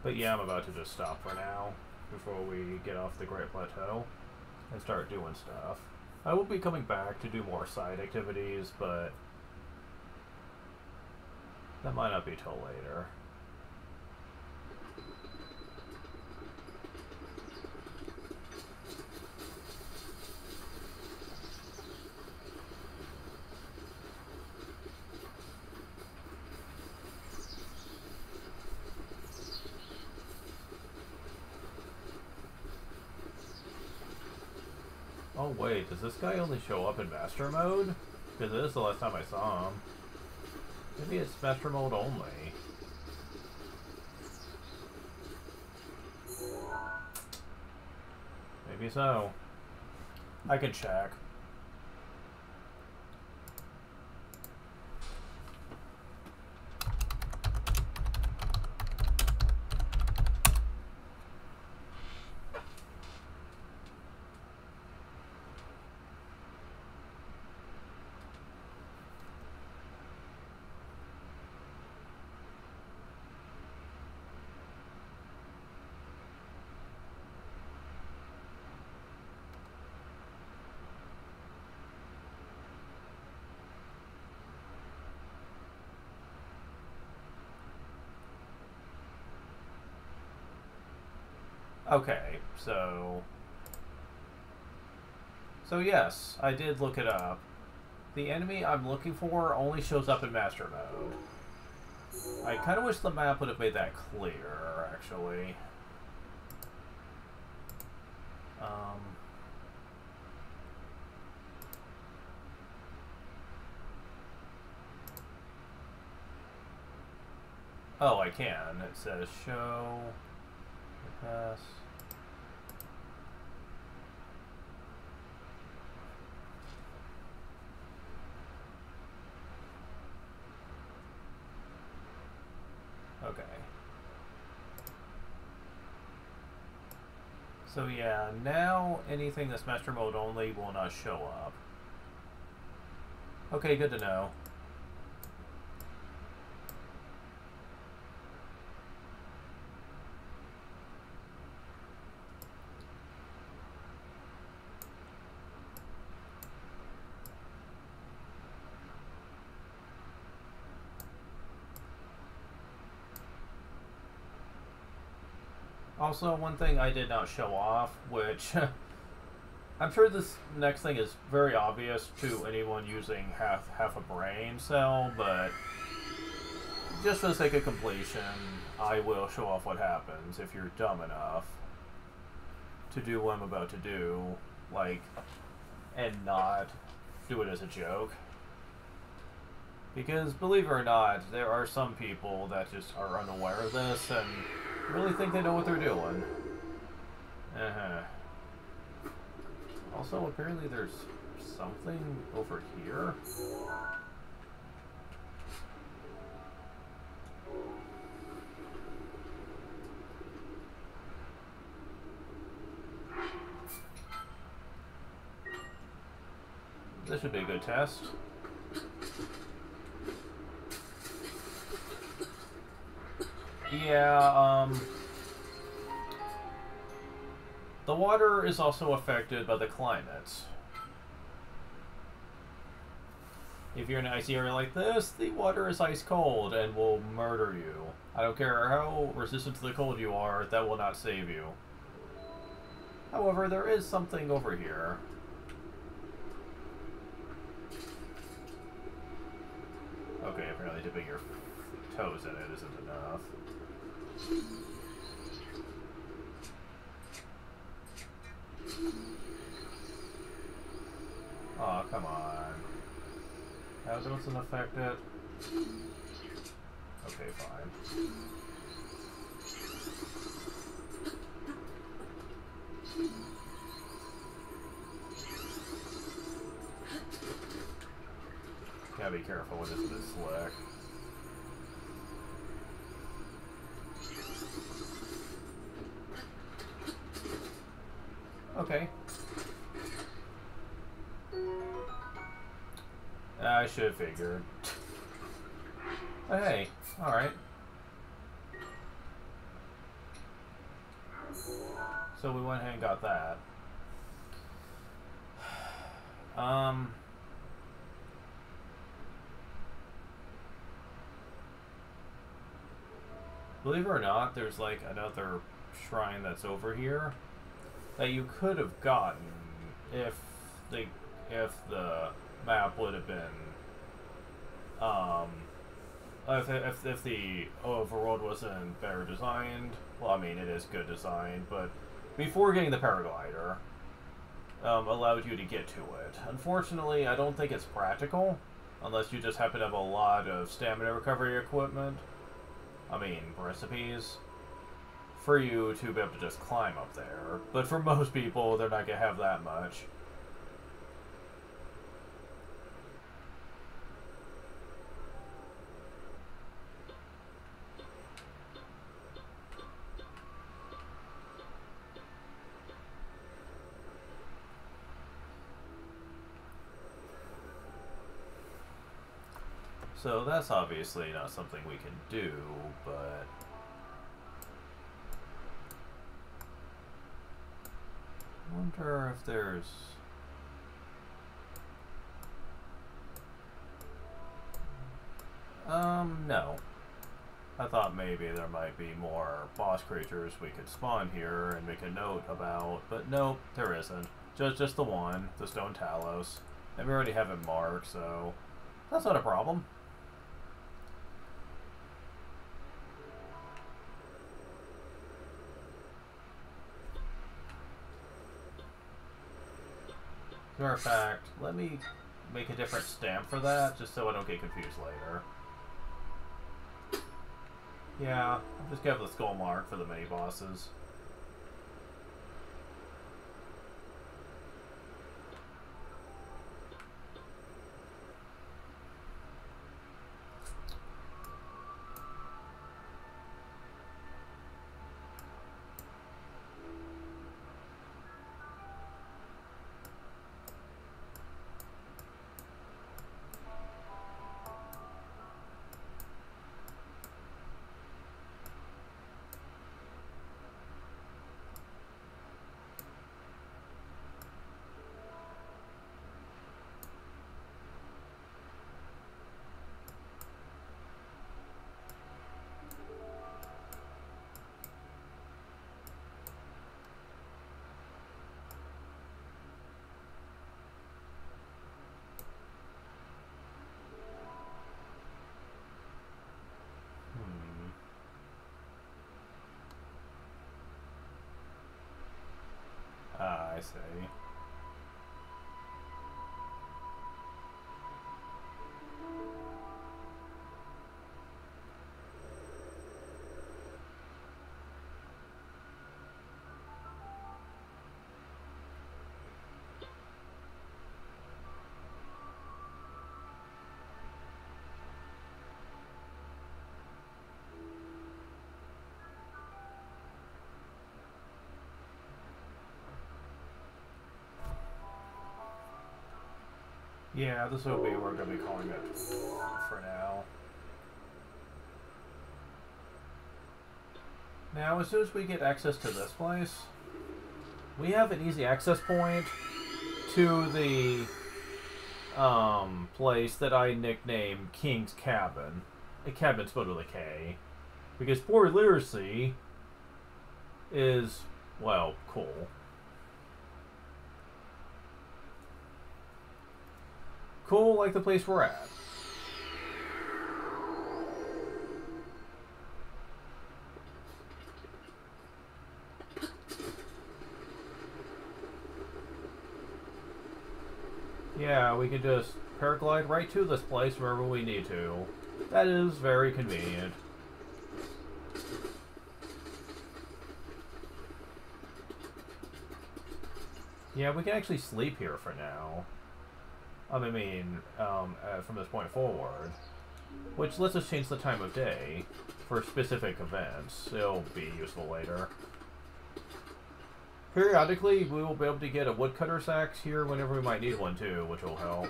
But yeah, I'm about to just stop for now, before we get off the Great Plateau, and start doing stuff. I will be coming back to do more side activities, but that might not be till later. Oh wait, does this guy only show up in Master Mode? Because this is the last time I saw him. Maybe it's Master Mode only. Maybe so. I can check. Okay, so yes, I did look it up. The enemy I'm looking for only shows up in Master Mode. I kind of wish the map would have made that clear, actually. Oh, I can. It says show pass. Okay. So yeah, now anything that's Master Mode only will not show up. Okay, good to know. Also, one thing I did not show off, which I'm sure this next thing is very obvious to anyone using half a brain cell, but just for the sake of completion, I will show off what happens if you're dumb enough to do what I'm about to do, like, and not do it as a joke. Because, believe it or not, there are some people that just are unaware of this and really think they know what they're doing. Also, apparently there's something over here. This should be a good test. Yeah, the water is also affected by the climate. If you're in an icy area like this, the water is ice cold and will murder you. I don't care how resistant to the cold you are, that will not save you. However, there is something over here. Okay, apparently dipping your toes in it isn't enough. Oh, come on. How doesn't affect it? Okay, fine. Gotta be careful with this a bit slick. Okay. I should have figured. But hey, alright. So we went ahead and got that. Believe it or not, there's like another shrine that's over here that you could have gotten if the map would have been if the overworld wasn't better designed. Well, I mean, it is good design, but before getting the paraglider, allowed you to get to it. Unfortunately, I don't think it's practical unless you just happen to have a lot of stamina recovery equipment. I mean, recipes for you to be able to just climb up there. But for most people, they're not going to have that much. So that's obviously not something we can do, but I wonder if there's no. I thought maybe there might be more boss creatures we could spawn here and make a note about, but nope, there isn't. Just the one, the Stone Talos. And we already have it marked, so that's not a problem. As a matter of fact, let me make a different stamp for that, just so I don't get confused later. Yeah, I'll just give the skull mark for the mini bosses. see. Yeah, this will be what we're going to be calling it for now. Now, as soon as we get access to this place, we have an easy access point to the place that I nicknamed King's Cabin. A cabin spelled with a K. Because poor literacy is, well, cool. Cool like the place we're at. Yeah, we can just paraglide right to this place wherever we need to. That is very convenient. Yeah, we can actually sleep here for now. I mean, from this point forward. Which lets us change the time of day for specific events. It'll be useful later. Periodically, we will be able to get a woodcutter's axe here whenever we might need one too, which will help.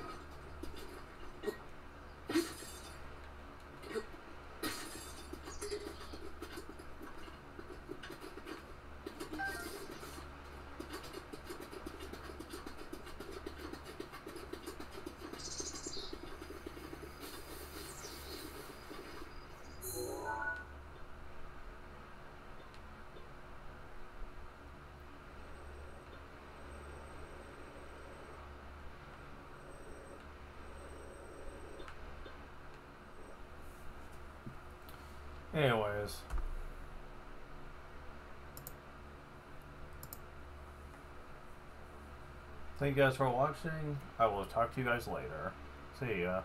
Anyways. Thank you guys for watching. I will talk to you guys later. See ya.